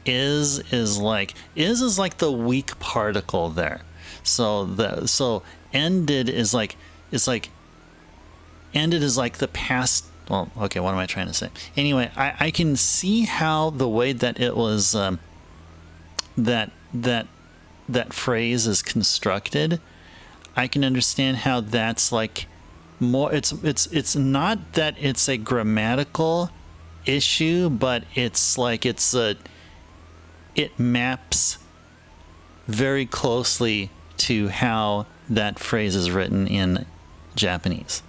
Is like the weak particle there. So ended is like ended is like the past. Well, okay, what am I trying to say? Anyway, I can see how the way that it was that phrase is constructed. I can understand how that's like more. It's not that it's a grammatical issue, but it's like it maps very closely to how that phrase is written in Japanese.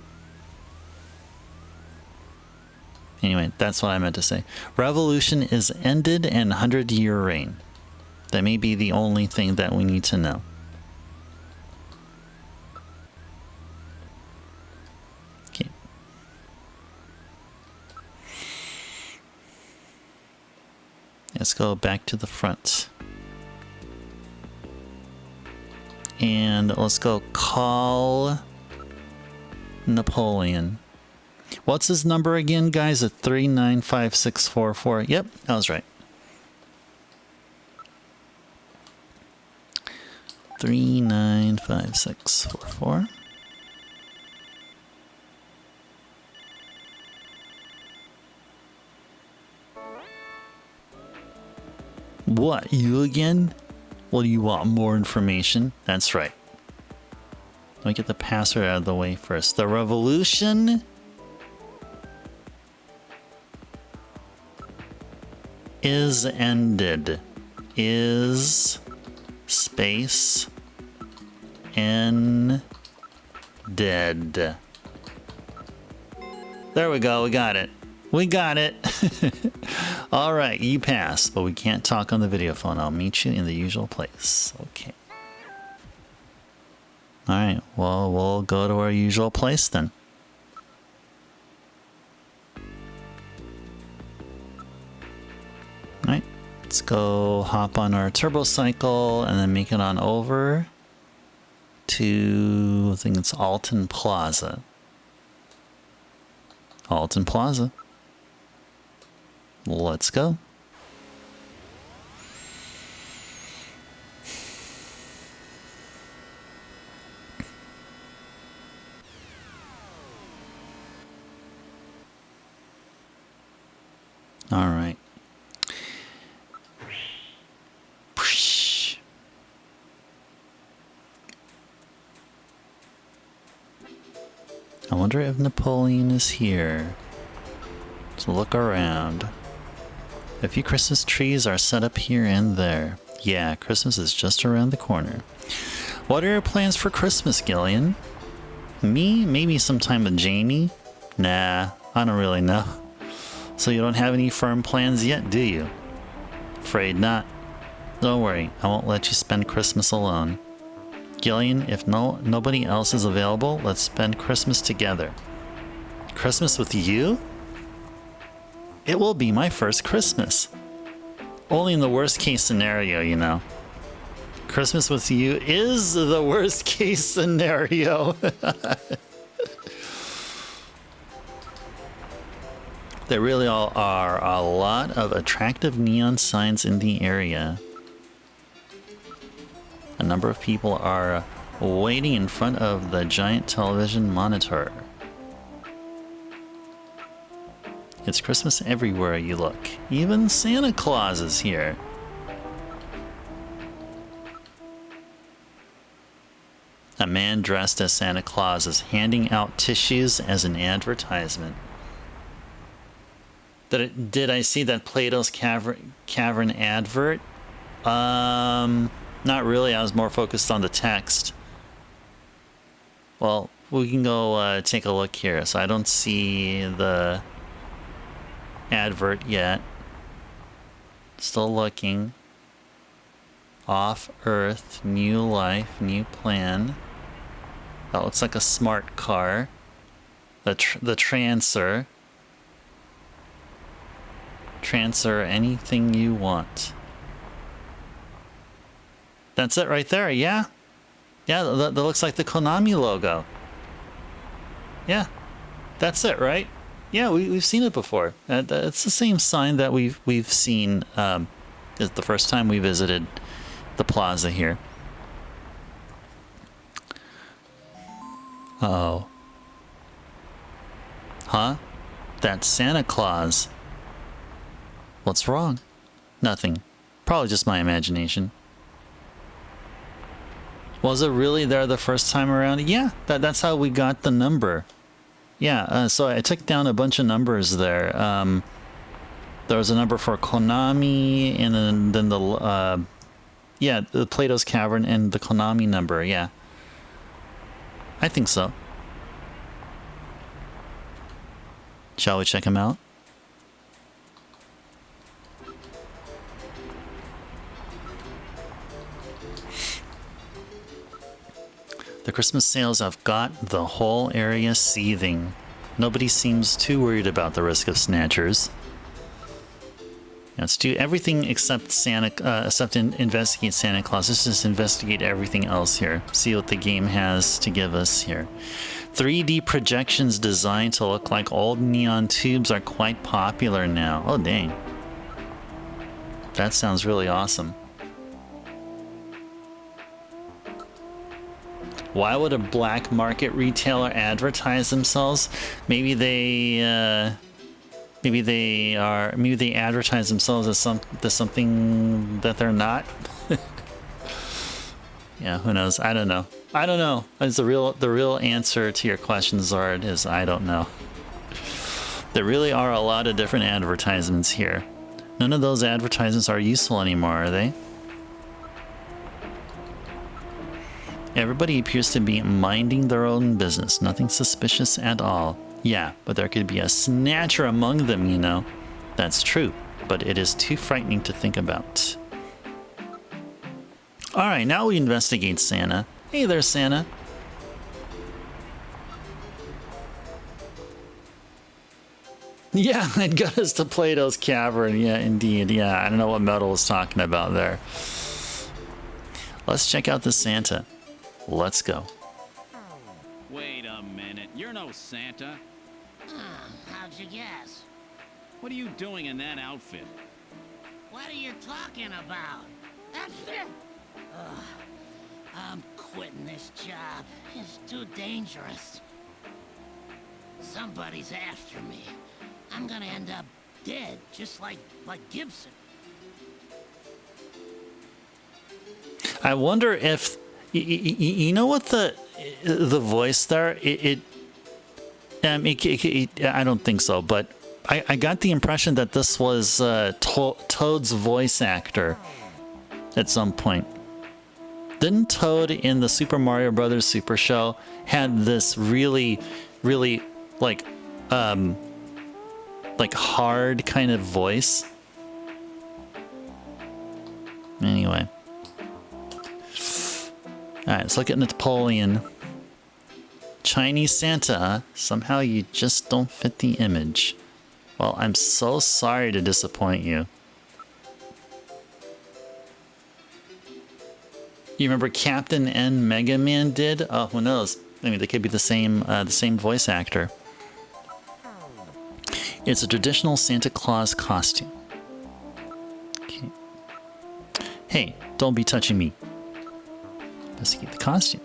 Anyway, that's what I meant to say. Revolution is ended and 100-year reign. That may be the only thing that we need to know. Okay. Let's go back to the front. And let's go call Napoleon. What's his number again, guys? At 395644. Yep, I was right. 395644. What, you again? Well, do you want more information? That's right. Let me get the password out of the way first. The revolution is ended. Is space ended. There we go. We got it. We got it. All right, you passed, but we can't talk on the video phone. I'll meet you in the usual place. Okay. All right, well, we'll go to our usual place then. All right, let's go hop on our turbo cycle and then make it on over to, I think it's Alton Plaza. Alton Plaza. Let's go. All right. I wonder if Napoleon is here. Let's look around. A few Christmas trees are set up here and there. Yeah, Christmas is just around the corner. What are your plans for Christmas, GIllian? Me? Maybe sometime with Jamie? Nah, I don't really know. So you don't have any firm plans yet, do you? Afraid not. Don't worry, I won't let you spend Christmas alone. GIllian, if nobody else is available, let's spend Christmas together. Christmas with you? It will be my first Christmas. Only in the worst case scenario, you know. Christmas with you is the worst case scenario. There really are a lot of attractive neon signs in the area. A number of people are waiting in front of the giant television monitor. It's Christmas everywhere you look. Even Santa Claus is here. A man dressed as Santa Claus is handing out tissues as an advertisement. Did I see that Plato's Cavern advert? Not really. I was more focused on the text. Well, we can go take a look here. So I don't see the advert yet. Still looking. Off Earth, new life, new plan. That looks like a smart car. The Trancer. Transfer anything you want. That's it right there, yeah. Yeah, that looks like the Konami logo. Yeah, that's it, right? Yeah, we've seen it before. It's the same sign that we've seen is the first time we visited the plaza here. Uh-oh. Huh? That's Santa Claus. What's wrong? Nothing. Probably just my imagination. Was it really there the first time around? Yeah, that's how we got the number. Yeah, so I took down a bunch of numbers there. There was a number for Konami, and then the yeah, the Plato's Cavern and the Konami number. Yeah, I think so. Shall we check him out? The Christmas sales have got the whole area seething. Nobody seems too worried about the risk of snatchers. Let's do everything except investigate Santa Claus. Let's just investigate everything else here. See what the game has to give us here. 3D projections designed to look like old neon tubes are quite popular now. Oh, dang. That sounds really awesome. Why would a black market retailer advertise themselves? Maybe they advertise themselves as something that they're not. Yeah, who knows? I don't know. I don't know. It's the real answer to your question, Zard, is I don't know. There really are a lot of different advertisements here. None of those advertisements are useful anymore, are they? Everybody appears to be minding their own business. Nothing suspicious at all. Yeah, but there could be a snatcher among them, you know. That's true, but it is too frightening to think about. Alright, now we investigate Santa. Hey there, Santa. Yeah, it got us to Plato's Cavern. Yeah, indeed. Yeah, I don't know what Metal was talking about there. Let's check out the Santa. Let's go. Wait a minute. You're no Santa. How'd you guess? What are you doing in that outfit? What are you talking about? I'm quitting this job. It's too dangerous. Somebody's after me. I'm gonna end up dead, just like Gibson. I wonder if you know what the voice there. I don't think so, but I got the impression that this was Toad's voice actor at some point. Didn't Toad in the Super Mario Brothers Super Show had this really like hard kind of voice? Anyway. Alright, let's look at Napoleon. Chinese Santa, huh? Somehow you just don't fit the image. Well, I'm so sorry to disappoint you. You remember Captain N Mega Man did? Oh, who knows? I mean, they could be the same voice actor. It's a traditional Santa Claus costume. Okay. Hey, don't be touching me. Investigate the costume.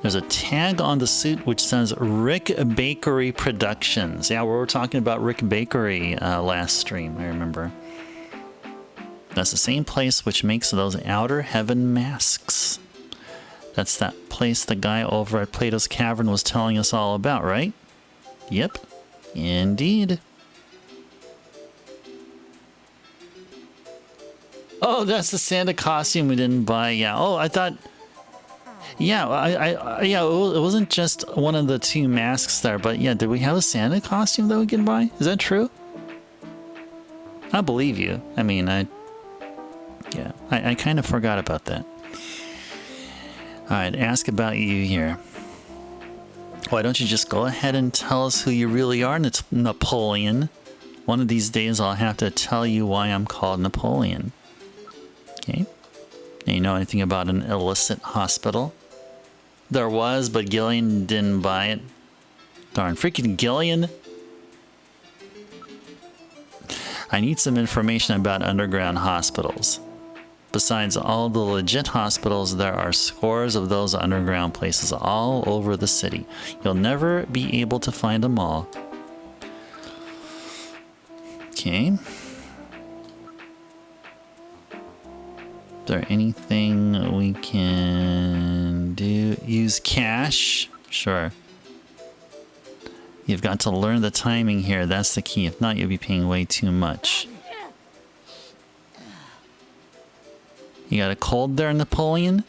There's a tag on the suit which says Rick Bakery Productions. Yeah, we were talking about Rick Bakery last stream, I remember. That's the same place which makes those Outer Heaven masks. That's that place the guy over at Plato's Cavern was telling us all about, right? Yep, indeed. Oh, that's the Santa costume we didn't buy. Yeah. Oh, I thought... Yeah, yeah, it wasn't just one of the two masks there, but yeah, did we have a Santa costume that we can buy? Is that true? I believe you. I mean, I kind of forgot about that. Alright, ask about you here. Why don't you just go ahead and tell us who you really are, Napoleon? One of these days I'll have to tell you why I'm called Napoleon. Okay. You know anything about an illicit hospital? There was, but GIllian didn't buy it. Darn, freaking GIllian! I need some information about underground hospitals. Besides all the legit hospitals, there are scores of those underground places all over the city. You'll never be able to find them all. Okay. Is there anything we can do? Use cash? Sure. You've got to learn the timing here. That's the key. If not, you'll be paying way too much. You got a cold there, Napoleon?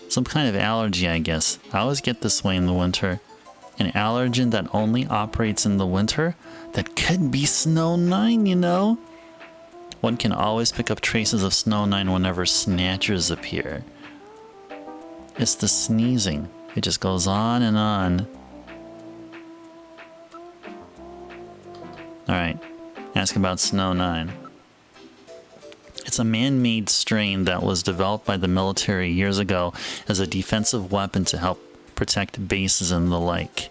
Some kind of allergy, I guess. I always get this way in the winter. An allergen that only operates in the winter? That could be Snow 9, you know? One can always pick up traces of Snow 9 whenever snatchers appear. It's the sneezing. It just goes on and on. Alright, ask about Snow 9. It's a man-made strain that was developed by the military years ago as a defensive weapon to help protect bases and the like.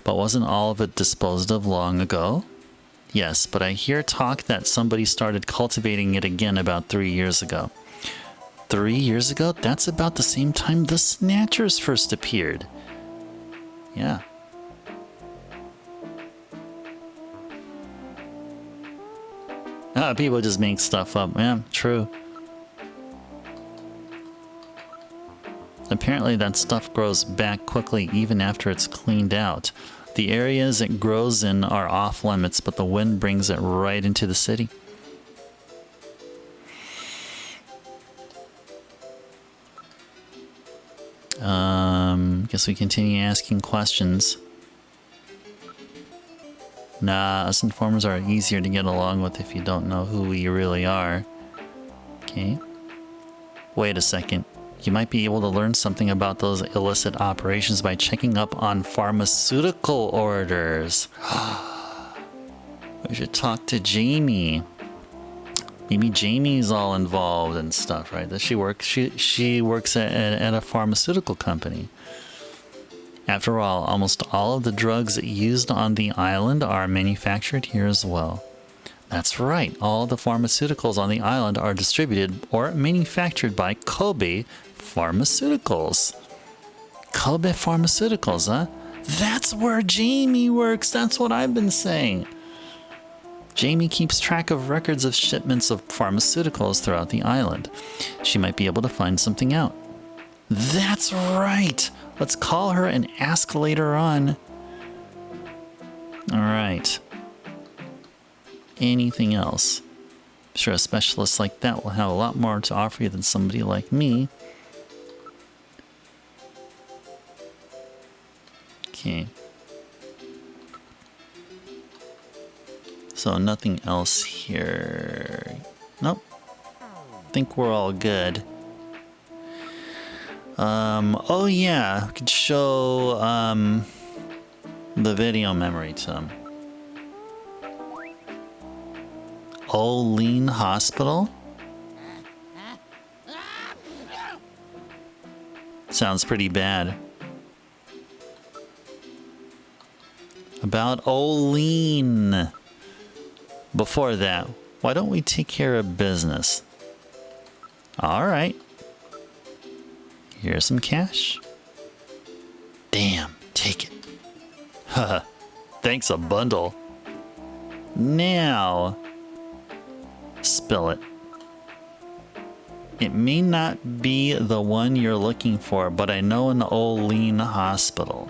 But wasn't all of it disposed of long ago? Yes, but I hear talk that somebody started cultivating it again about 3 years ago. 3 years ago? That's about the same time the Snatchers first appeared. Yeah. Ah, people just make stuff up. Yeah, true. Apparently that stuff grows back quickly even after it's cleaned out. The areas it grows in are off limits, but the wind brings it right into the city. Guess we continue asking questions. Nah, us informers are easier to get along with if you don't know who we really are. Okay. Wait a second. You might be able to learn something about those illicit operations by checking up on pharmaceutical orders. We should talk to Jamie. Maybe Jamie's all involved and stuff, right? That she works at a pharmaceutical company. After all, almost all of the drugs used on the island are manufactured here as well. That's right, all the pharmaceuticals on the island are distributed or manufactured by Kobe Pharmaceuticals. Kobe Pharmaceuticals, huh? That's where Jamie works, that's what I've been saying. Jamie keeps track of records of shipments of pharmaceuticals throughout the island. She might be able to find something out. That's right! Let's call her and ask later on. Alright. Anything else? I'm sure a specialist like that will have a lot more to offer you than somebody like me. Okay. So nothing else here. Nope. I think we're all good. Oh yeah, we could show, the video memory to him. Olean Hospital? Sounds pretty bad. About Olean. Before that, why don't we take care of business? Alright. Here's some cash. Damn, take it. Haha, thanks a bundle. Now, spill it. It may not be the one you're looking for, but I know an Olean hospital.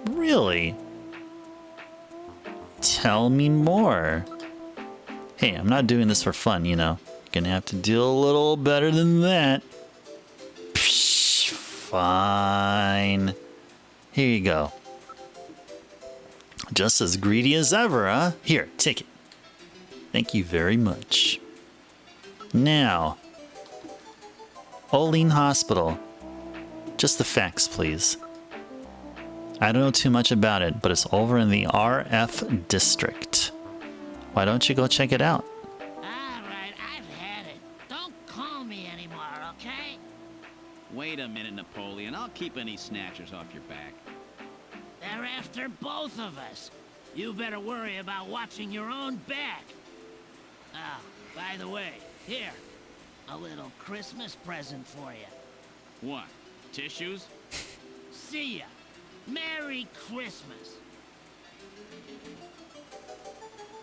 Really? Tell me more. Hey, I'm not doing this for fun, you know. Gonna have to do a little better than that. Psh, fine. Here you go. Just as greedy as ever, huh? Here, take it. Thank you very much. Now, Olean Hospital. Just the facts, please. I don't know too much about it, but it's over in the RF district. Why don't you go check it out? All right, I've had it. Don't me anymore, okay? Wait a minute, Napoleon. I'll keep any snatchers off your back. They're after both of us. You better worry about watching your own back. Oh, by the way, here, a little Christmas present for you. What? Tissues? See ya. Merry Christmas.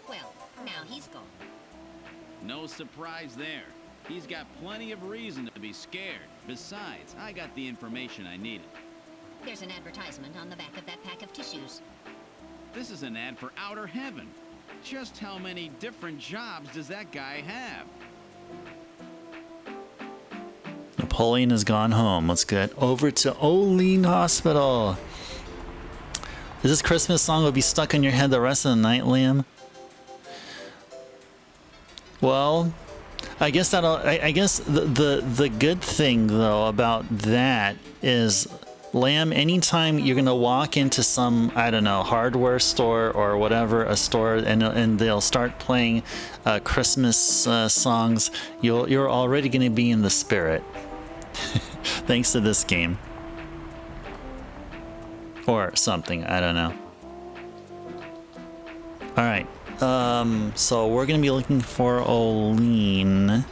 Well, now he's gone. No surprise there. He's got plenty of reason to be scared. Besides, I got the information I needed. There's an advertisement on the back of that pack of tissues. This is an ad for outer heaven. Just how many different jobs does that guy have? Napoleon has gone home. Let's get over to Olean Hospital. Is this Christmas song will be stuck in your head the rest of the night, Liam? Well, I guess the good thing though about that is, Lamb, anytime you're gonna walk into some, I don't know, hardware store or whatever, a store, and they'll start playing Christmas songs, you're already gonna be in the spirit. Thanks to this game. Or something, I don't know. Alright, so we're gonna be looking for Olean.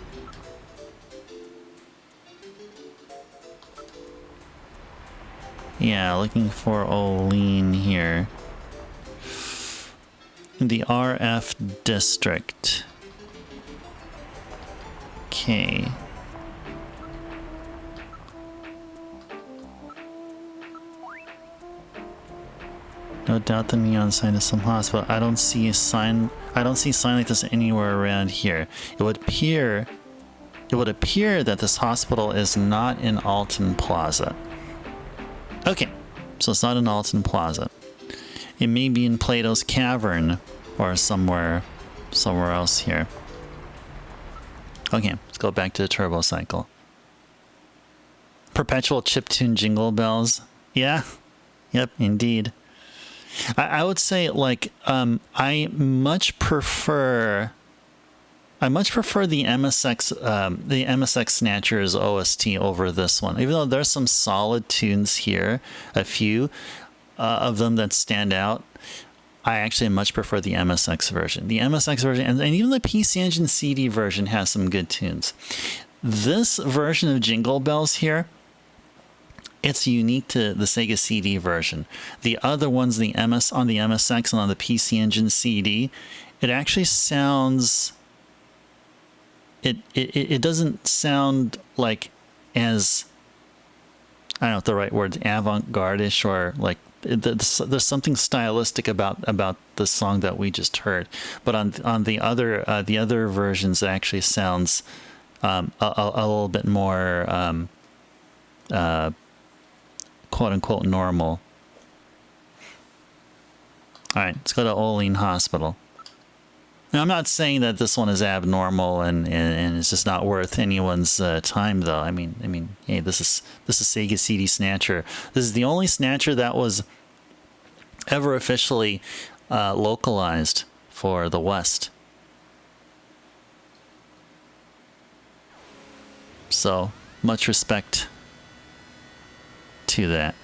Yeah, looking for Olean here. The RF district. Okay. No doubt the neon sign is some hospital. I don't see a sign like this anywhere around here. It would appear that this hospital is not in Alton Plaza. Okay, so it's not in Alton Plaza. It may be in Plato's Cavern or somewhere else here. Okay, let's go back to the turbo cycle. Perpetual chiptune jingle bells. Yeah, yep, indeed. I would say, like, I much prefer the MSX Snatchers OST over this one. Even though there's some solid tunes here, a few of them that stand out, I actually much prefer the MSX version. The MSX version, and even the PC Engine CD version has some good tunes. This version of Jingle Bells here, it's unique to the Sega CD version. The other ones, on the MSX and on the PC Engine CD, it actually sounds... It doesn't sound like as... I don't know if the right word's avant-garde-ish, or like... There's something stylistic about the song that we just heard. But on the other versions, it actually sounds a little bit more... quote-unquote normal. Alright, let's go to Olean Hospital. Now, I'm not saying that this one is abnormal and it's just not worth anyone's time, though. I mean, hey, this is Sega CD Snatcher. This is the only Snatcher that was ever officially localized for the West. So, much respect to that.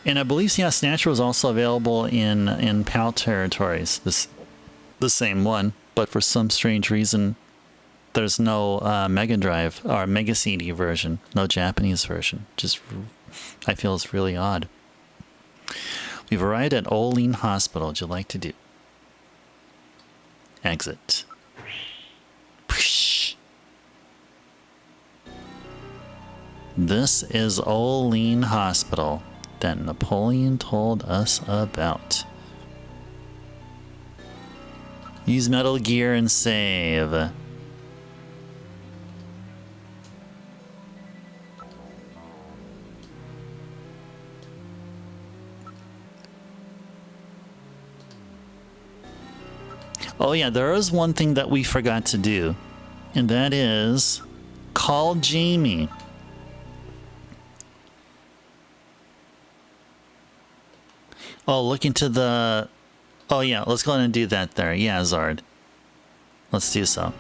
And I believe, yeah, Snatcher was also available in PAL territories, the same one, but for some strange reason there's no Mega Drive or Mega CD version, no Japanese version. Just, I feel it's really odd. We've arrived at Olean Hospital. What'd you like to do? Exit. This is Olean Hospital that Napoleon told us about. Use Metal Gear and save. Oh yeah, there is one thing that we forgot to do, and that is call Jamie. Oh, look into the... Oh yeah, let's go ahead and do that there. Yeah, Zard. Let's do so.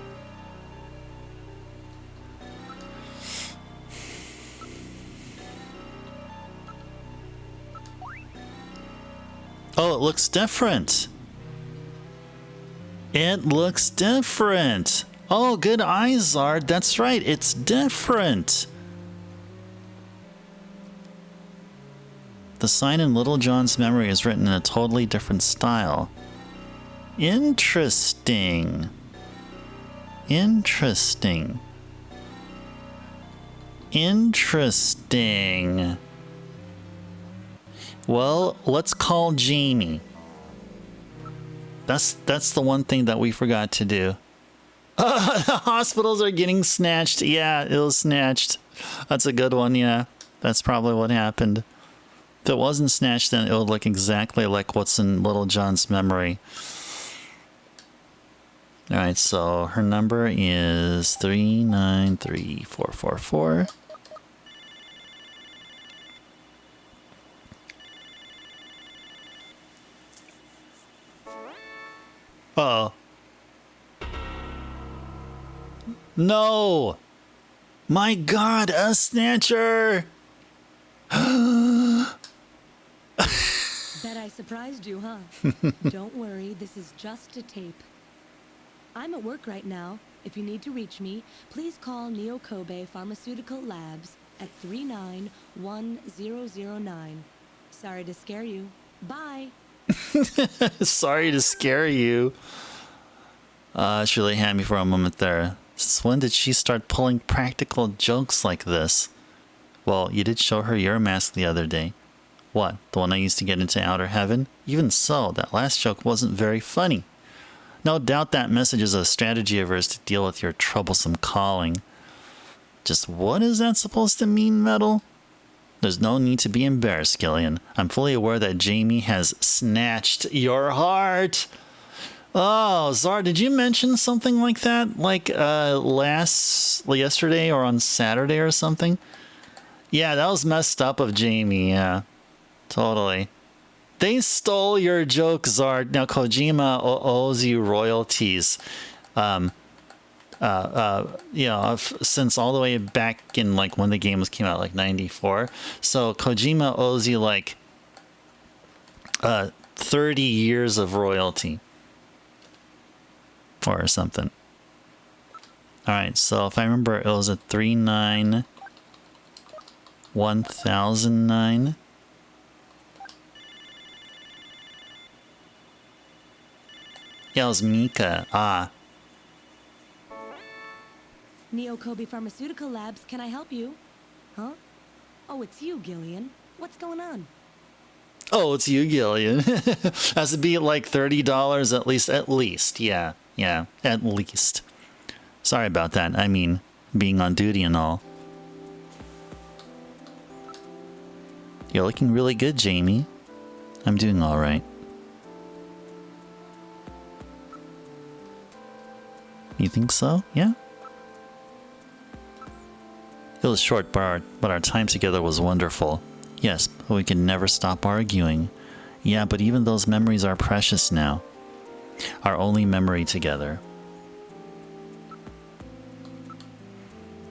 Oh, it looks different. It looks different. Oh, good eye, Zard. That's right. It's different. The sign in Little John's memory is written in a totally different style. Interesting. Interesting. Interesting. Well, let's call Jamie. That's the one thing that we forgot to do. The hospitals are getting snatched. Yeah, it was snatched. That's a good one, yeah. That's probably what happened. If it wasn't snatched, then it would look exactly like what's in Little John's memory. Alright, so her number is 393444. Uh-oh. No! My God, a snatcher! Bet I surprised you, huh? Don't worry, this is just a tape. I'm at work right now. If you need to reach me, please call GIllian Pharmaceutical Labs at 391009. Sorry to scare you. Bye! Sorry to scare you. She really had me for a moment there. Since when did she start pulling practical jokes like this? Well, you did show her your mask the other day. What, the one I used to get into outer heaven? Even so, that last joke wasn't very funny. No doubt that message is a strategy of hers to deal with your troublesome calling. Just what is that supposed to mean, Metal? There's no need to be embarrassed, GIllian. I'm fully aware that Jamie has snatched your heart. Oh, Zar, did you mention something like that? Like yesterday or on Saturday or something? Yeah, that was messed up of Jamie, yeah. Totally. They stole your joke, Zard. Now Kojima owes you royalties. Since all the way back in like when the game came out, like 94. So Kojima owes you like 30 years of royalty. Or something. Alright, so if I remember, it was a 391009. Yeah, it was Mika. Ah. GIllian Pharmaceutical Labs, can I help you? Huh? Oh, it's you, GIllian. What's going on? Oh, it's you, GIllian. Has to be like $30 at least. Yeah, at least. Sorry about that. I mean, being on duty and all. You're looking really good, Jamie. I'm doing all right. You think so? Yeah? It was short, but our time together was wonderful. Yes, but we can never stop arguing. Yeah, but even those memories are precious now. Our only memory together.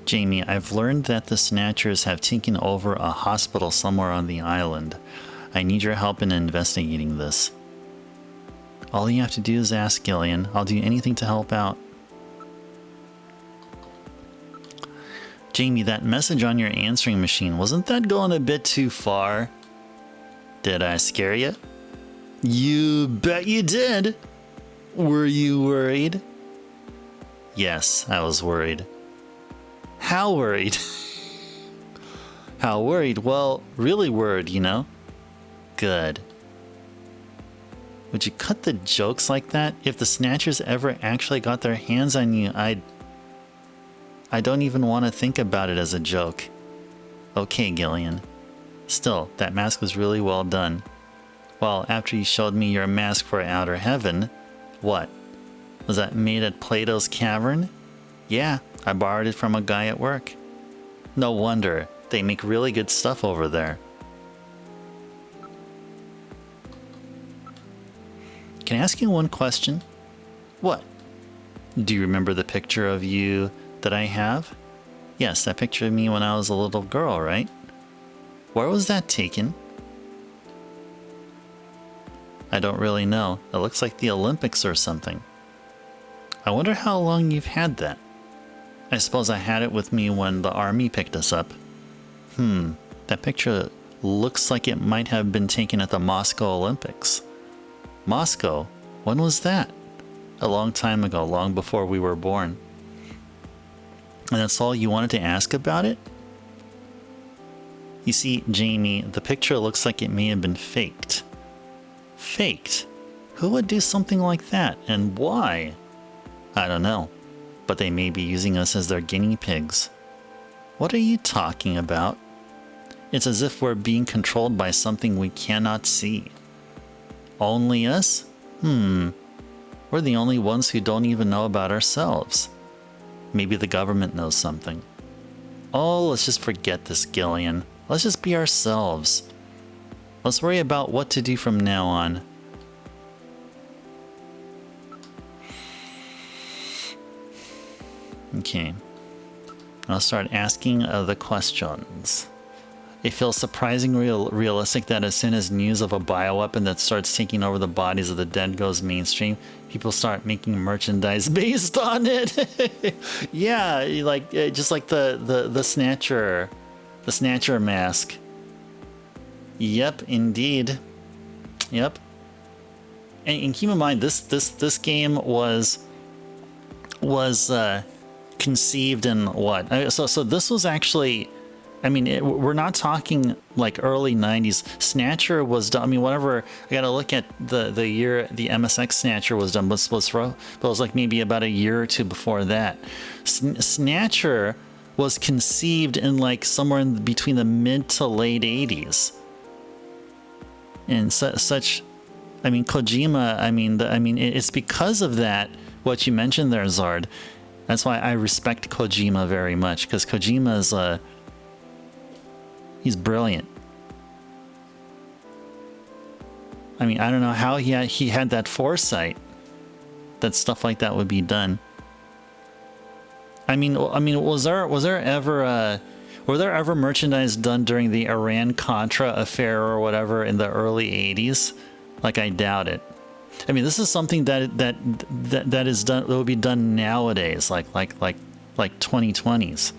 Jamie, I've learned that the Snatchers have taken over a hospital somewhere on the island. I need your help in investigating this. All you have to do is ask, GIllian. I'll do anything to help out. Jamie, that message on your answering machine, wasn't that going a bit too far? Did I scare you? You bet you did! Were you worried? Yes, I was worried. How worried? How worried? Well, really worried, you know? Good. Would you cut the jokes like that? If the Snatchers ever actually got their hands on you, I don't even want to think about it as a joke. Okay, GIllian. Still, that mask was really well done. Well, after you showed me your mask for Outer Heaven, what? Was that made at Plato's Cavern? Yeah, I borrowed it from a guy at work. No wonder, they make really good stuff over there. Can I ask you one question? What? Do you remember the picture of you that I have? Yes, that picture of me when I was a little girl, right? Where was that taken? I don't really know. It looks like the Olympics or something. I wonder how long you've had that. I suppose I had it with me when the army picked us up. That picture looks like it might have been taken at the Moscow Olympics. Moscow? When was that? A long time ago, long before we were born. And that's all you wanted to ask about it? You see, Jamie, the picture looks like it may have been faked. Faked? Who would do something like that, and why? I don't know, but they may be using us as their guinea pigs. What are you talking about? It's as if we're being controlled by something we cannot see. Only us? We're the only ones who don't even know about ourselves. Maybe the government knows something. Oh, let's just forget this, GIllian. Let's just be ourselves. Let's worry about what to do from now on. Okay. I'll start asking the questions. It feels surprisingly realistic that as soon as news of a bioweapon that starts taking over the bodies of the dead goes mainstream, people start making merchandise based on it. Yeah, like just like the Snatcher, the Snatcher mask. Yep, indeed. Yep. And keep in mind, this game was conceived in what? So this was actually. I mean, we're not talking like early 90s. Snatcher was done. I mean, whatever. I got to look at the year the MSX Snatcher was done. But it was like maybe about a year or two before that. Snatcher was conceived in like somewhere in between the mid to late 80s. And such, I mean, Kojima. I mean, it's because of that. What you mentioned there, Zard. That's why I respect Kojima very much, because Kojima is he's brilliant. I mean, I don't know how he had that foresight that stuff like that would be done. I mean, were there ever merchandise done during the Iran-Contra affair or whatever in the early 80s? Like, I doubt it. I mean, this is something that is done, that would be done nowadays, like 2020s,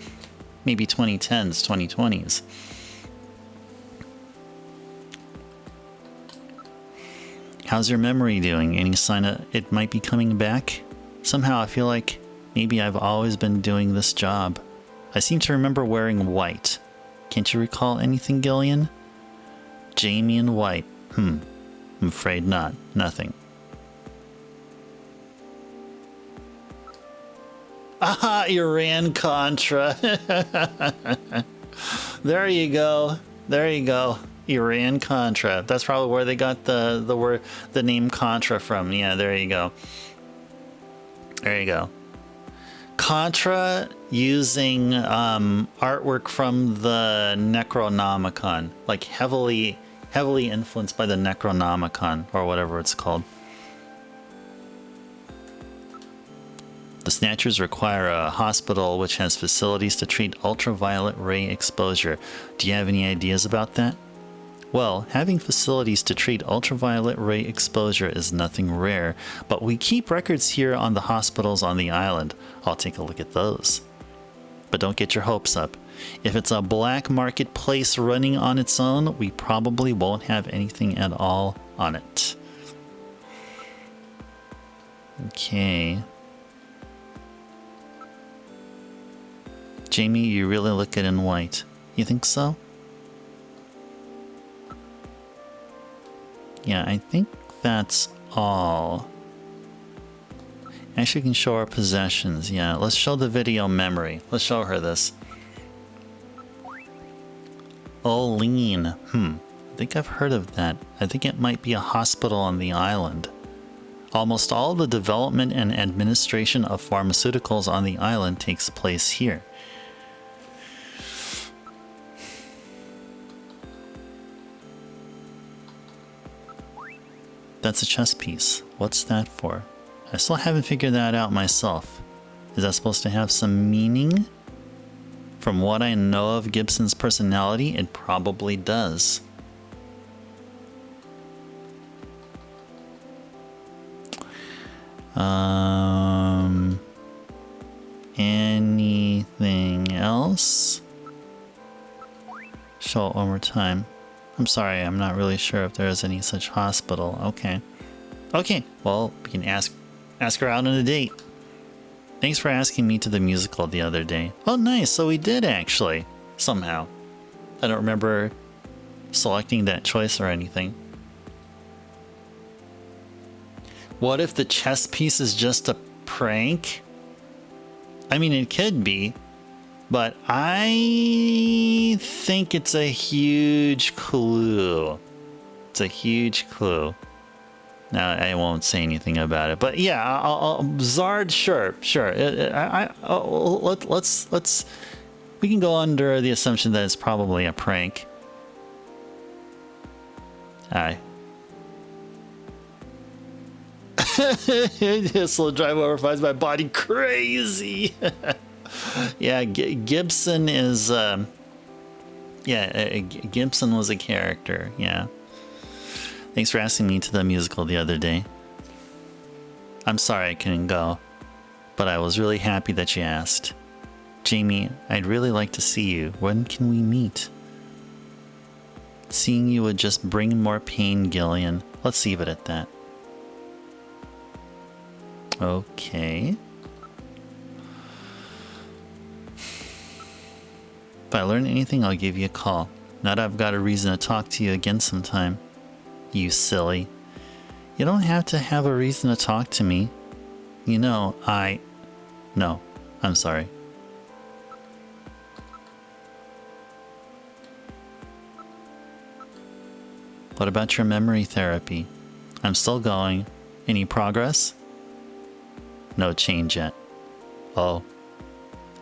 maybe 2010s, 2020s. How's your memory doing? Any sign of it might be coming back? Somehow I feel like maybe I've always been doing this job. I seem to remember wearing white. Can't you recall anything, GIllian? Jamie in white. I'm afraid not. Nothing. Aha, Iran-Contra. There you go. There you go. Iran-Contra. That's probably where they got the name Contra from. Yeah, there you go. There you go. Contra using artwork from the Necronomicon, like heavily influenced by the Necronomicon or whatever it's called. The Snatchers require a hospital which has facilities to treat ultraviolet ray exposure. Do you have any ideas about that? Well, having facilities to treat ultraviolet ray exposure is nothing rare, but we keep records here on the hospitals on the island. I'll take a look at those. But don't get your hopes up. If it's a black market place running on its own, we probably won't have anything at all on it. Okay. Jamie, you really look good in white. You think so? Yeah, I think that's all. Actually, we can show our possessions. Yeah, let's show the video memory. Let's show her this. Olean. I think I've heard of that. I think it might be a hospital on the island. Almost all the development and administration of pharmaceuticals on the island takes place here. That's a chess piece. What's that for? I still haven't figured that out myself. Is that supposed to have some meaning? From what I know of Gibson's personality, it probably does. Anything else? Show it one more time. I'm sorry, I'm not really sure if there is any such hospital. Okay. Okay, well, we can ask her out on a date. Thanks for asking me to the musical the other day. Oh, nice. So we did actually. Somehow. I don't remember selecting that choice or anything. What if the chess piece is just a prank? I mean, it could be, but I think it's a huge clue. It's a huge clue. Now, I won't say anything about it, but yeah, Zard, sure. Let's. We can go under the assumption that it's probably a prank. Aye. Slow drive over finds my body crazy. Yeah, Gibson is. Gibson was a character. Yeah. Thanks for asking me to the musical the other day. I'm sorry I couldn't go, but I was really happy that you asked. Jamie, I'd really like to see you. When can we meet? Seeing you would just bring more pain, Gillian. Let's leave it at that. Okay. If I learn anything, I'll give you a call. Now that I've got a reason to talk to you again sometime. You silly. You don't have to have a reason to talk to me. You know, No, I'm sorry. What about your memory therapy? I'm still going. Any progress? No change yet. Oh.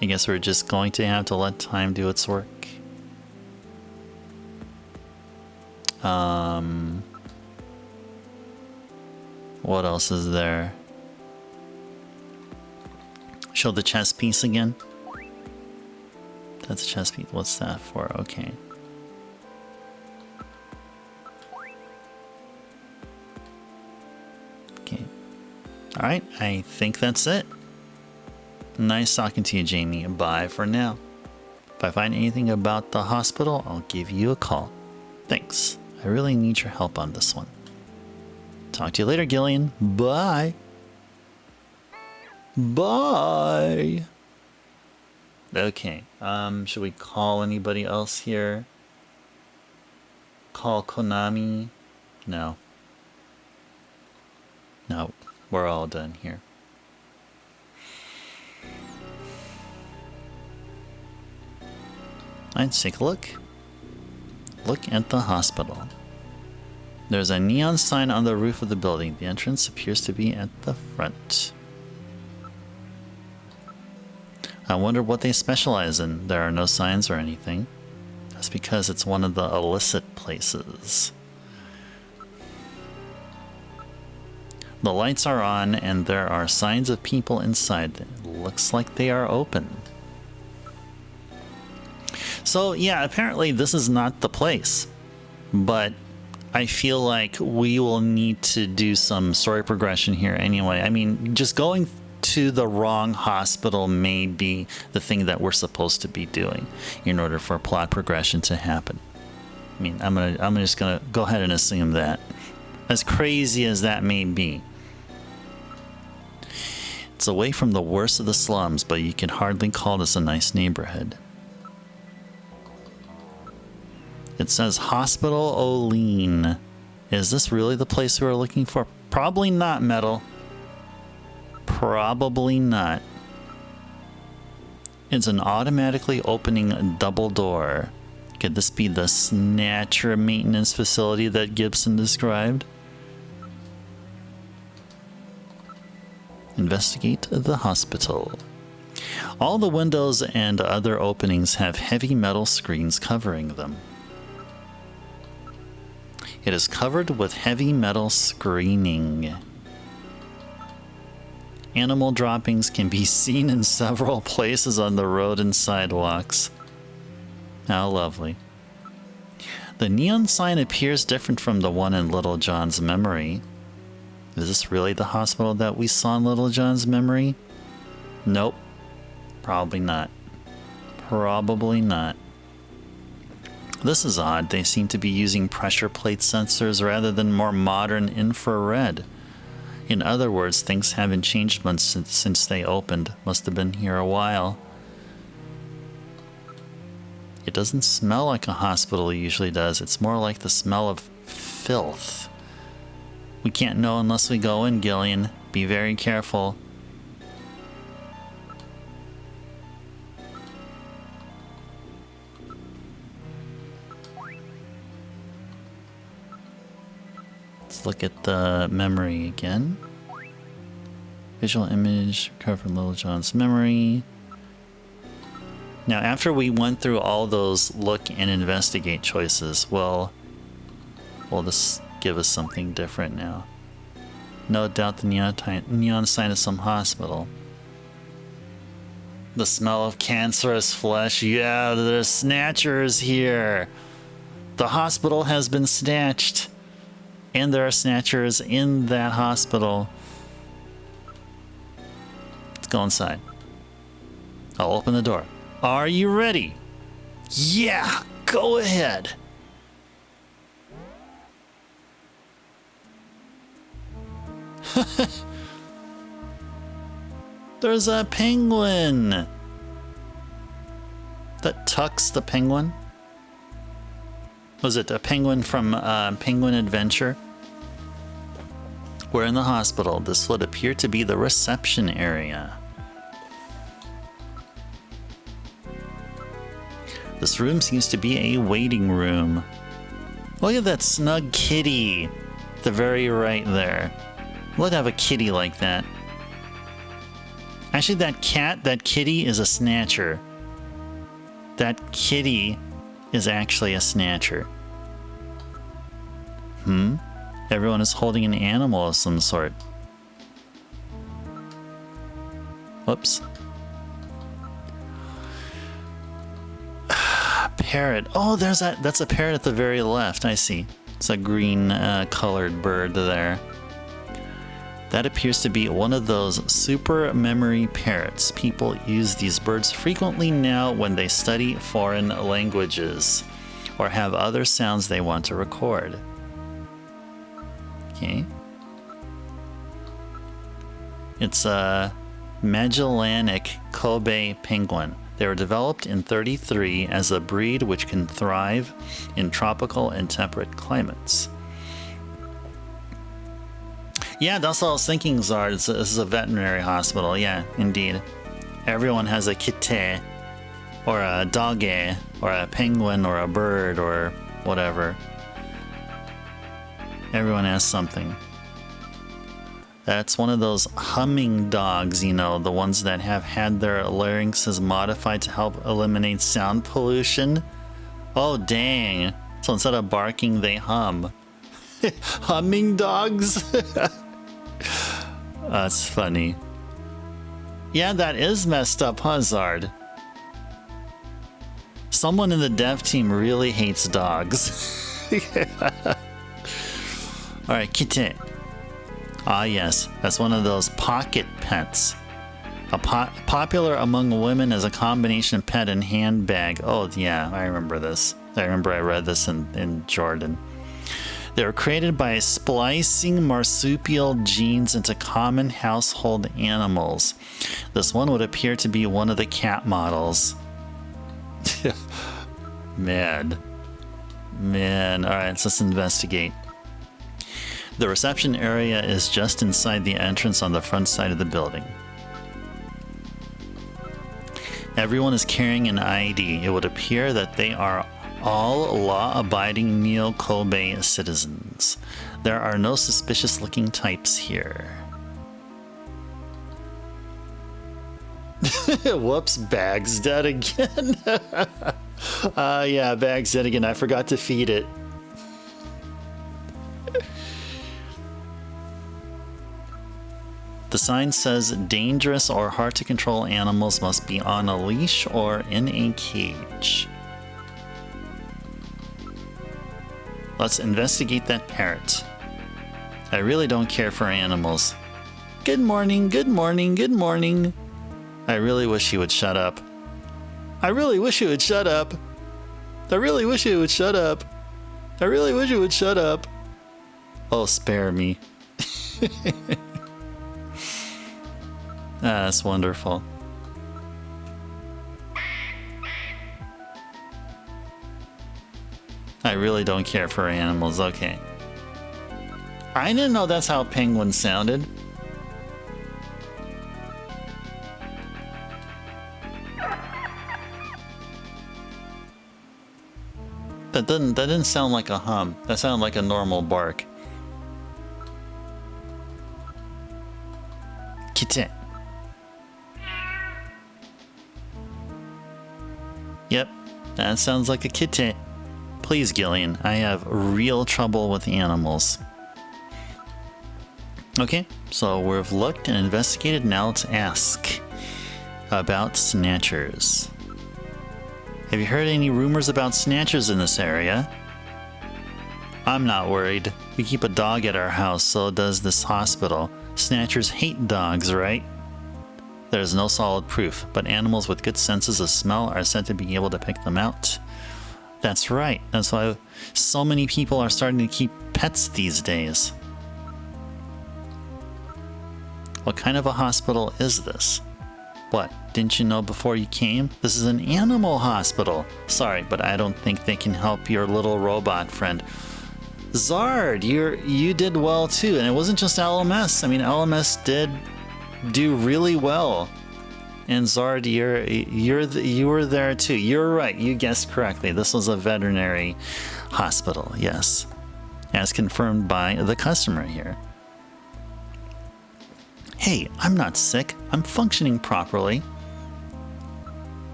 I guess we're just going to have to let time do its work. What else is there? Show the chess piece again. That's a chess piece. What's that for? Okay. Okay. Alright, I think that's it. Nice talking to you, Jamie. Bye for now. If I find anything about the hospital, I'll give you a call. Thanks. I really need your help on this one. Talk to you later, Gillian. Bye. Bye. Okay. Should we call anybody else here? Call Konami? No. No. We're all done here. Let's take a look. Look at the hospital. There's a neon sign on the roof of the building. The entrance appears to be at the front. I wonder what they specialize in. There are no signs or anything. That's because it's one of the illicit places. The lights are on and there are signs of people inside. It looks like they are open. So yeah, apparently this is not the place, but I feel like we will need to do some story progression here anyway. I mean, just going to the wrong hospital may be the thing that we're supposed to be doing in order for plot progression to happen. I mean, I'm just gonna go ahead and assume that, as crazy as that may be. It's away from the worst of the slums, but you can hardly call this a nice neighborhood. It says Hospital Olean. Is this really the place we were looking for? Probably not, Metal. Probably not. It's an automatically opening double door. Could this be the Snatcher maintenance facility that Gibson described? Investigate the hospital. All the windows and other openings have heavy metal screens covering them. It is covered with heavy metal screening. Animal droppings can be seen in several places on the road and sidewalks. How lovely. The neon sign appears different from the one in Little John's memory. Is this really the hospital that we saw in Little John's memory? Nope. Probably not. Probably not. This is odd. They seem to be using pressure plate sensors rather than more modern infrared. In other words, things haven't changed much since they opened. Must have been here a while. It doesn't smell like a hospital usually does. It's more like the smell of filth. We can't know unless we go in, GIllian. Be very careful. Let's look at the memory again. Visual image, recover from Little John's memory. Now, after we went through all those look and investigate choices, will this give us something different now? No doubt the neon sign of some hospital. The smell of cancerous flesh. Yeah, there's snatchers here. The hospital has been snatched. And there are snatchers in that hospital. Let's go inside. I'll open the door. Are you ready? Yeah, go ahead. There's a penguin. That Tux the penguin? Was it a penguin from Penguin Adventure? We're in the hospital. This would appear to be the reception area. This room seems to be a waiting room. Look at that snug kitty. At the very right there. Let's have a kitty like that. Actually, that kitty is a snatcher. That kitty is actually a snatcher. Everyone is holding an animal of some sort. Whoops. Parrot. Oh, that's a parrot at the very left. I see. It's a green colored bird there. That appears to be one of those super memory parrots. People use these birds frequently now when they study foreign languages or have other sounds they want to record. Okay. It's a Magellanic Kobe penguin. They were developed in '33 as a breed which can thrive in tropical and temperate climates. Yeah, that's what I was thinking, Zard. This is a veterinary hospital. Yeah, indeed. Everyone has a kitty, or a doggy, or a penguin, or a bird, or whatever. Everyone has something. That's one of those humming dogs, you know, the ones that have had their larynxes modified to help eliminate sound pollution. Oh, dang. So instead of barking, they hum. Humming dogs? That's funny. Yeah, that is messed up, huh, Zard? Someone in the dev team really hates dogs. Alright, kitty. Ah, yes, that's one of those pocket pets. Popular among women as a combination pet and handbag. Oh, yeah, I remember this. I remember I read this in Jordan. They were created by splicing marsupial genes into common household animals. This one would appear to be one of the cat models. Man. Alright, so let's investigate. The reception area is just inside the entrance on the front side of the building. Everyone is carrying an ID. It would appear that they are all law-abiding Neo-Kobe citizens. There are no suspicious-looking types here. Whoops, Bag's dead again. Yeah, Bag's dead again. I forgot to feed it. The sign says dangerous or hard to control animals must be on a leash or in a cage. Let's investigate that parrot. I really don't care for animals. Good morning, good morning, good morning. I really wish you would shut up. I really wish you would shut up. I really wish you would shut up. I really wish you would shut up. Oh, spare me. That's wonderful. I really don't care for animals. Okay. I didn't know that's how penguins sounded. That didn't sound like a hum. That sounded like a normal bark. Kitten. Yep, that sounds like a kitten. Please, GIllian, I have real trouble with animals. Okay, so we've looked and investigated. Now let's ask about snatchers. Have you heard any rumors about snatchers in this area? I'm not worried. We keep a dog at our house, so does this hospital. Snatchers hate dogs, right? There's no solid proof, but animals with good senses of smell are said to be able to pick them out. That's right. That's why so many people are starting to keep pets these days. What kind of a hospital is this? What, didn't you know before you came? This is an animal hospital. Sorry, but I don't think they can help your little robot friend. Zard, you did well too, and it wasn't just LMS. I mean, LMS did do really well. And Zard, you were there too. You're right. You guessed correctly. This was a veterinary hospital. Yes, as confirmed by the customer here. Hey, I'm not sick. I'm functioning properly.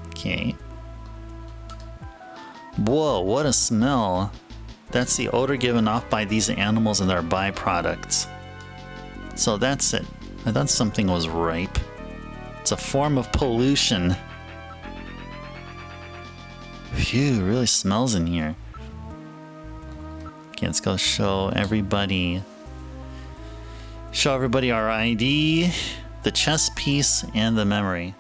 Okay. Whoa, what a smell. That's the odor given off by these animals and their byproducts. So that's it. I thought something was ripe. It's a form of pollution. Phew, it really smells in here. Okay, let's go show everybody our ID, the chess piece, and the memory.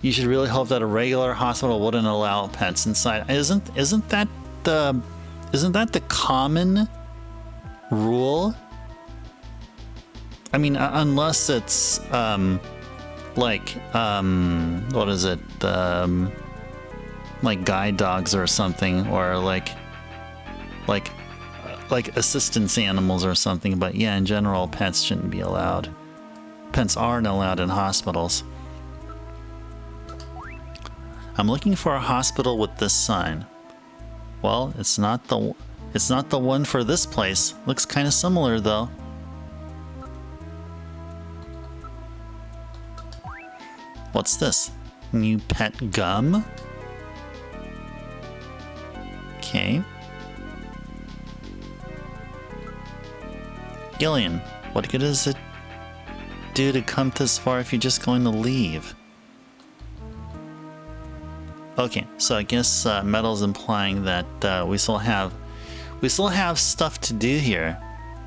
You should really hope that a regular hospital wouldn't allow pets inside. Isn't that the common rule? I mean, unless it's what is it? Like guide dogs or something, or like assistance animals or something. But yeah, in general, pets shouldn't be allowed. Pets aren't allowed in hospitals. I'm looking for a hospital with this sign. Well, it's not the one for this place. Looks kind of similar though. What's this? New pet gum? Okay. GIllian, what good does it do to come this far if you're just going to leave? Okay, so I guess Metal's implying that we still have stuff to do here.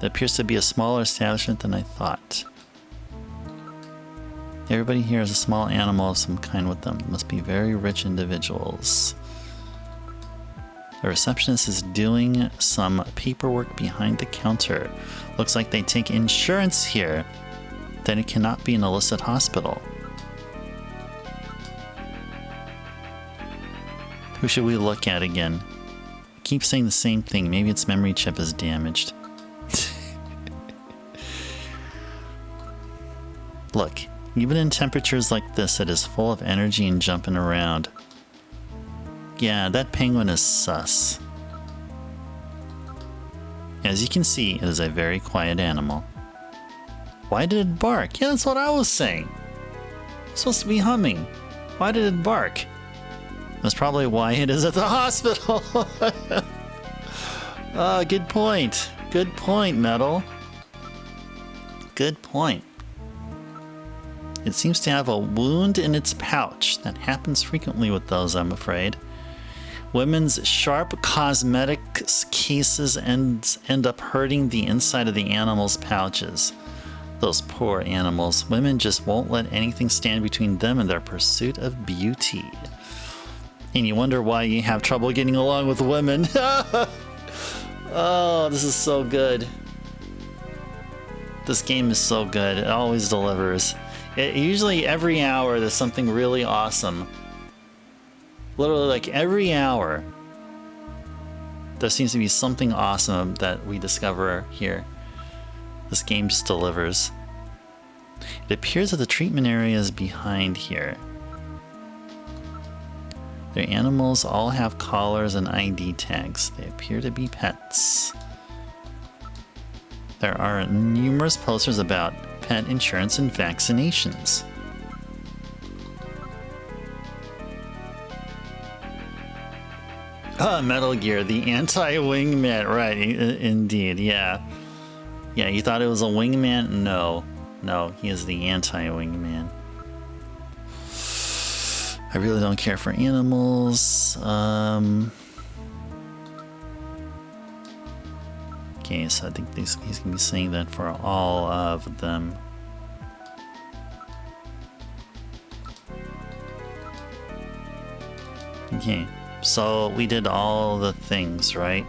That appears to be a smaller establishment than I thought. Everybody here has a small animal of some kind with them. Must be very rich individuals. The receptionist is doing some paperwork behind the counter. Looks like they take insurance here. Then it cannot be an illicit hospital. Who should we look at again? I keep saying the same thing. Maybe its memory chip is damaged. Look, even in temperatures like this, it is full of energy and jumping around. Yeah, that penguin is sus. As you can see, it is a very quiet animal. Why did it bark? Yeah, that's what I was saying. It's supposed to be humming. Why did it bark? That's probably why it is at the hospital. Good point. Good point, Metal. Good point. It seems to have a wound in its pouch. That happens frequently with those, I'm afraid. Women's sharp cosmetics cases end up hurting the inside of the animals' pouches. Those poor animals. Women just won't let anything stand between them and their pursuit of beauty. And you wonder why you have trouble getting along with women. Oh, this is so good. This game is so good. It always delivers. Usually every hour there's something really awesome. Literally like every hour there seems to be something awesome that we discover here. This game just delivers. It appears that the treatment area is behind here. Their animals all have collars and ID tags. They appear to be pets. There are numerous posters about pet insurance and vaccinations. Metal Gear, the anti-wingman. Right, indeed, yeah. Yeah, you thought it was a wingman? No. No, he is the anti-wingman. I really don't care for animals. Okay, so I think he's going to be saying that for all of them. Okay, so we did all the things, right?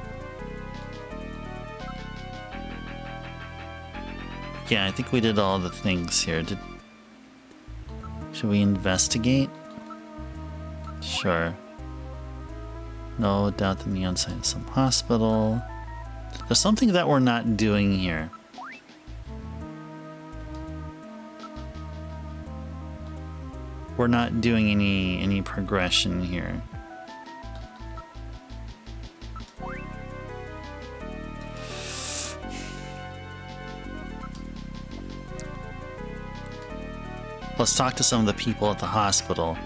Yeah, I think we did all the things here. Should we investigate? Sure. No doubt that neon sign is some hospital. There's something that we're not doing here. We're not doing any progression here. Let's talk to some of the people at the hospital.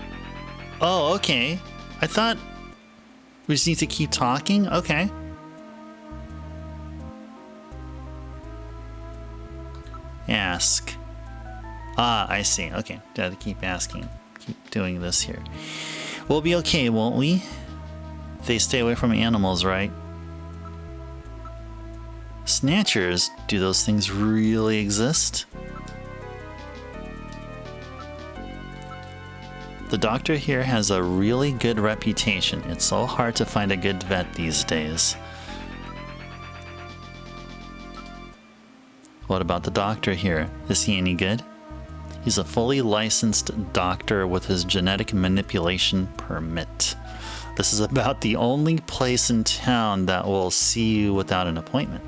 Oh, okay. I thought we just need to keep talking? Okay. Ask. Ah, I see. Okay, gotta keep asking. Keep doing this here. We'll be okay, won't we? They stay away from animals, right? Snatchers? Do those things really exist? The doctor here has a really good reputation. It's so hard to find a good vet these days. What about the doctor here? Is he any good? He's a fully licensed doctor with his genetic manipulation permit. This is about the only place in town that will see you without an appointment.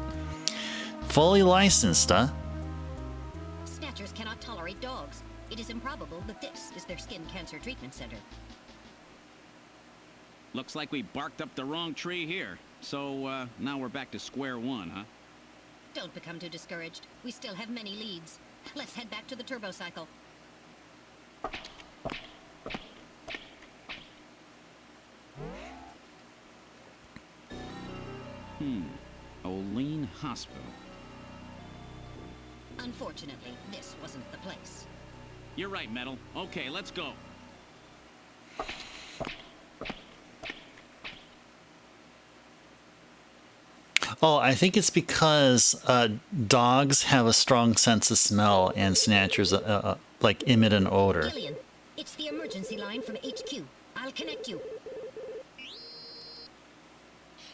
Fully licensed, huh? Snatchers cannot tolerate dogs. It is improbable that this is their skin cancer treatment center. Looks like we barked up the wrong tree here. So, now we're back to square one, huh? Don't become too discouraged. We still have many leads. Let's head back to the turbo cycle. Olean Hospital. Unfortunately, this wasn't the place. You're right, Metal. Okay, let's go. Oh, I think it's because dogs have a strong sense of smell and snatchers like emit an odor. GIllian, it's the emergency line from HQ. I'll connect you.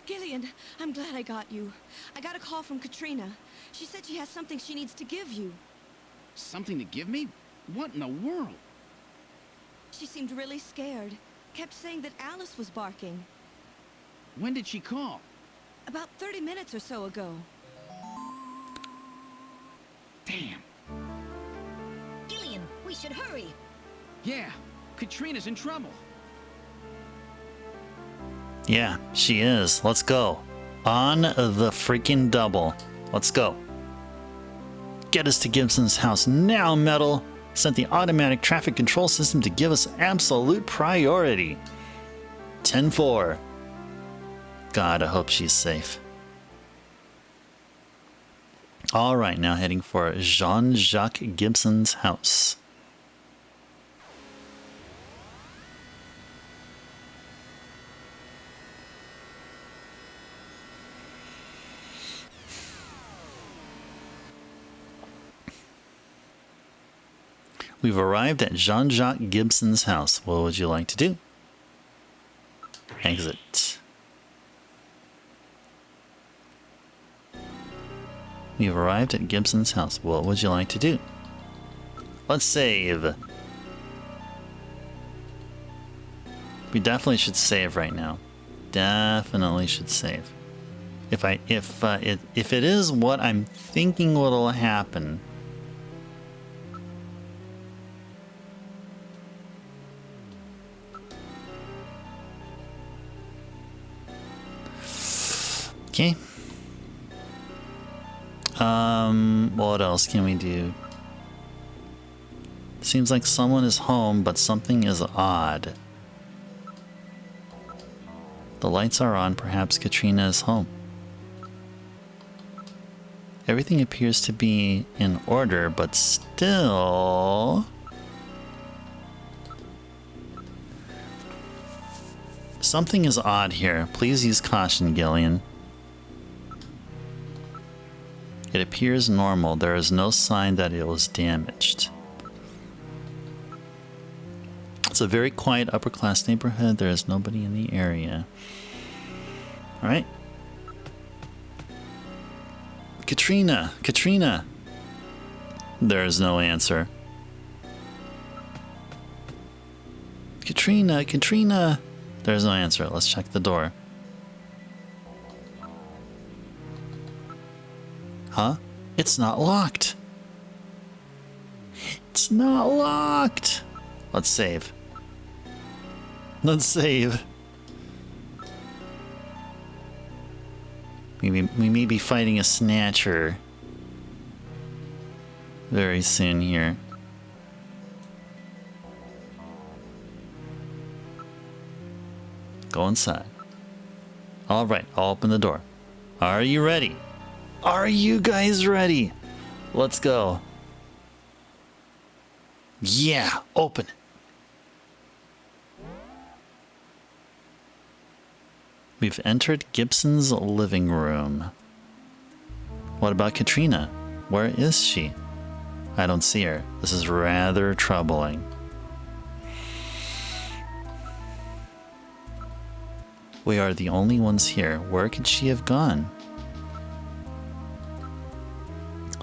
GIllian, I'm glad I got you. I got a call from Katrina. She said she has something she needs to give you. Something to give me? What in the world? She seemed really scared. Kept saying that Alice was barking. When did she call? About 30 minutes or so ago. Damn. GIllian, we should hurry. Yeah, Katrina's in trouble. Yeah, she is. Let's go. On the freaking double. Let's go. Get us to Gibson's house now, Metal. Set the automatic traffic control system to give us absolute priority. 10-4. God, I hope she's safe. All right, now heading for Jean-Jacques Gibson's house. We've arrived at Jean-Jacques Gibson's house. What would you like to do? Exit. We've arrived at Gibson's house. What would you like to do? Let's save. We definitely should save right now. Definitely should save. If it is what I'm thinking what'll happen. Okay. What else can we do? Seems like someone is home, but something is odd. The lights are on, perhaps Katrina is home. Everything appears to be in order, but still... Something is odd here. Please use caution, GIllian. It appears normal. There is no sign that it was damaged. It's a very quiet upper-class neighborhood. There is nobody in the area. Alright. Katrina! Katrina! There is no answer. Katrina! Katrina! There's no answer. Let's check the door. Huh? It's not locked. It's not locked. Let's save. Let's save. We may be fighting a snatcher very soon here. Go inside. All right, I'll open the door. Are you ready? Are you guys ready? Let's go. Yeah, open it. We've entered Gibson's living room. What about Katrina? Where is she? I don't see her. This is rather troubling. We are the only ones here. Where could she have gone?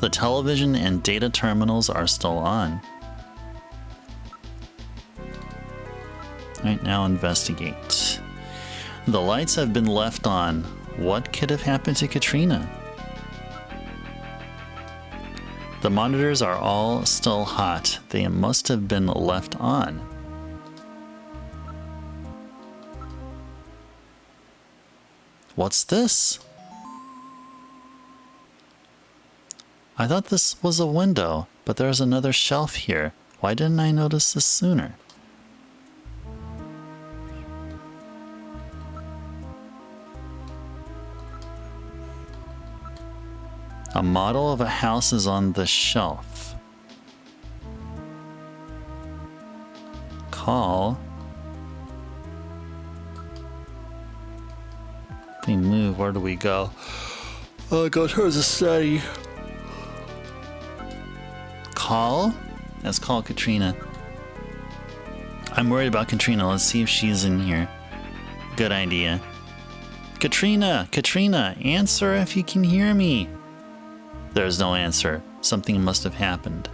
The television and data terminals are still on. Alright, now investigate. The lights have been left on. What could have happened to Katrina? The monitors are all still hot. They must have been left on. What's this? I thought this was a window, but there's another shelf here. Why didn't I notice this sooner? A model of a house is on the shelf. Call. If we move, where do we go? Oh, go towards the study. Call? Let's call Katrina. I'm worried about Katrina. Let's see if she's in here. Good idea. Katrina! Katrina! Answer if you can hear me! There's no answer. Something must have happened.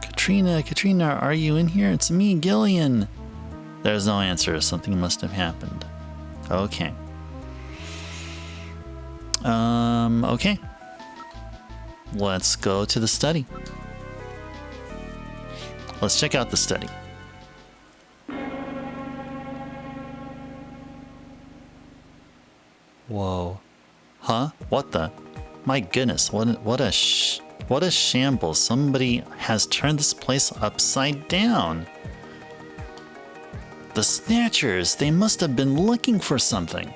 Katrina! Katrina! Are you in here? It's me, GIllian! There's no answer. Something must have happened. Okay. Okay. Let's go to the study. Let's check out the study. Whoa. Huh? What the? My goodness, what a shambles. Somebody has turned this place upside down. The Snatchers, they must have been looking for something.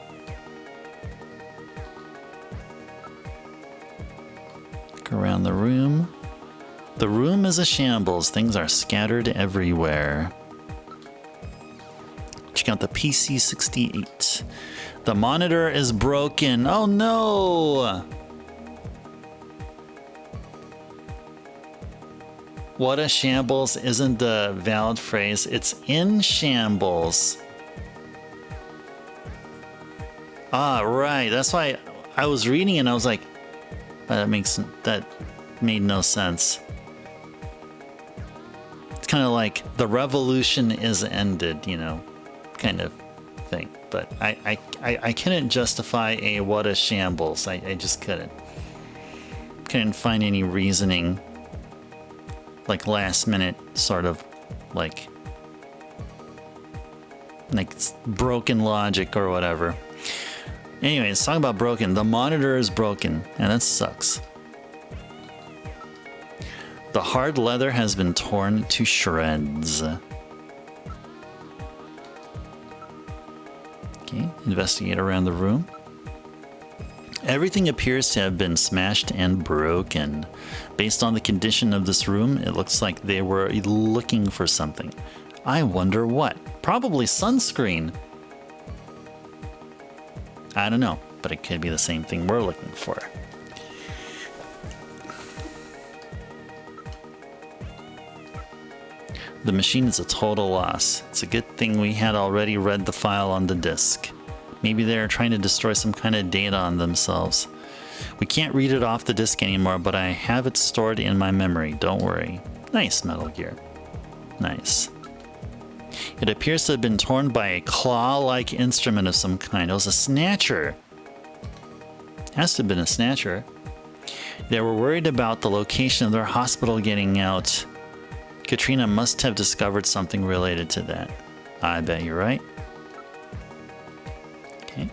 Look around the room. The room is a shambles. Things are scattered everywhere. Check out the PC-68. The monitor is broken. Oh no! What a shambles isn't the valid phrase. It's in shambles. Ah, right. That's why I was reading it and I was like, that made no sense. It's kind of like the revolution is ended, you know, kind of thing. But I couldn't justify a what a shambles. I just couldn't. Couldn't find any reasoning, like last minute sort of like broken logic or whatever. Anyways, talking about broken. The monitor is broken, and that sucks. The hard leather has been torn to shreds. Okay, investigate around the room. Everything appears to have been smashed and broken. Based on the condition of this room, it looks like they were looking for something. I wonder what. Probably sunscreen. I don't know, but it could be the same thing we're looking for. The machine is a total loss. It's a good thing we had already read the file on the disk. Maybe they're trying to destroy some kind of data on themselves. We can't read it off the disk anymore, but I have it stored in my memory. Don't worry. Nice, Metal Gear. Nice. It appears to have been torn by a claw-like instrument of some kind. It was a snatcher. Has to have been a snatcher. They were worried about the location of their hospital getting out. Katrina must have discovered something related to that. I bet you're right. Okay.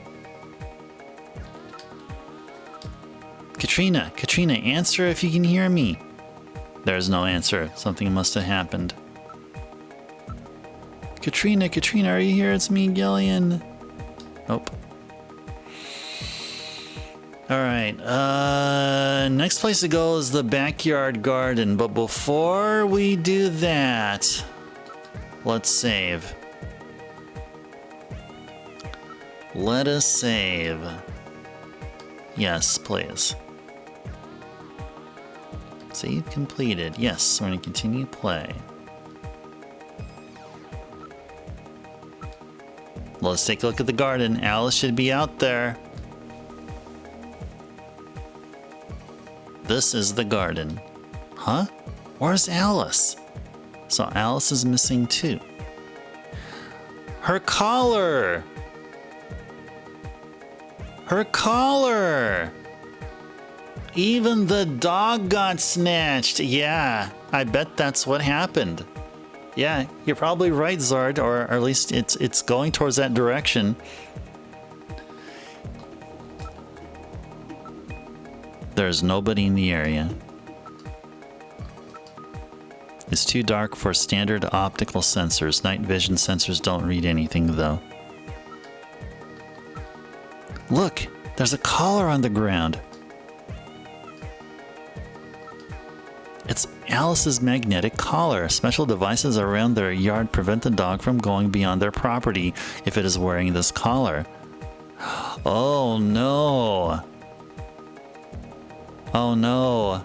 Katrina, answer if you can hear me. There's no answer. Something must have happened. Katrina, are you here? It's me, GIllian. Nope. Alright, next place to go is the backyard garden, but before we do that, let's save. Let us save. Yes, please. Save completed. Yes, we're going to continue play. Let's take a look at the garden. Alice should be out there. This is the garden. Huh? Where's Alice? So Alice is missing too. Her collar! Her collar! Even the dog got snatched. Yeah, I bet that's what happened. Yeah, you're probably right, Zard, or at least it's going towards that direction. There's nobody in the area. It's too dark for standard optical sensors. Night vision sensors don't read anything, though. Look, there's a collar on the ground. It's Alice's magnetic collar. Special devices around their yard prevent the dog from going beyond their property if it is wearing this collar. Oh no. Oh no.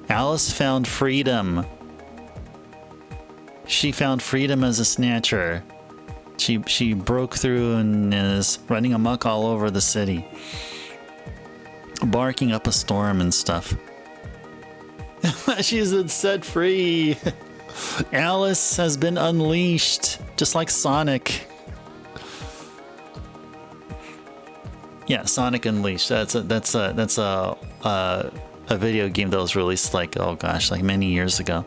Alice found freedom. She found freedom as a snatcher. She broke through and is running amok all over the city. Barking up a storm and stuff. She's been set free. Alice has been unleashed, just like Sonic. Yeah, Sonic Unleashed. That's a video game that was released like, oh gosh, like many years ago.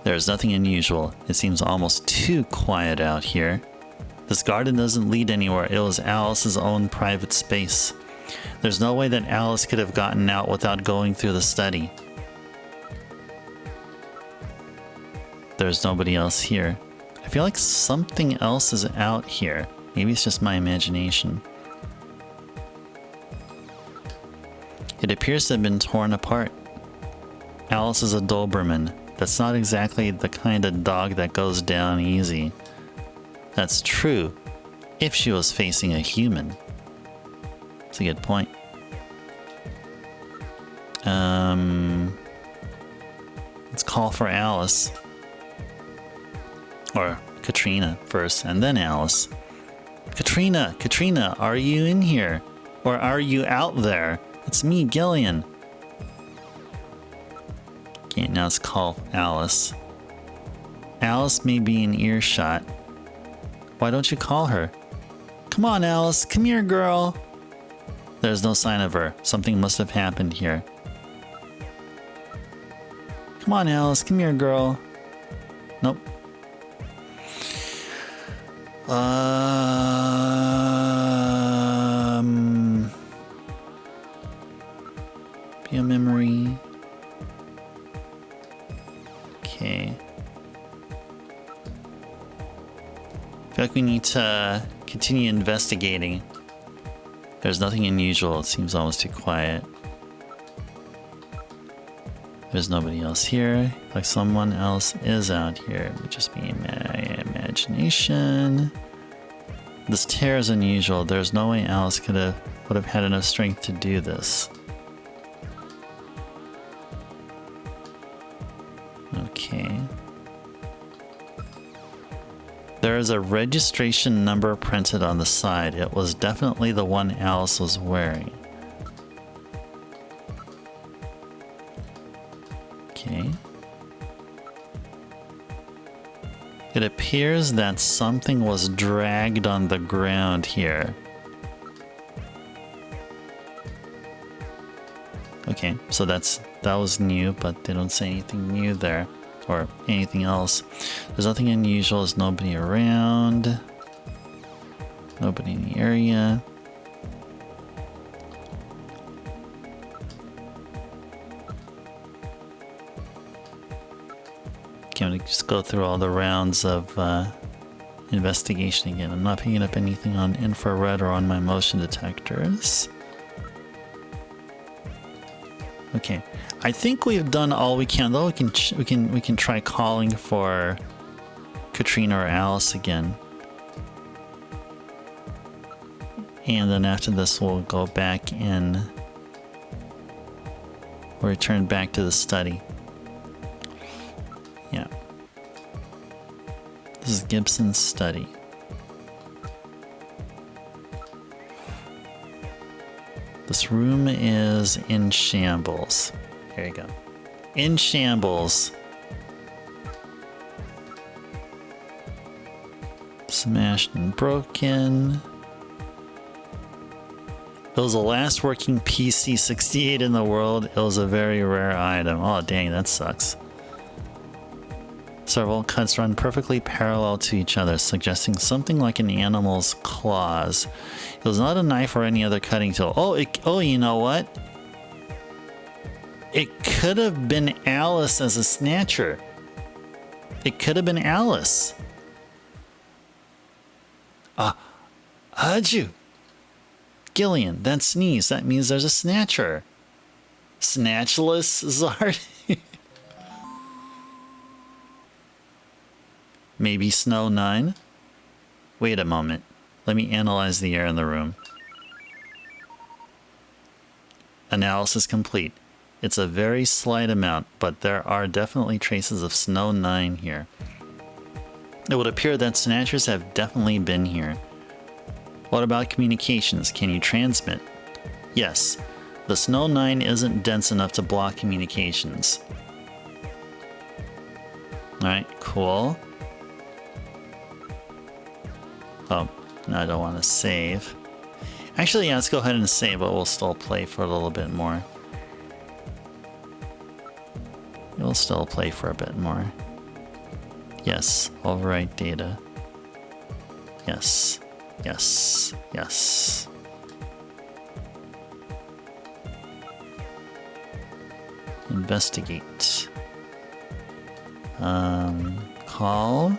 There's nothing unusual. It seems almost too quiet out here. This garden doesn't lead anywhere. It was Alice's own private space. There's no way that Alice could have gotten out without going through the study. There's nobody else here. I feel like something else is out here. Maybe it's just my imagination. It appears to have been torn apart. Alice is a Doberman. That's not exactly the kind of dog that goes down easy. That's true, if she was facing a human. That's a good point. Let's call for Alice. Or Katrina first, and then Alice. Katrina, are you in here? Or are you out there? It's me, GIllian. Okay, now let's call Alice. Alice may be in earshot. Why don't you call her? Come on, Alice. Come here, girl. There's no sign of her. Something must have happened here. Come on, Alice. Come here, girl. Nope. Be a memory. Okay. I feel like we need to continue investigating. There's nothing unusual. It seems almost too quiet. There's nobody else here. Like someone else is out here. It would just be my imagination. This tear is unusual. There's no way Alice would have had enough strength to do this. Okay. There is a registration number printed on the side. It was definitely the one Alice was wearing. Okay. It appears that something was dragged on the ground here. Okay, so that was new, but they don't say anything new there or anything else. There's nothing unusual. There's nobody around. Nobody in the area. Okay, I'm gonna just go through all the rounds of investigation again. I'm not picking up anything on infrared or on my motion detectors. Okay, I think we've done all we can. Though we can try calling for Katrina or Alice again, and then after this we'll go back in. We'll return back to the study. Yeah, this is Gibson's study. This room is in shambles. There you go. In shambles. Smashed and broken. It was the last working PC 68 in the world. It was a very rare item. Oh dang, that sucks. Several cuts run perfectly parallel to each other, suggesting something like an animal's claws. It was not a knife or any other cutting tool. Oh, you know what? It could have been Alice as a snatcher. It could have been Alice. Achoo! GIllian, that sneeze. That means there's a snatcher. Snatchless Zard? Maybe Snow 9? Wait a moment. Let me analyze the air in the room. Analysis complete. It's a very slight amount, but there are definitely traces of Snow 9 here. It would appear that snatchers have definitely been here. What about communications? Can you transmit? Yes. The Snow 9 isn't dense enough to block communications. Alright, cool. Oh, no, I don't want to save. Actually, yeah, let's go ahead and save, but we'll still play for a little bit more. We'll still play for a bit more. Yes, overwrite data. Yes, yes, yes. Investigate. Call.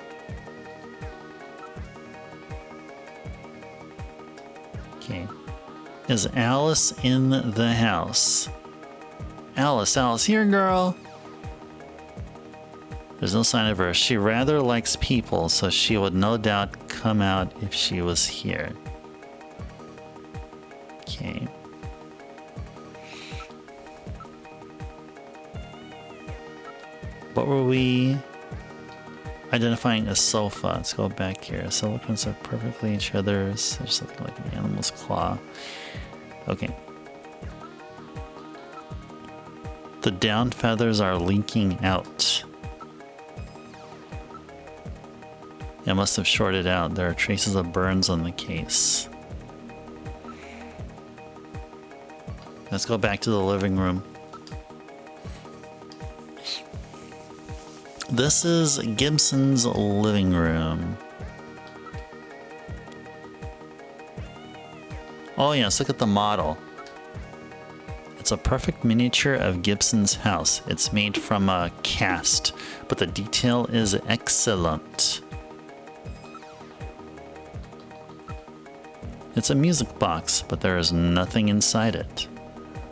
Okay. Is Alice in the house? Alice, here, girl. There's no sign of her. She rather likes people, so she would no doubt come out if she was here. Okay. What were we identifying? A sofa. Let's go back here. Silicons are perfectly each other's. There's something like an animal's claw. Okay. The down feathers are leaking out. It must have shorted out. There are traces of burns on the case. Let's go back to the living room. This is Gibson's living room. Oh yes, look at the model. It's a perfect miniature of Gibson's house. It's made from a cast, but the detail is excellent. It's a music box, but there is nothing inside it.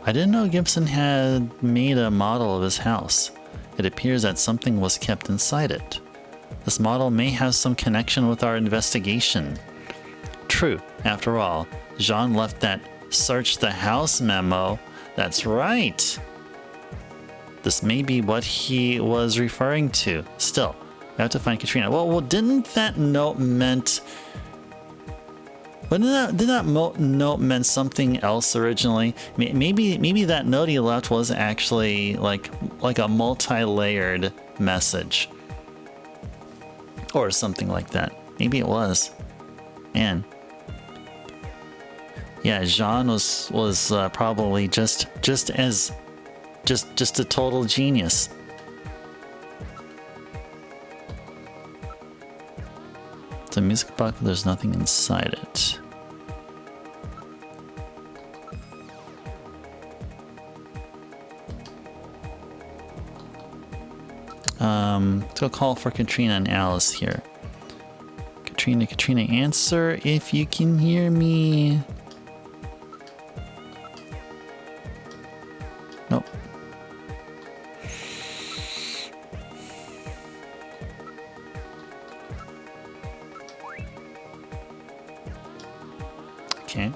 I didn't know Gibson had made a model of his house. It appears that something was kept inside it. This model may have some connection with our investigation. True, after all, Jean left that search the house memo. That's right. This may be what he was referring to. Still, we have to find Katrina. Well, didn't that note meant... Did that note meant something else originally? Maybe that note he left was actually like a multi-layered message. Or something like that. Maybe it was. Man. Yeah, Jean was probably just a total genius. It's a music box, but there's nothing inside it. Let's go call for Katrina and Alice here. Katrina, answer if you can hear me. Nope. Okay.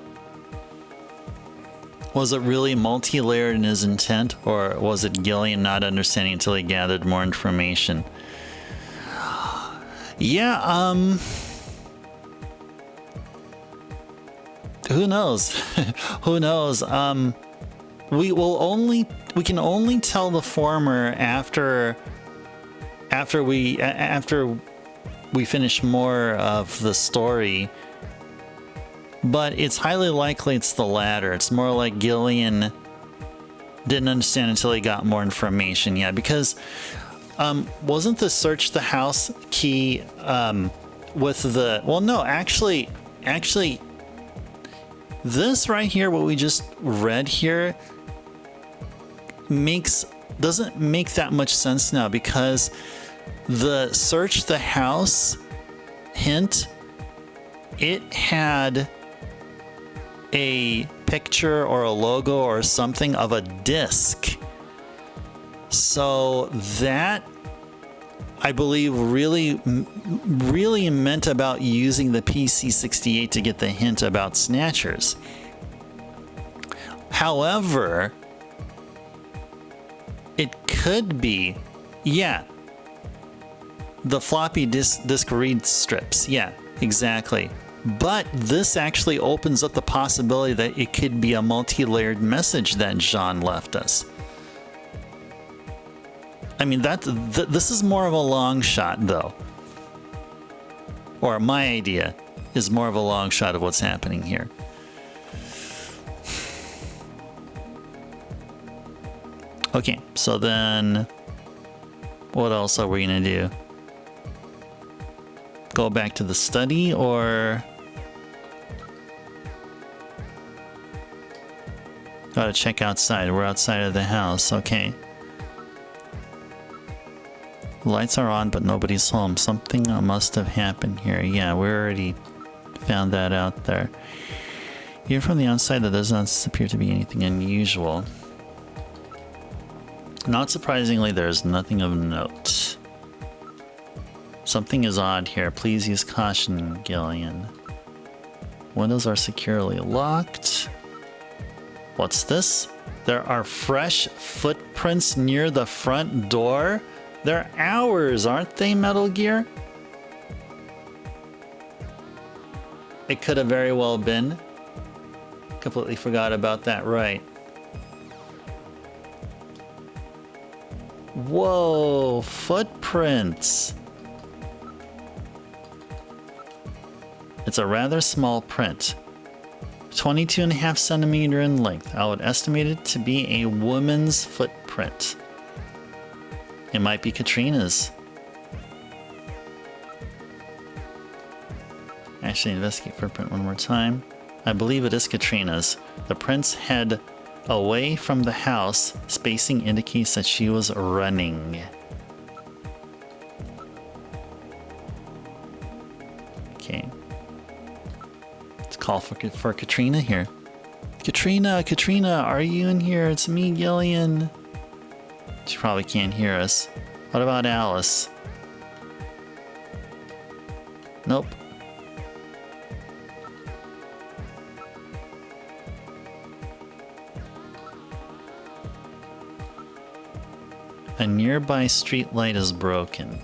Was it really multi-layered in his intent, or was it GIllian not understanding until he gathered more information? Yeah, who knows? Who knows? We can only tell the former after we finish more of the story. But it's highly likely it's the latter. It's more like GIllian didn't understand until he got more information. Yeah, because wasn't the search the house key with the... Well, no, actually, this right here, what we just read here, doesn't make that much sense now, because the search the house hint, it had a picture or a logo or something of a disc. So that, I believe, really meant about using the PC-68 to get the hint about snatchers. However, it could be, yeah, the floppy disk read strips. Yeah, exactly. But this actually opens up the possibility that it could be a multi-layered message that Jean left us. I mean, this is more of a long shot, though. Or my idea is more of a long shot of what's happening here. Okay, so then what else are we gonna do? Go back to the study, or... Gotta check outside. We're outside of the house. Okay. Lights are on, but nobody's home. Something must have happened here. Yeah, we already found that out there. Here from the outside, there does not appear to be anything unusual. Not surprisingly, there's nothing of note. Something is odd here. Please use caution, GIllian. Windows are securely locked. What's this? There are fresh footprints near the front door? They're ours, aren't they, Metal Gear? It could have very well been. Completely forgot about that, right. Whoa, footprints. It's a rather small print. 22.5 centimeter in length. I would estimate it to be a woman's footprint. It might be Katrina's. Actually, investigate footprint one more time. I believe it is Katrina's. The prints head away from the house. Spacing indicates that she was running. Okay. Let's call for Katrina here. Katrina, are you in here? It's me, GIllian. She probably can't hear us. What about Alice? Nope. A nearby street light is broken.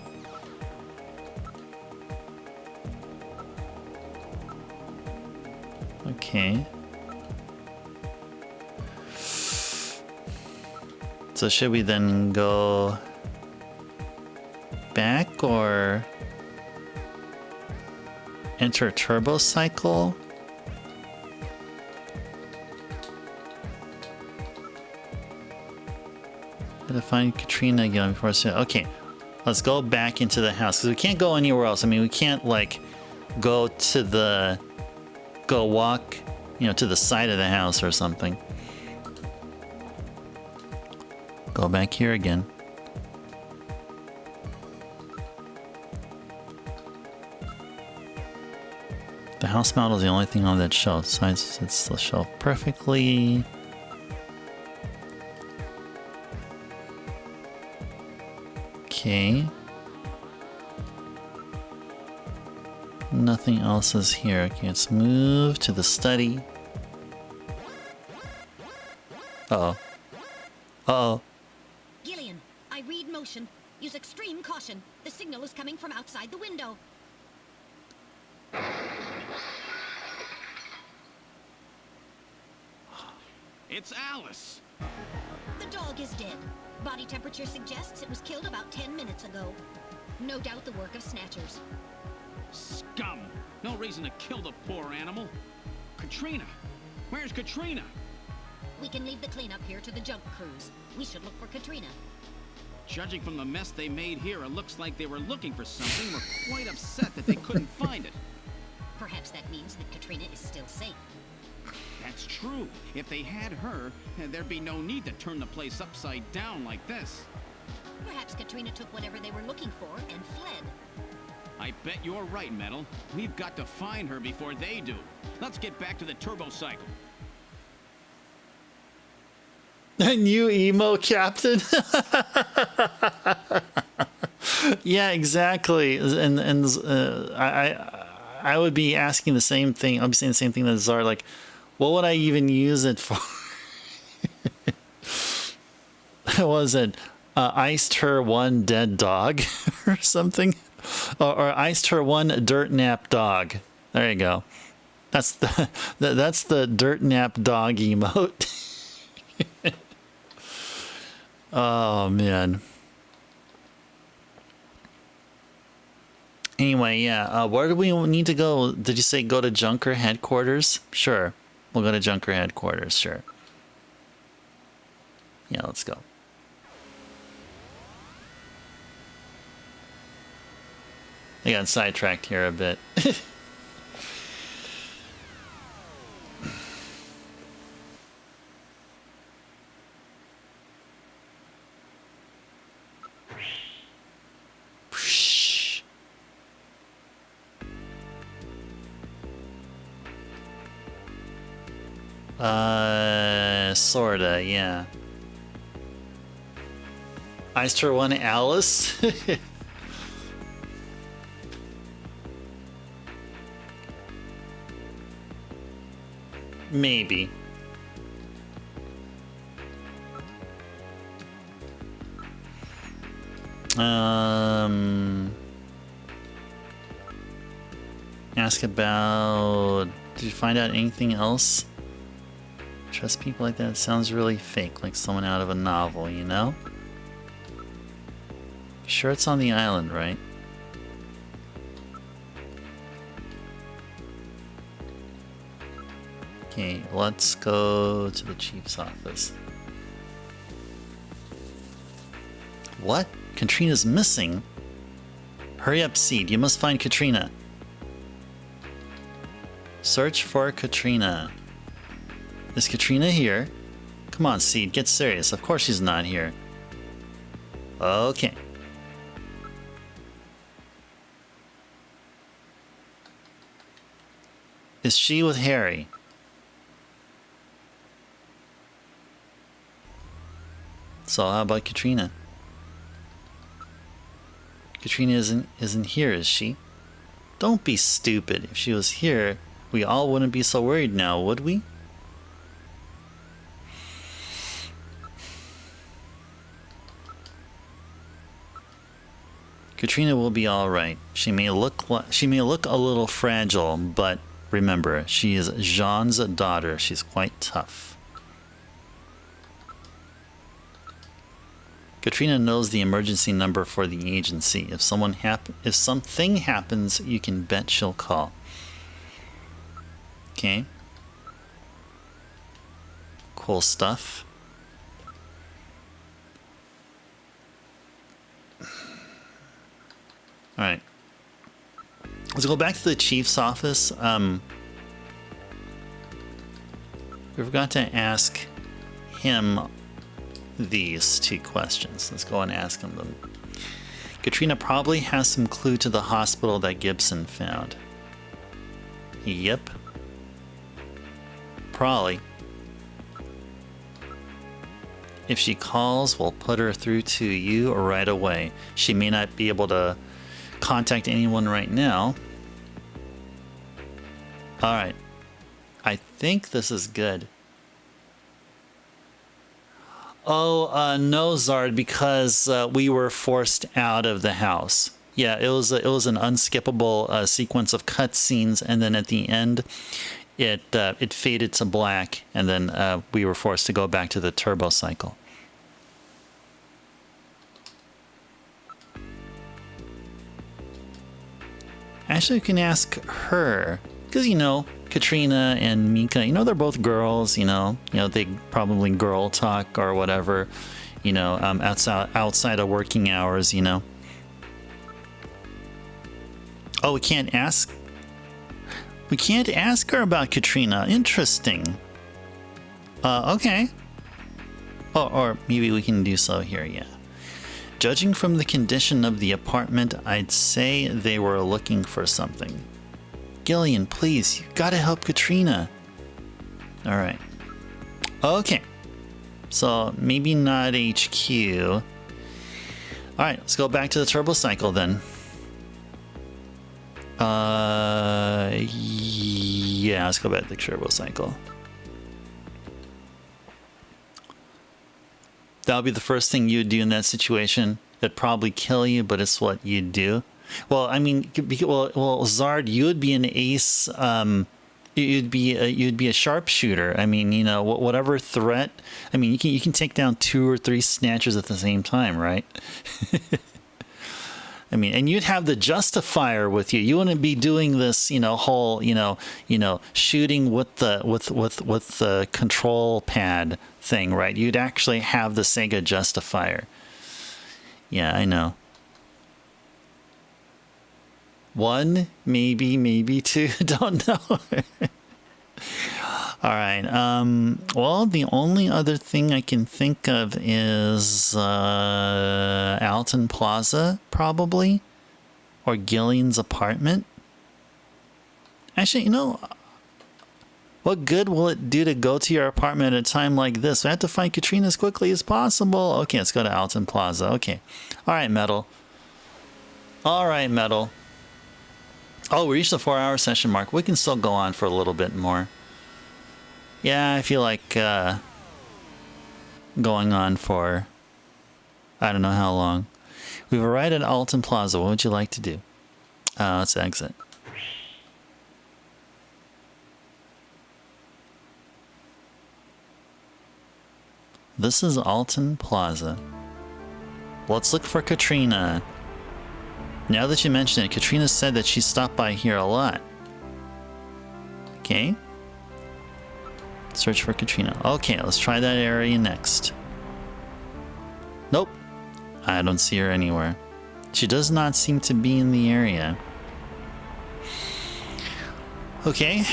Okay. So should we then go back or enter a turbo cycle? Gotta find Katrina again before I say, okay, let's go back into the house because we can't go anywhere else. I mean, we can't like go walk, you know, to the side of the house or something. Go back here again. The house model is the only thing on that shelf. Size fits the shelf perfectly. Okay. Nothing else is here. Okay, let's move to the study. Uh-oh. Uh-oh. GIllian, I read motion. Use extreme caution. The signal is coming from outside the window. It's Alice. The dog is dead. Body temperature suggests it was killed about 10 minutes ago. No doubt the work of snatchers. Scum. No reason to kill the poor animal. Katrina. Where's Katrina? We can leave the cleanup here to the junk crews. We should look for Katrina. Judging from the mess they made here, it looks like they were looking for something. We're quite upset that they couldn't find it. Perhaps that means that Katrina is still safe. That's true. If they had her, there'd be no need to turn the place upside down like this. Perhaps Katrina took whatever they were looking for and fled. I bet you're right, Metal. We've got to find her before they do. Let's get back to the turbo cycle. A new emo captain? Yeah, exactly. And I would be asking the same thing. I'll be saying the same thing that Czar, like, what would I even use it for? What was it? Iced her one dead dog or something? Or iced her one dirt nap dog. There you go. That's the dirt nap dog emote. Oh, man. Anyway, yeah. Where do we need to go? Did you say go to Junker headquarters? Sure. We'll go to Junker headquarters, sure. Yeah, let's go. I got sidetracked here a bit. Sorta, yeah. Iced her one Alice? Maybe. Ask about... Did you find out anything else? Trust people like that? It sounds really fake, like someone out of a novel, you know? Sure it's on the island, right? Okay, let's go to the chief's office. What? Katrina's missing? Hurry up, Seed. You must find Katrina. Search for Katrina. Is Katrina here? Come on, Seed. Get serious. Of course she's not here. Okay. Is she with Harry? So how about Katrina? Katrina isn't here, is she? Don't be stupid. If she was here, we all wouldn't be so worried now, would we? Katrina will be all right. She may look a little fragile, but remember, she is Jean's daughter. She's quite tough. Katrina knows the emergency number for the agency. If something happens, you can bet she'll call. Okay. Cool stuff. All right. Let's go back to the chief's office. We forgot to ask him these two questions. Let's go and ask him them. Katrina probably has some clue to the hospital that Gibson found. Yep. Probably. If she calls, we'll put her through to you right away. She may not be able to contact anyone right now. Alright. I think this is good. Oh, no, Zard, because we were forced out of the house. Yeah, it was an unskippable sequence of cutscenes, and then at the end, it faded to black, and then we were forced to go back to the turbo cycle. Actually, you can ask her, because you know, Katrina and Mika, you know, they're both girls, you know, they probably girl talk or whatever, you know, outside of working hours, you know. Oh, we can't ask her about Katrina. Interesting. Okay. Oh, or maybe we can do so here, yeah. Judging from the condition of the apartment, I'd say they were looking for something. GIllian, please, you gotta help Katrina. Alright. Okay. So, maybe not HQ. Alright, let's go back to the turbo cycle then. Yeah, let's go back to the turbo cycle. That'll be the first thing you'd do in that situation. It'd probably kill you, but it's what you'd do. Well, I mean, well, Zard, you would be an ace. You'd be a sharpshooter. I mean, you know, whatever threat. I mean, you can take down 2 or 3 snatchers at the same time, right? I mean, and you'd have the justifier with you. You wouldn't be doing this, you know, whole, you know, shooting with the control pad thing, right? You'd actually have the Sega justifier. Yeah, I know. 1, maybe 2, don't know. All right. Well, the only other thing I can think of is Alton Plaza, probably, or GIllian's apartment. Actually, you know, what good will it do to go to your apartment at a time like this? We have to find Katrina as quickly as possible. Okay, let's go to Alton Plaza. Okay. All right, Metal. All right, Metal. Oh, we reached the 4-hour session mark. We can still go on for a little bit more. Yeah, I feel like going on for I don't know how long. We've arrived at Alton Plaza. What would you like to do? Let's exit. This is Alton Plaza. Let's look for Katrina. Now that you mention it, Katrina said that she stopped by here a lot. Okay. Search for Katrina. Okay, let's try that area next. Nope. I don't see her anywhere. She does not seem to be in the area. Okay.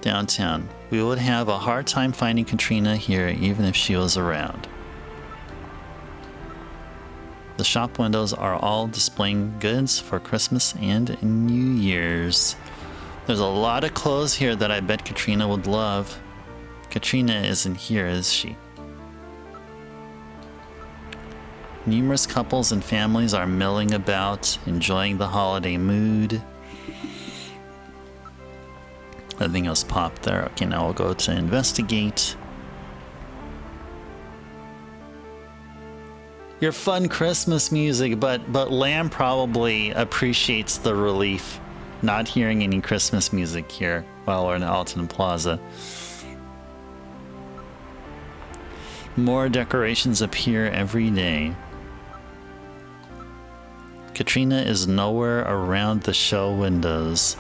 Downtown. We would have a hard time finding Katrina here even if she was around. The shop windows are all displaying goods for Christmas and New Year's. There's a lot of clothes here that I bet Katrina would love. Katrina isn't here, is she? Numerous couples and families are milling about, enjoying the holiday mood. Nothing else popped there. Okay, now we'll go to investigate. Your fun Christmas music, but Lamb probably appreciates the relief not hearing any Christmas music here while we're in Alton Plaza. More decorations appear every day. Katrina is nowhere around the show windows.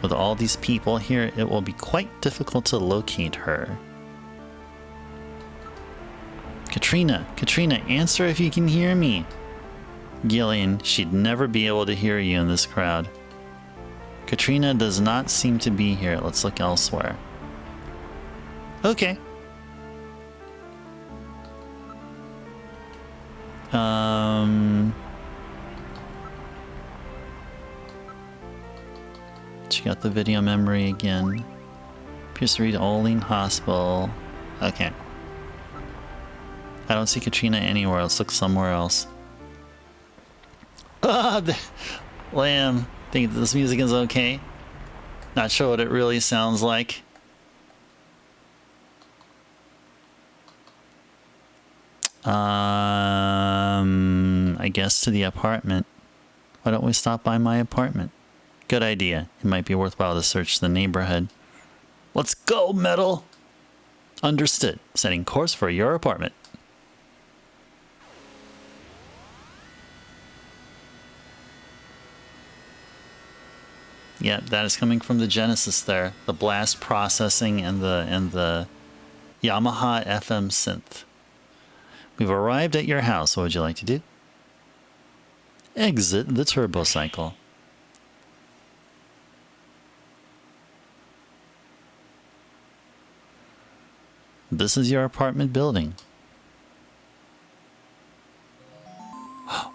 With all these people here, it will be quite difficult to locate her. Katrina, answer if you can hear me. GIllian, she'd never be able to hear you in this crowd. Katrina does not seem to be here. Let's look elsewhere. Okay. Check out the video memory again. Appears to read Olean Hospital. Okay. I don't see Katrina anywhere. Let's look somewhere else. Lamb, think this music is okay? Not sure what it really sounds like. I guess to the apartment. Why don't we stop by my apartment? Good idea. It might be worthwhile to search the neighborhood. Let's go, Metal! Understood. Setting course for your apartment. Yeah, that is coming from the Genesis there. The blast processing and the Yamaha FM synth. We've arrived at your house. What would you like to do? Exit the turbo cycle. This is your apartment building.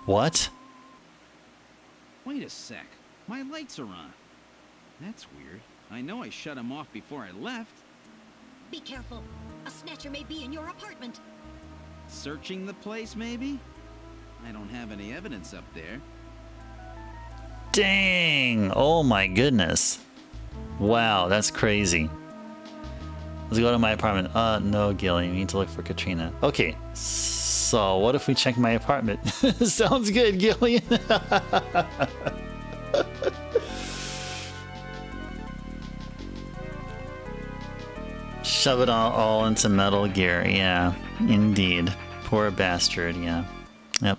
What? Wait a sec. My lights are on. That's weird. I know I shut them off before I left. Be careful. A snatcher may be in your apartment. Searching the place, maybe? I don't have any evidence up there. Dang! Oh my goodness. Wow, that's crazy. Let's go to my apartment. No, GIllian, you need to look for Katrina. Okay, so what if we check my apartment? Sounds good, GIllian. Shove it all into Metal Gear. Yeah, indeed. Poor bastard, yeah. Yep.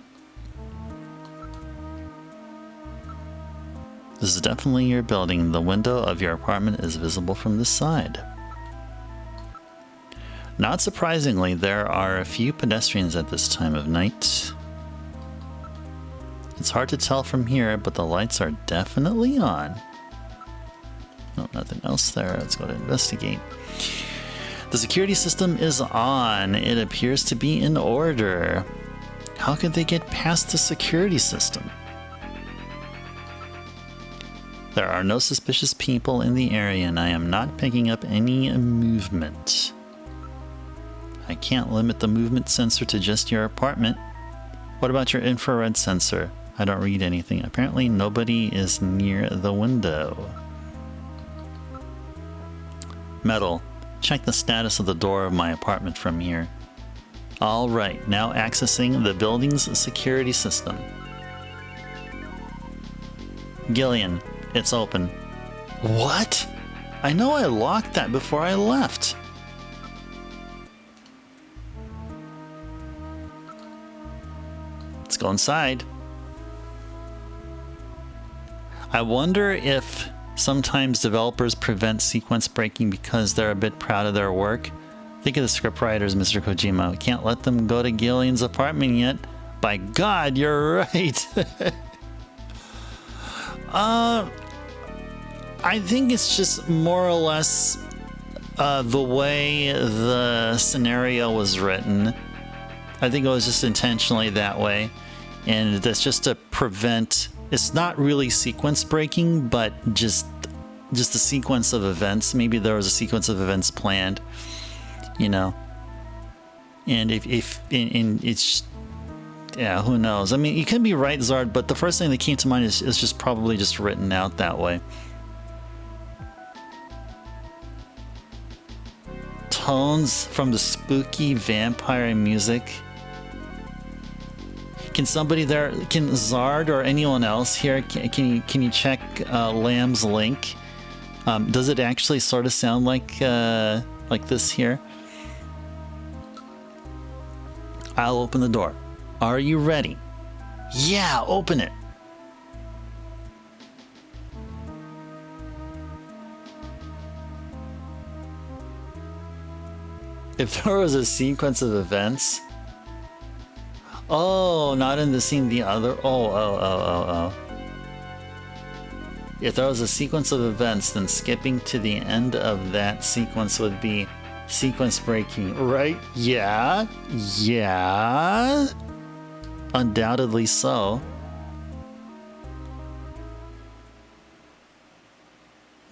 This is definitely your building. The window of your apartment is visible from this side. Not surprisingly, there are a few pedestrians at this time of night. It's hard to tell from here, but the lights are definitely on. No, nothing else there. Let's go to investigate. The security system is on. It appears to be in order. How could they get past the security system? There are no suspicious people in the area, and I am not picking up any movement. I can't limit the movement sensor to just your apartment. What about your infrared sensor? I don't read anything. Apparently nobody is near the window. Metal, check the status of the door of my apartment from here. All right, now accessing the building's security system. GIllian, it's open. What? I know I locked that before I left. Let's go inside. I wonder if sometimes developers prevent sequence breaking because they're a bit proud of their work. Think of the scriptwriters, Mr. Kojima. We can't let them go to GIllian's apartment yet. By God, you're right. I think it's just more or less the way the scenario was written. I think it was just intentionally that way. And that's just to prevent... It's not really sequence breaking, but just a sequence of events. Maybe there was a sequence of events planned, you know. And if it's... Yeah, who knows? I mean, you could be right, Zard, but the first thing that came to mind is just probably just written out that way. Tones from the spooky vampire music. Can somebody there, can Zard or anyone else here, can you check Lamb's link? Does it actually sort of sound like this here? I'll open the door. Are you ready? Yeah, open it. If there was a sequence of events... Oh, not in the scene, the other... Oh. If there was a sequence of events, then skipping to the end of that sequence would be sequence breaking, right? Yeah. Undoubtedly so.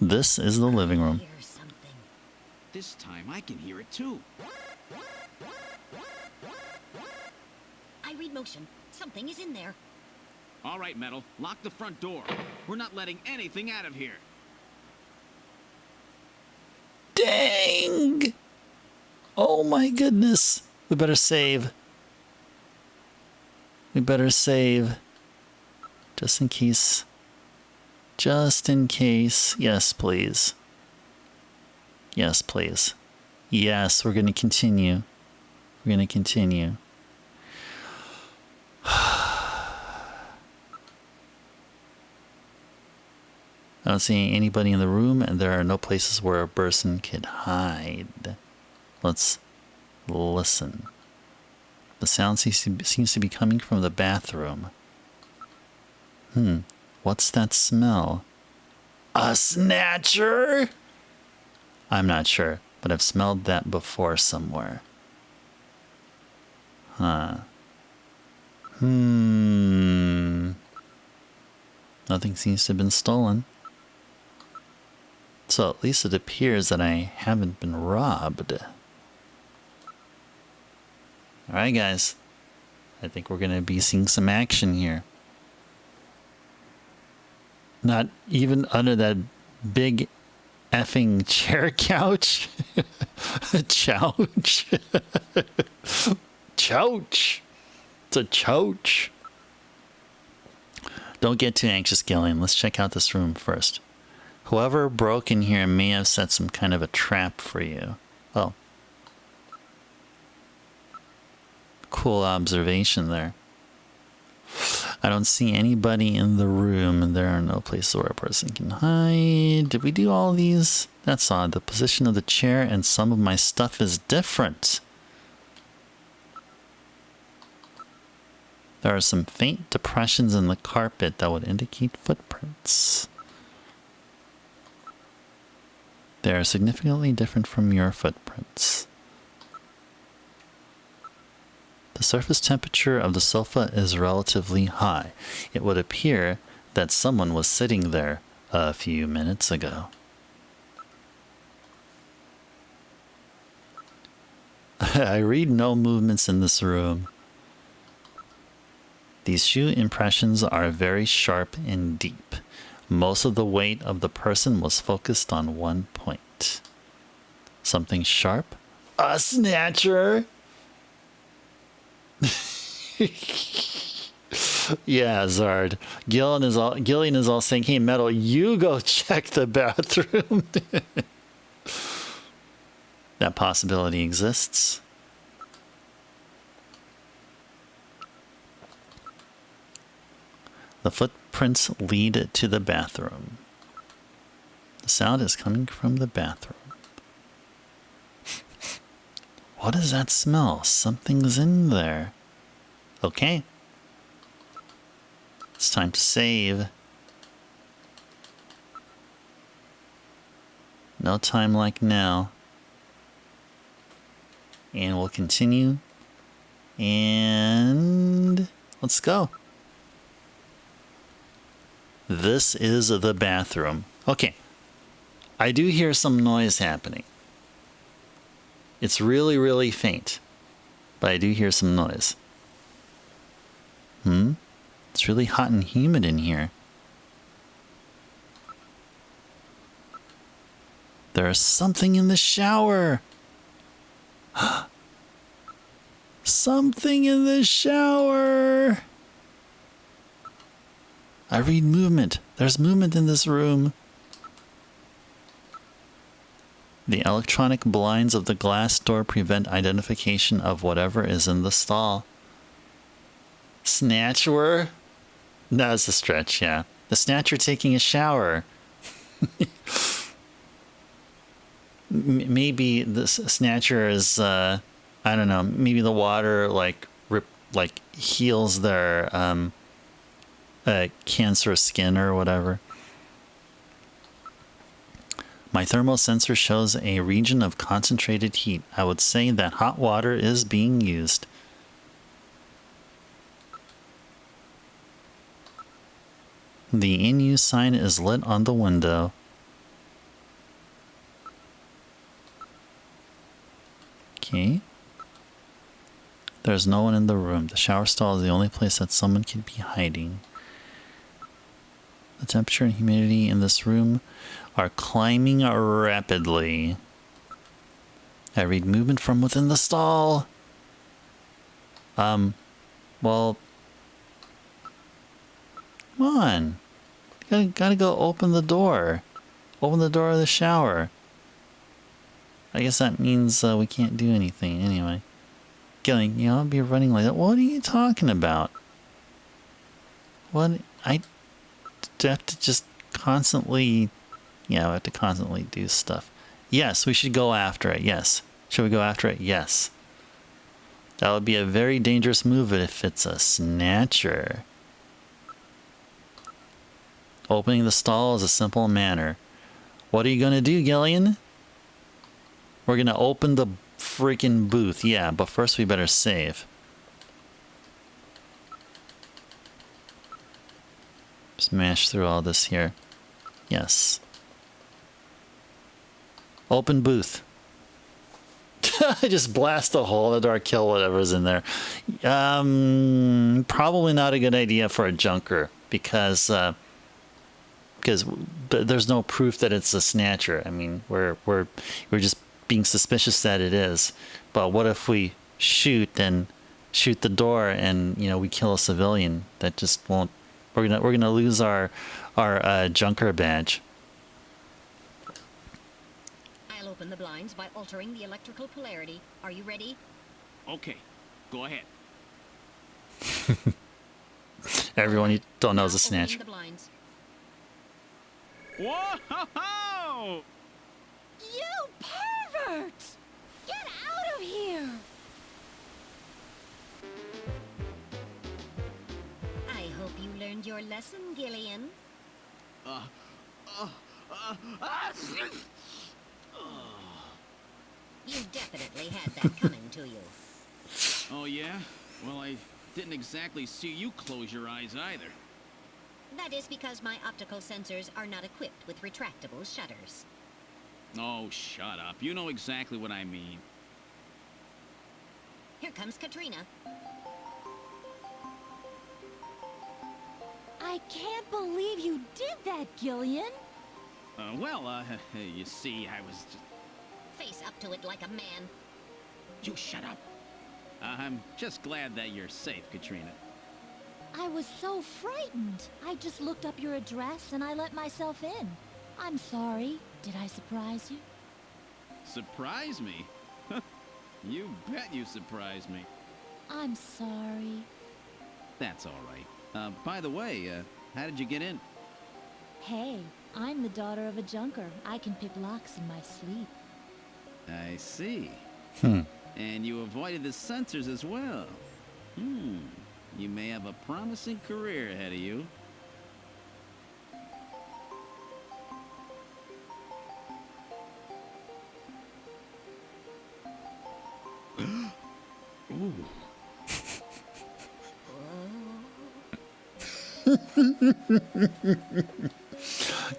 This is the living room. This time I can hear it too. I read motion. Something is in there. All right, Metal. Lock the front door. We're not letting anything out of here. Dang! Oh my goodness. We better save. Just in case. Yes, please. Yes, we're going to continue. I don't see anybody in the room, and there are no places where a person could hide. Let's listen. The sound seems to be coming from the bathroom. What's that smell? A snatcher? I'm not sure, but I've smelled that before somewhere. Nothing seems to have been stolen. So at least it appears that I haven't been robbed. Alright guys, I think we're going to be seeing some action here. Not even under that big effing chair couch. Chouch. Chouch. It's a chouch. Don't get too anxious, GIllian. Let's check out this room first. Whoever broke in here may have set some kind of a trap for you. Oh. Cool observation there. I don't see anybody in the room, and there are no places where a person can hide. Did we do all these? That's odd. The position of the chair and some of my stuff is different. There are some faint depressions in the carpet that would indicate footprints. They are significantly different from your footprints. The surface temperature of the sofa is relatively high. It would appear that someone was sitting there a few minutes ago. I read no movements in this room. These shoe impressions are very sharp and deep. Most of the weight of the person was focused on one point. Something sharp? A snatcher! Yeah, Zard. Gillian is all saying, "Hey, Metal, you go check the bathroom." That possibility exists. The footprints lead to the bathroom. The sound is coming from the bathroom. What does that smell? Something's in there. Okay. It's time to save. No time like now. And we'll continue. And let's go. This is the bathroom. Okay. I do hear some noise happening. It's really, really faint. But I do hear some noise. It's really hot and humid in here. There's something in the shower. Something in the shower. I read movement. There's movement in this room. The electronic blinds of the glass door prevent identification of whatever is in the stall. Snatcher? That's a stretch, yeah. The Snatcher taking a shower. Maybe the Snatcher is, I don't know, maybe the water like heals their cancerous skin or whatever. My thermal sensor shows a region of concentrated heat. I would say that hot water is being used. The in-use sign is lit on the window. Okay. There's no one in the room. The shower stall is the only place that someone could be hiding. The temperature and humidity in this room are climbing rapidly. I read movement from within the stall. Well, come on. Gotta go open the door. Open the door of the shower. I guess that means we can't do anything anyway. Gillian, you know, I'll be running like that. What are you talking about? What? I have to just constantly... Yeah, we have to constantly do stuff. Yes, we should go after it. Yes. Should we go after it? Yes. That would be a very dangerous move if it's a Snatcher. Opening the stall is a simple manner. What are you going to do, Gillian? We're going to open the freaking booth. Yeah, but first we better save. Smash through all this here. Yes. Open booth. Just blast a hole in the door, kill whatever's in there. Probably not a good idea for a junker because there's no proof that it's a Snatcher. I mean, we're just being suspicious that it is. But what if we shoot the door and we kill a civilian? That just won't. We're gonna lose our junker badge. I'll open the blinds by altering the electrical polarity. Are you ready? Okay, go ahead. Everyone you don't know is a Snatcher. The blinds. Whoa! You perverts! Get out of here! I hope you learned your lesson, Gillian. You definitely had that coming to you. Oh, yeah? Well, I didn't exactly see you close your eyes either. That is because my optical sensors are not equipped with retractable shutters. Oh, shut up. You know exactly what I mean. Here comes Katrina. I can't believe you did that, Gillian. You see, I was just... Face up to it like a man. You shut up. I'm just glad that you're safe, Katrina. I was so frightened. I just looked up your address and I let myself in. I'm sorry. Did I surprise you? Surprise me? You bet you surprised me. I'm sorry. That's all right. By the way, how did you get in? Hey, I'm the daughter of a junker. I can pick locks in my sleep. I see. And you avoided the censors as well. You may have a promising career ahead of you. Ooh.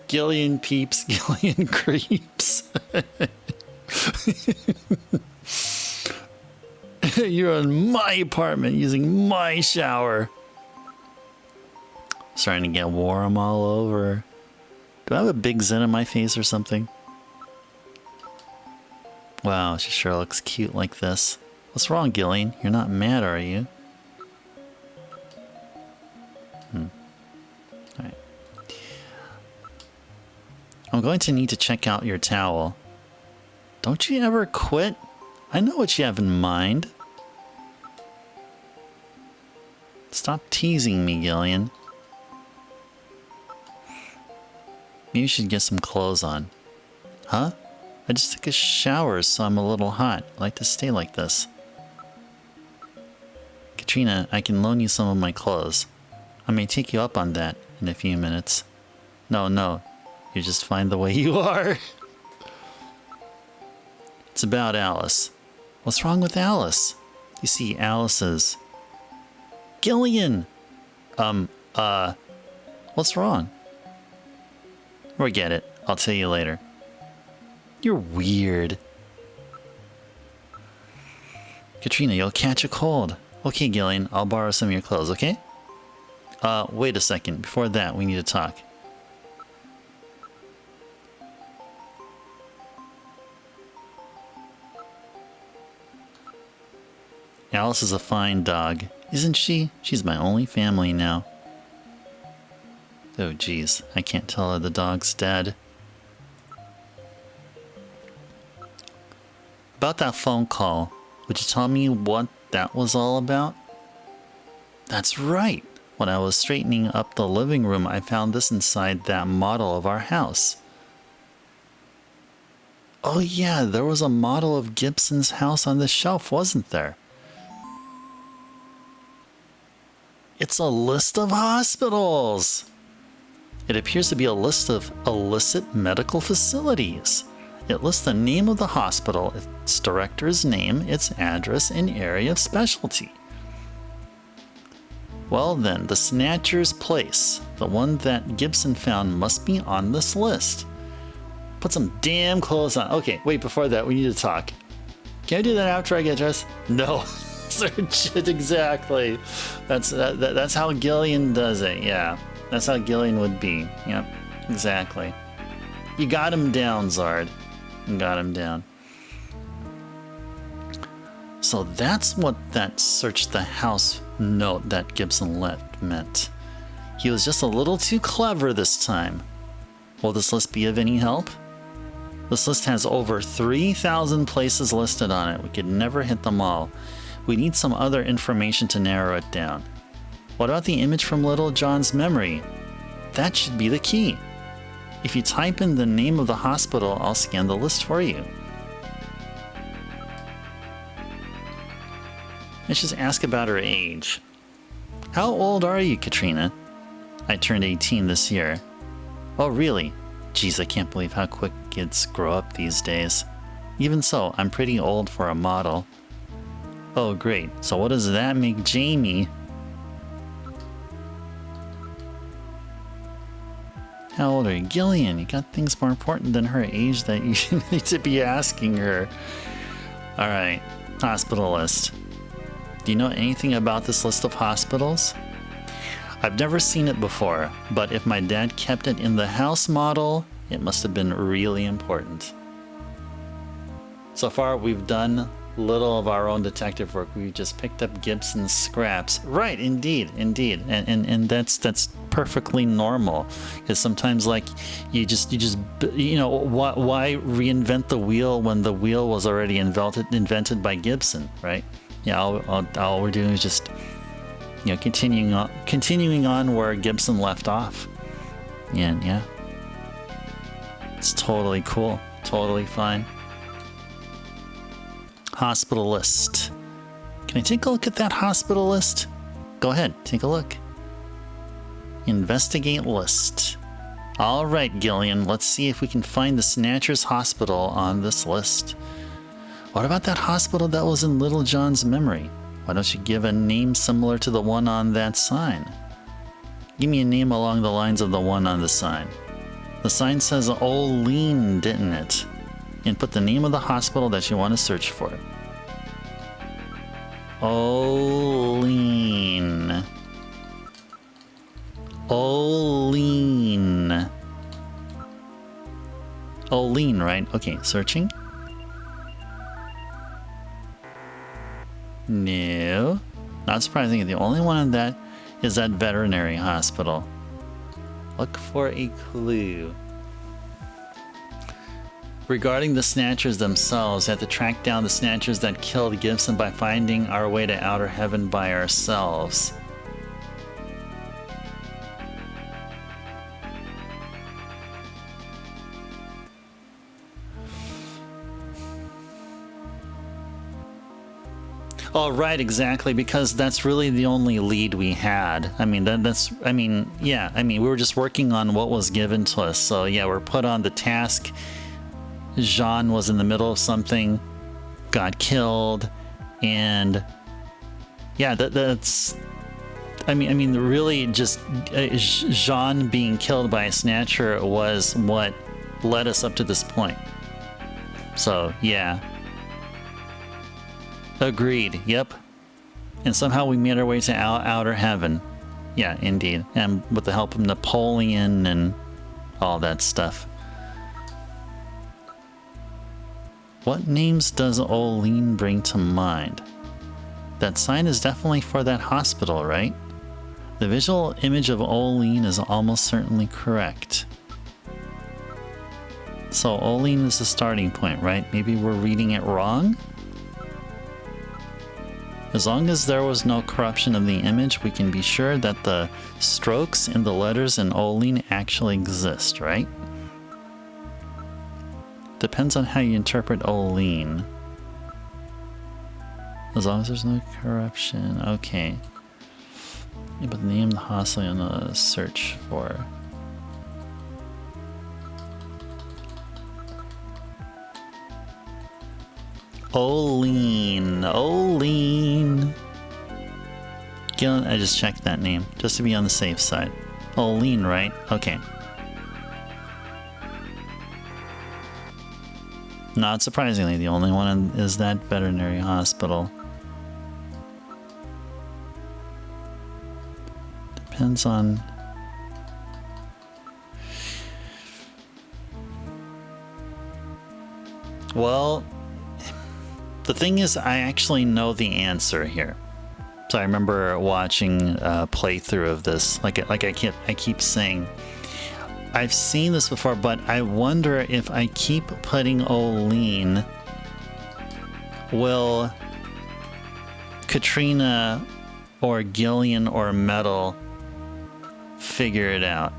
GIllian peeps, GIllian creeps. You're in my apartment using my shower. Starting to get warm all over. Do I have a big zit on my face or something? Wow, she sure looks cute like this. What's wrong, GIllian? You're not mad, are you? Alright. I'm going to need to check out your towel. Don't you ever quit? I know what you have in mind. Stop teasing me, GIllian. Maybe you should get some clothes on. Huh? I just took a shower, so I'm a little hot. I like to stay like this. Katrina, I can loan you some of my clothes. I may take you up on that in a few minutes. No. You're just fine the way you are. It's about Alice. What's wrong with Alice? You see, Alice is... GIllian! What's wrong? Forget it. I'll tell you later. You're weird. Katrina, you'll catch a cold. Okay, GIllian, I'll borrow some of your clothes, okay? Wait a second. Before that, we need to talk. Alice is a fine dog, isn't she? She's my only family now. Oh, geez. I can't tell her the dog's dead. About that phone call, would you tell me what that was all about? That's right. When I was straightening up the living room, I found this inside that model of our house. Oh yeah, there was a model of Gibson's house on the shelf, wasn't there? It's a list of hospitals! It appears to be a list of illicit medical facilities. It lists the name of the hospital, its director's name, its address, and area of specialty. Well then, the Snatcher's place, the one that Gibson found, must be on this list. Put some damn clothes on. Okay, wait, before that, we need to talk. Can I do that after I get dressed? No. Search it, exactly. That's how GIllian does it, yeah. That's how GIllian would be. Yep, exactly. You got him down, Zard. You got him down. So that's what that search the house note that Gibson left meant. He was just a little too clever this time. Will this list be of any help? This list has over 3,000 places listed on it. We could never hit them all. We need some other information to narrow it down. What about the image from Little John's memory? That should be the key. If you type in the name of the hospital, I'll scan the list for you. Let's just ask about her age. How old are you, Katrina? I turned 18 this year. Oh, really? Geez, I can't believe how quick kids grow up these days. Even so, I'm pretty old for a model. Oh, great. So what does that make Jamie? How old are you? GIllian, you got things more important than her age that you need to be asking her. Alright, hospital list. Do you know anything about this list of hospitals? I've never seen it before, but if my dad kept it in the house model, it must have been really important. So far, we've done little of our own detective work. We just picked up Gibson's scraps. Right, indeed. And that's perfectly normal. Because sometimes, like, you know, why reinvent the wheel when the wheel was already invented by Gibson, right? Yeah, all we're doing is just, you know, continuing on where Gibson left off. And yeah, it's totally cool, totally fine. Hospital list. Can I take a look at that hospital list? Go ahead, take a look. Investigate list. All right, GIllian, let's see if we can find the Snatchers Hospital on this list. What about that hospital that was in Little John's memory? Why don't you give a name similar to the one on that sign? Give me a name along the lines of the one on the sign. The sign says Olean, didn't it? And put the name of the hospital that you want to search for. Olean. Olean. Olean, right? Okay, searching. No. Not surprising, the only one on that is that veterinary hospital. Look for a clue. Regarding the Snatchers themselves, we have to track down the Snatchers that killed Gibson by finding our way to outer heaven by ourselves. Oh, right, exactly, because that's really the only lead we had. I mean, we were just working on what was given to us. So yeah, we're put on the task. Jean was in the middle of something, got killed, and yeah, that's. I mean, really, just Jean being killed by a Snatcher was what led us up to this point. So yeah. Agreed, yep. And somehow we made our way to outer heaven. Yeah, indeed. And with the help of Napoleon and all that stuff. What names does Olean bring to mind? That sign is definitely for that hospital, right? The visual image of Olean is almost certainly correct. So Olean is the starting point, right? Maybe we're reading it wrong? As long as there was no corruption of the image, we can be sure that the strokes in the letters in Olean actually exist, right? Depends on how you interpret Olean. As long as there's no corruption, okay. Yeah, but the name of the hospital I'm gonna search for. Olean. GIllian, I just checked that name, just to be on the safe side. Olean, right? Okay. Not surprisingly, the only one is that veterinary hospital. Depends on... Well... The thing is, I actually know the answer here. So I remember watching a playthrough of this. Like I keep saying, I've seen this before, but I wonder if I keep putting Olean, will Katrina or GIllian or Metal figure it out?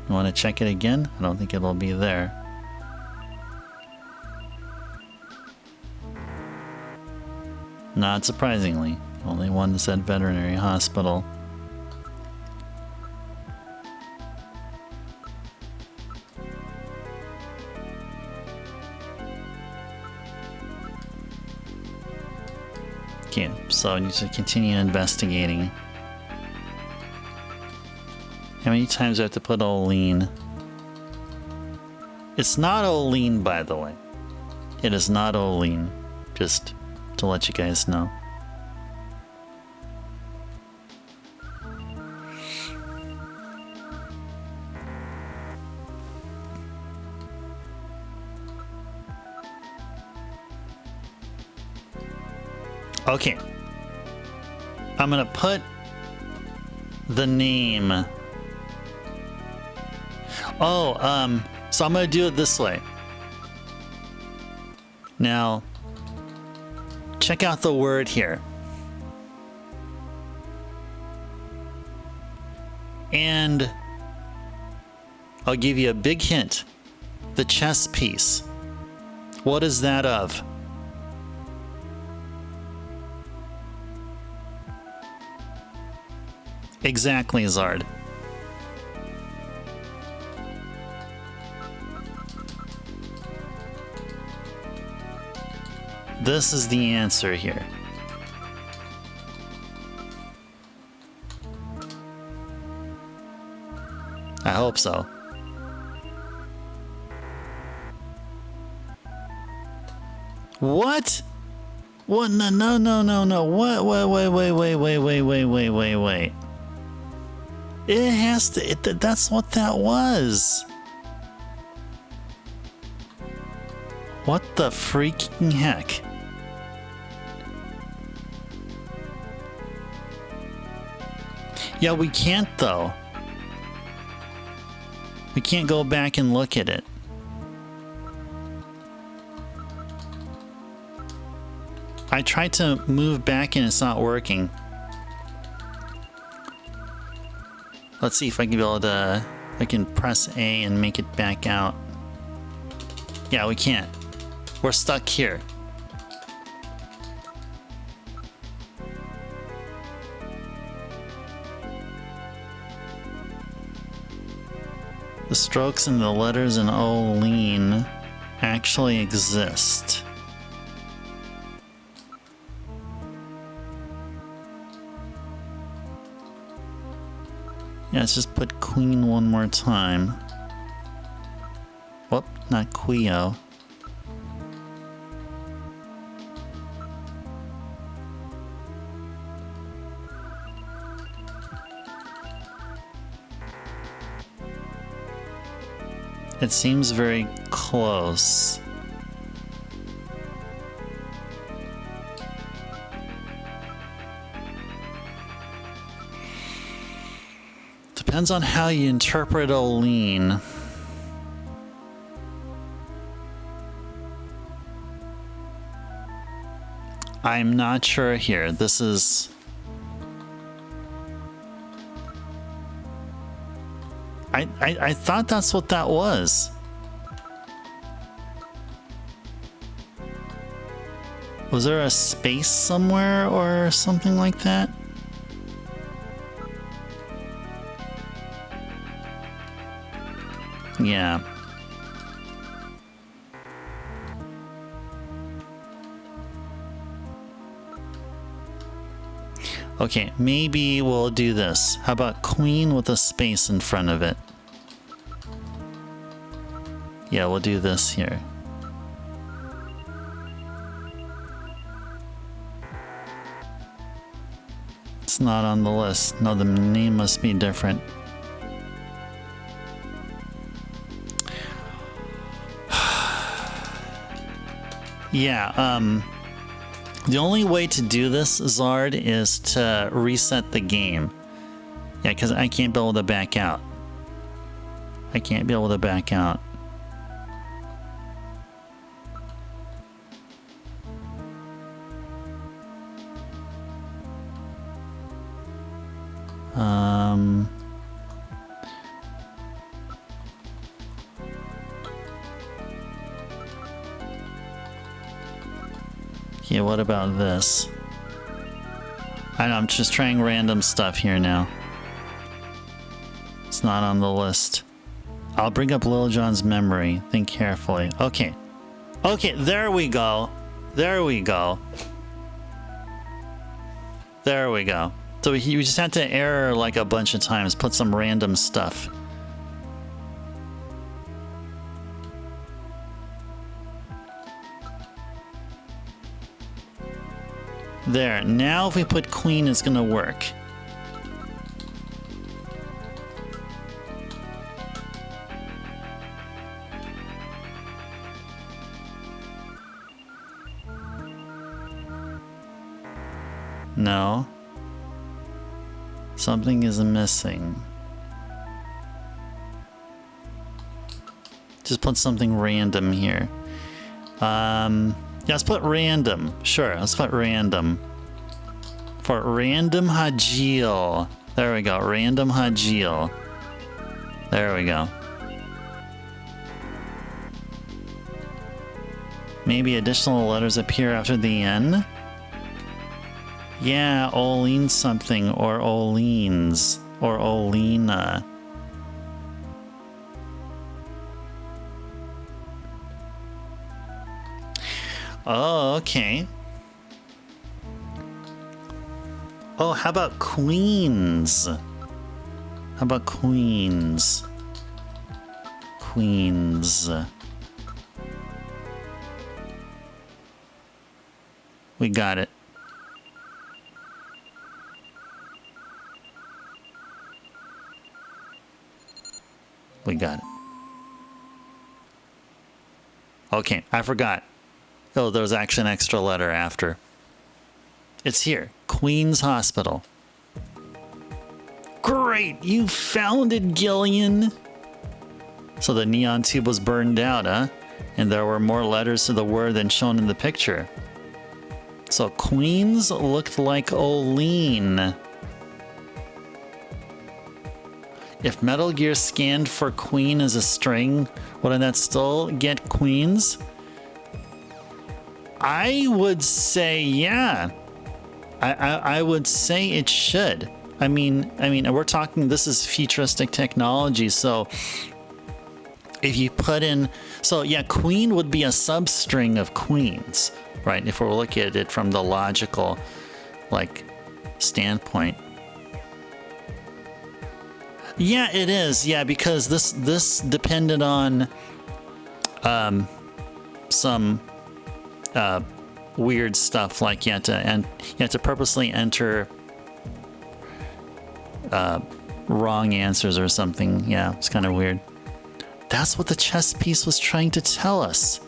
You want to check it again? I don't think it'll be there. Not surprisingly, only one is at veterinary hospital. Okay, so I need to continue investigating. How many times do I have to put Olean? It's not Olean, by the way. It is not Olean. Just to let you guys know. Okay. I'm gonna put the name. Oh, so I'm gonna do it this way. Now, check out the word here. And I'll give you a big hint. The chess piece. What is that of? Exactly, Zard. This is the answer here. I hope so. What? What? No, no, no, no, no. What? Wait. It has to. That's what that was. What the freaking heck? Yeah, we can't though. We can't go back and look at it. I tried to move back and it's not working. Let's see if I can be able to... I can press A and make it back out. Yeah, we can't. We're stuck here. The strokes and the letters in Olean actually exist. Yeah, let's just put Queen one more time. Whoop, not Quio. It seems very close. Depends on how you interpret Olean. I'm not sure here. This is... I thought that's what that was. Was there a space somewhere or something like that? Yeah. Okay, maybe we'll do this. How about Queen with a space in front of it? Yeah, we'll do this here. It's not on the list. No, the name must be different. Yeah, the only way to do this, Zard, is to reset the game. Yeah, because I can't be able to back out. I can't be able to back out. Yeah, what about this? I know, I'm just trying random stuff here now. It's not on the list. I'll bring up Lil Jon's memory. Think carefully. Okay. Okay, there we go. There we go. There we go. So we just had to error like a bunch of times, put some random stuff. There, now if we put Queen, it's gonna work. No. Something is missing. Just put something random here. Yeah, let's put random. Sure, let's put random. For random GIllian. There we go, random GIllian. There we go. Maybe additional letters appear after the N? Yeah, Oline something, or Oleens, or Olina. Oh, okay. Oh, how about Queens? How about Queens? Queens. We got it. We got it. Okay, I forgot. Oh, there was actually an extra letter after. It's here. Queen's Hospital. Great! You found it, GIllian! So the neon tube was burned out, huh? And there were more letters to the word than shown in the picture. So Queens looked like Oline. If Metal Gear scanned for Queen as a string, wouldn't that still get Queens? I would say yeah. I would say it should. I mean, we're talking, this is futuristic technology, so if you put in, so yeah, Queen would be a substring of Queens, right? If we're looking at it from the logical, like, standpoint. Yeah, it is. Yeah, because this depended on some weird stuff, like you had to purposely enter wrong answers or something. Yeah, it's kind of weird. That's what the chess piece was trying to tell us.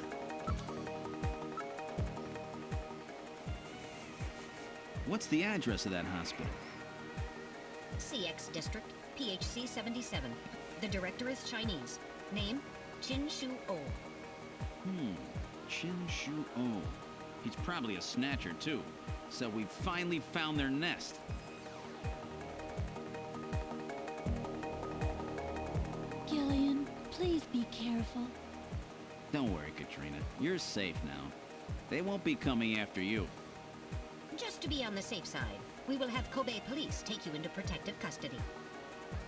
What's the address of that hospital? CX District, PHC 77. The director is Chinese. Name, Chin Shu O. Chin Shu O. He's probably a snatcher, too. So we finally found their nest. GIllian, please be careful. Don't worry, Katrina. You're safe now. They won't be coming after you. Just to be on the safe side, we will have Kobe police take you into protective custody.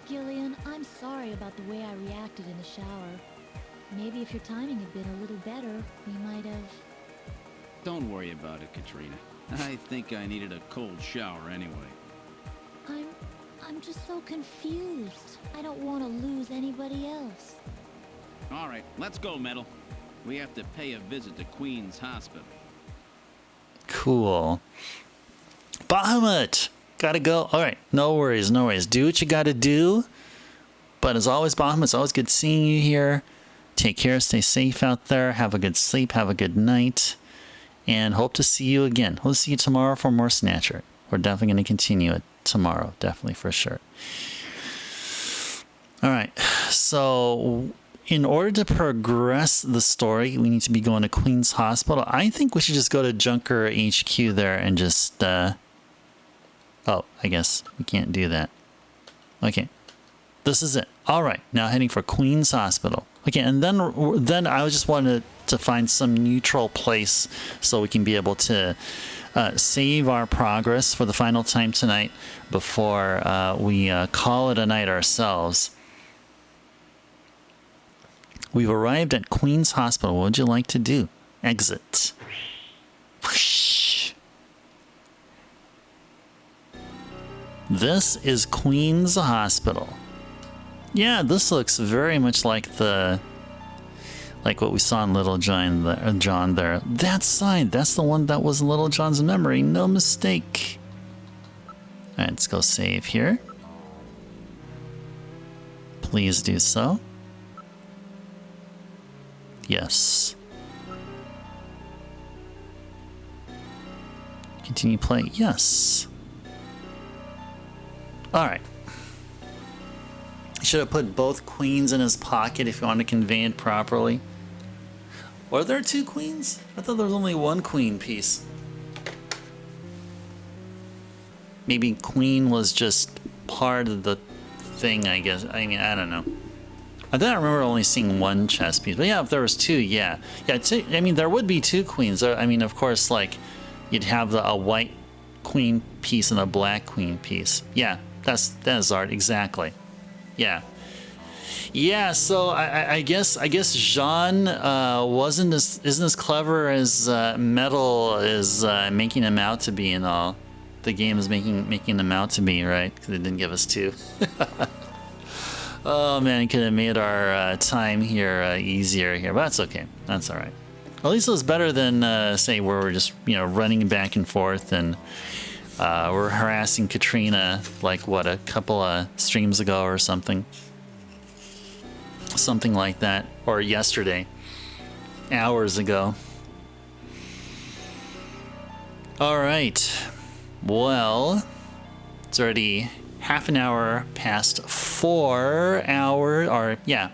GIllian, I'm sorry about the way I reacted in the shower. Maybe if your timing had been a little better, we might have... Don't worry about it, Katrina. I think I needed a cold shower anyway. I'm just so confused. I don't want to lose anybody else. All right, let's go, Metal. We have to pay a visit to Queen's Hospital. Cool. Bahamut! Gotta go. Alright, no worries, no worries. Do what you gotta do. But as always, Bahamut, it's always good seeing you here. Take care, stay safe out there. Have a good sleep, have a good night. And hope to see you again. Hope to see you tomorrow for more Snatcher. We're definitely going to continue it tomorrow. Definitely, for sure. Alright, so in order to progress the story, we need to be going to Queen's Hospital. I think we should just go to Junker HQ there and just... oh, I guess we can't do that. Okay, this is it. Alright, now heading for Queen's Hospital. Okay, and then I just wanted to find some neutral place so we can be able to save our progress for the final time tonight before we call it a night ourselves. We've arrived at Queen's Hospital. What would you like to do? Exit. Whoosh. This is Queen's Hospital. Yeah, this looks very much like what we saw in Little John there. That sign, that's the one that was in Little John's memory. No mistake. Alright, let's go save here. Please do so. Yes. Continue playing. Yes. Alright. Should have put both queens in his pocket if you want to convey it properly. Were there 2 queens? I thought there was only 1 queen piece. Maybe queen was just part of the thing, I guess. I mean, I don't know. I don't remember only seeing 1 chess piece. But yeah, if there was 2, yeah. Yeah, I mean, there would be 2 queens. I mean, of course, like, you'd have a white queen piece and a black queen piece. Yeah, that's art, exactly. Yeah. Yeah, so I guess Jean isn't as clever as Metal is making him out to be and all. The game is making him out to be, right? Because it didn't give us 2. Oh man, it could have made our time here easier here, but that's okay. That's all right. At least it was better than say where we're just running back and forth and we're harassing Katrina like what, a couple of streams ago or something. Something like that, or yesterday, hours ago. All right, well, it's already half an hour past 4 hours, or yeah,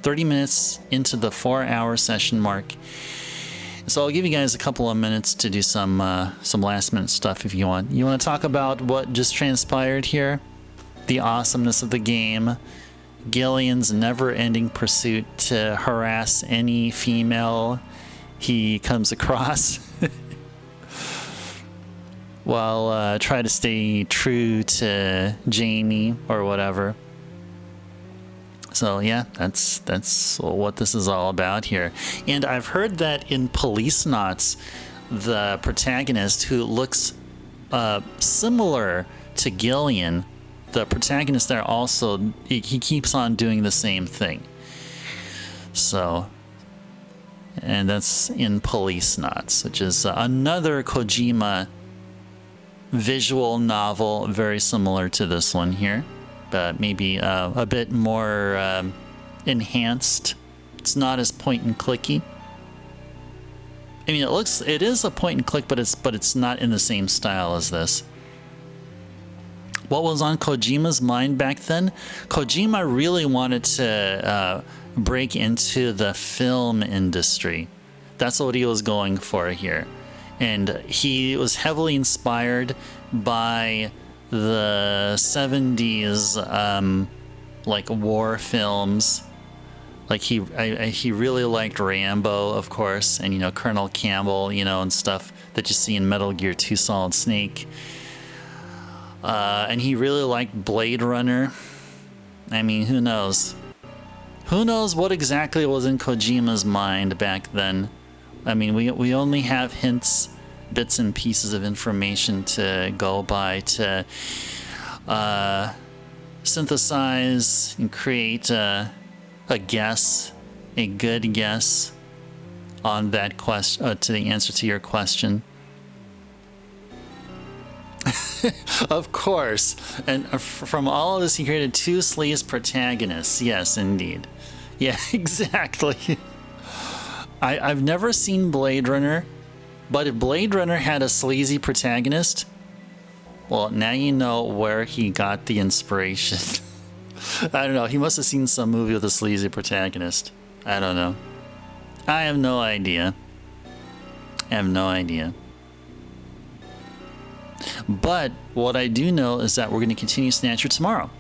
30 minutes into the 4-hour session mark. So I'll give you guys a couple of minutes to do some last minute stuff if you want. You want to talk about what just transpired here? The awesomeness of the game. GIllian's never-ending pursuit to harass any female he comes across while try to stay true to Jamie or whatever. So yeah, that's what this is all about here. And I've heard that in Police Knots, the protagonist who looks similar to GIllian, the protagonist there also, he keeps on doing the same thing. So, and that's in Police Knots, which is another Kojima visual novel, very similar to this one here, but maybe a bit more enhanced. It's not as point and clicky. I mean, it is a point and click, but it's not in the same style as this. What was on Kojima's mind back then? Kojima really wanted to break into the film industry. That's what he was going for here. And he was heavily inspired by the 70s like war films. Like he really liked Rambo, of course, and Colonel Campbell, and stuff that you see in Metal Gear 2 Solid Snake. And he really liked Blade Runner. I mean, who knows? Who knows what exactly was in Kojima's mind back then? I mean, we only have hints, bits and pieces of information to go by to synthesize and create a guess, a good guess on that question, to the answer to your question. Of course. And from all of this, he created 2 Sleaze protagonists. Yes, indeed. Yeah, exactly. I've never seen Blade Runner, but if Blade Runner had a sleazy protagonist, well, now you know where he got the inspiration. I don't know. He must have seen some movie with a sleazy protagonist. I don't know. I have no idea. But what I do know is that we're going to continue Snatcher tomorrow.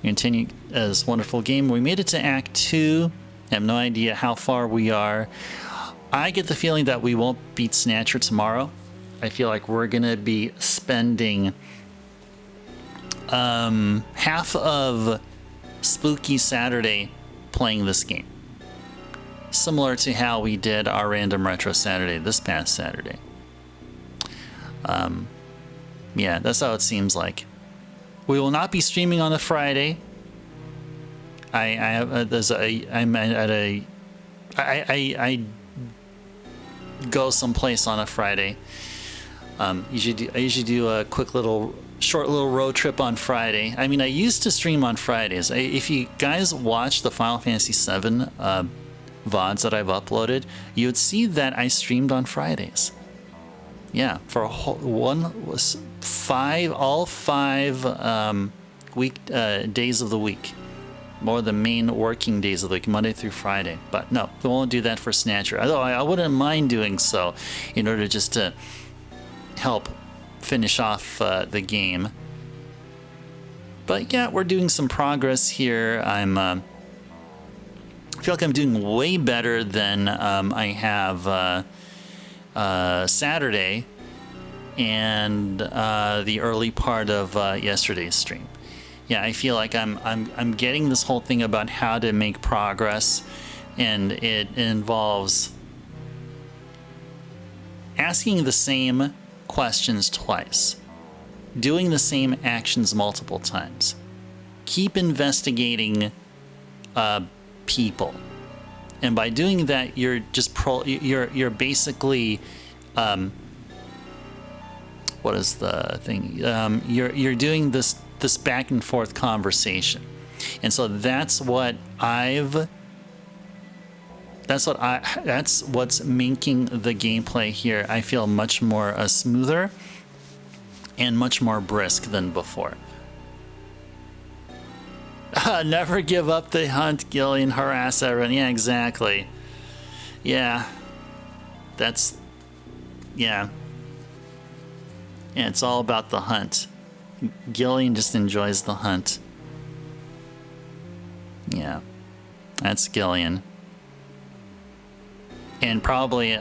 Continue as wonderful game. We made it to Act 2. I have no idea how far we are. I get the feeling that we won't beat Snatcher tomorrow. I feel like we're going to be spending half of Spooky Saturday playing this game. Similar to how we did our Random Retro Saturday this past Saturday. Yeah, that's how it seems like. We will not be streaming on the Friday. I go someplace on a Friday. I usually do a quick short little road trip on Friday. I mean, I used to stream on Fridays. If you guys watch the Final Fantasy VII VODs that I've uploaded, you would see that I streamed on Fridays. Yeah, for a whole all 5 days of the week, more the main working days of the week, Monday through Friday. But no, we won't do that for Snatcher. Although I wouldn't mind doing so, in order just to help finish off the game. But yeah, we're doing some progress here. I feel like I'm doing way better than I have Saturday and the early part of yesterday's stream. Yeah, I feel like I'm getting this whole thing about how to make progress, and it involves asking the same questions twice, doing the same actions multiple times, keep investigating people, and by doing that, you're just you're basically what is the thing? You're doing this back and forth conversation, and so that's what's making the gameplay here, I feel, much more smoother and much more brisk than before. Never give up the hunt, GIllian. Harass everyone. Yeah, exactly. Yeah. Yeah, it's all about the hunt. GIllian just enjoys the hunt. Yeah, that's GIllian. And probably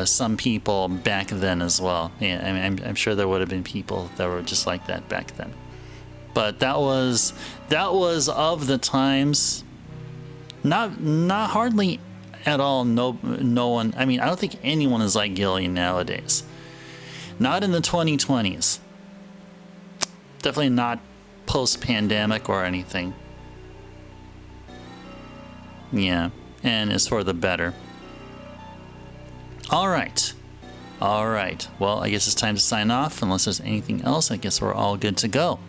some people back then as well. Yeah, I mean, I'm sure there would have been people that were just like that back then. But that was of the times. Not hardly at all. No one. I mean, I don't think anyone is like GIllian nowadays. Not in the 2020s. Definitely not post-pandemic or anything. Yeah, and it's for the better. All right. Well, I guess it's time to sign off. Unless there's anything else, I guess we're all good to go.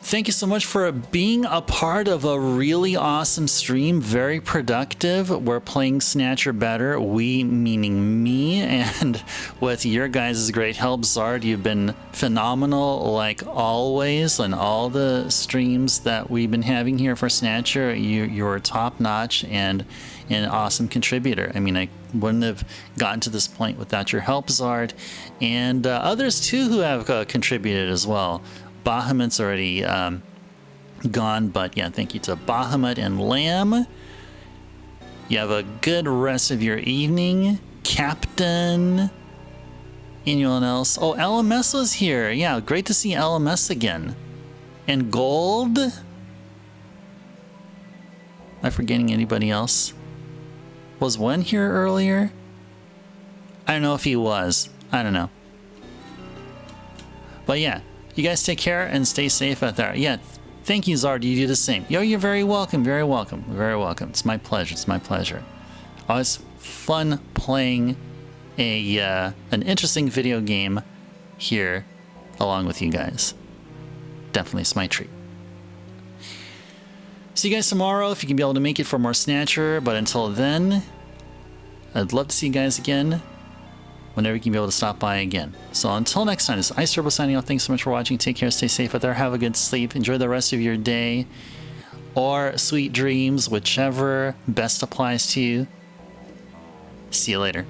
Thank you so much for being a part of a really awesome stream. Very productive. We're playing Snatcher better. We, meaning me, and with your guys' great help, Zard, you've been phenomenal like always on all the streams that we've been having here for Snatcher. You're top notch and an awesome contributor. I mean, I wouldn't have gotten to this point without your help, Zard, and others too who have contributed as well. Bahamut's already gone, but yeah, thank you to Bahamut and Lamb. You have a good rest of your evening, Captain. Anyone else? Oh, LMS was here. Yeah, great to see LMS again. And Gold. Am I forgetting anybody else? Was Wen here earlier? I don't know if he was. I don't know. But yeah. You guys take care and stay safe out there. Yeah, thank you, Zard. You do the same. Yo, you're very welcome. Very welcome. Very welcome. It's my pleasure. It's my pleasure. Always fun playing an interesting video game here along with you guys. Definitely, it's my treat. See you guys tomorrow if you can be able to make it for more Snatcher. But until then, I'd love to see you guys again whenever you can be able to stop by again. So until next time, this is Ice Turbo signing off. Thanks so much for watching. Take care, stay safe out there, have a good sleep, enjoy the rest of your day, or sweet dreams, whichever best applies to you. See you later.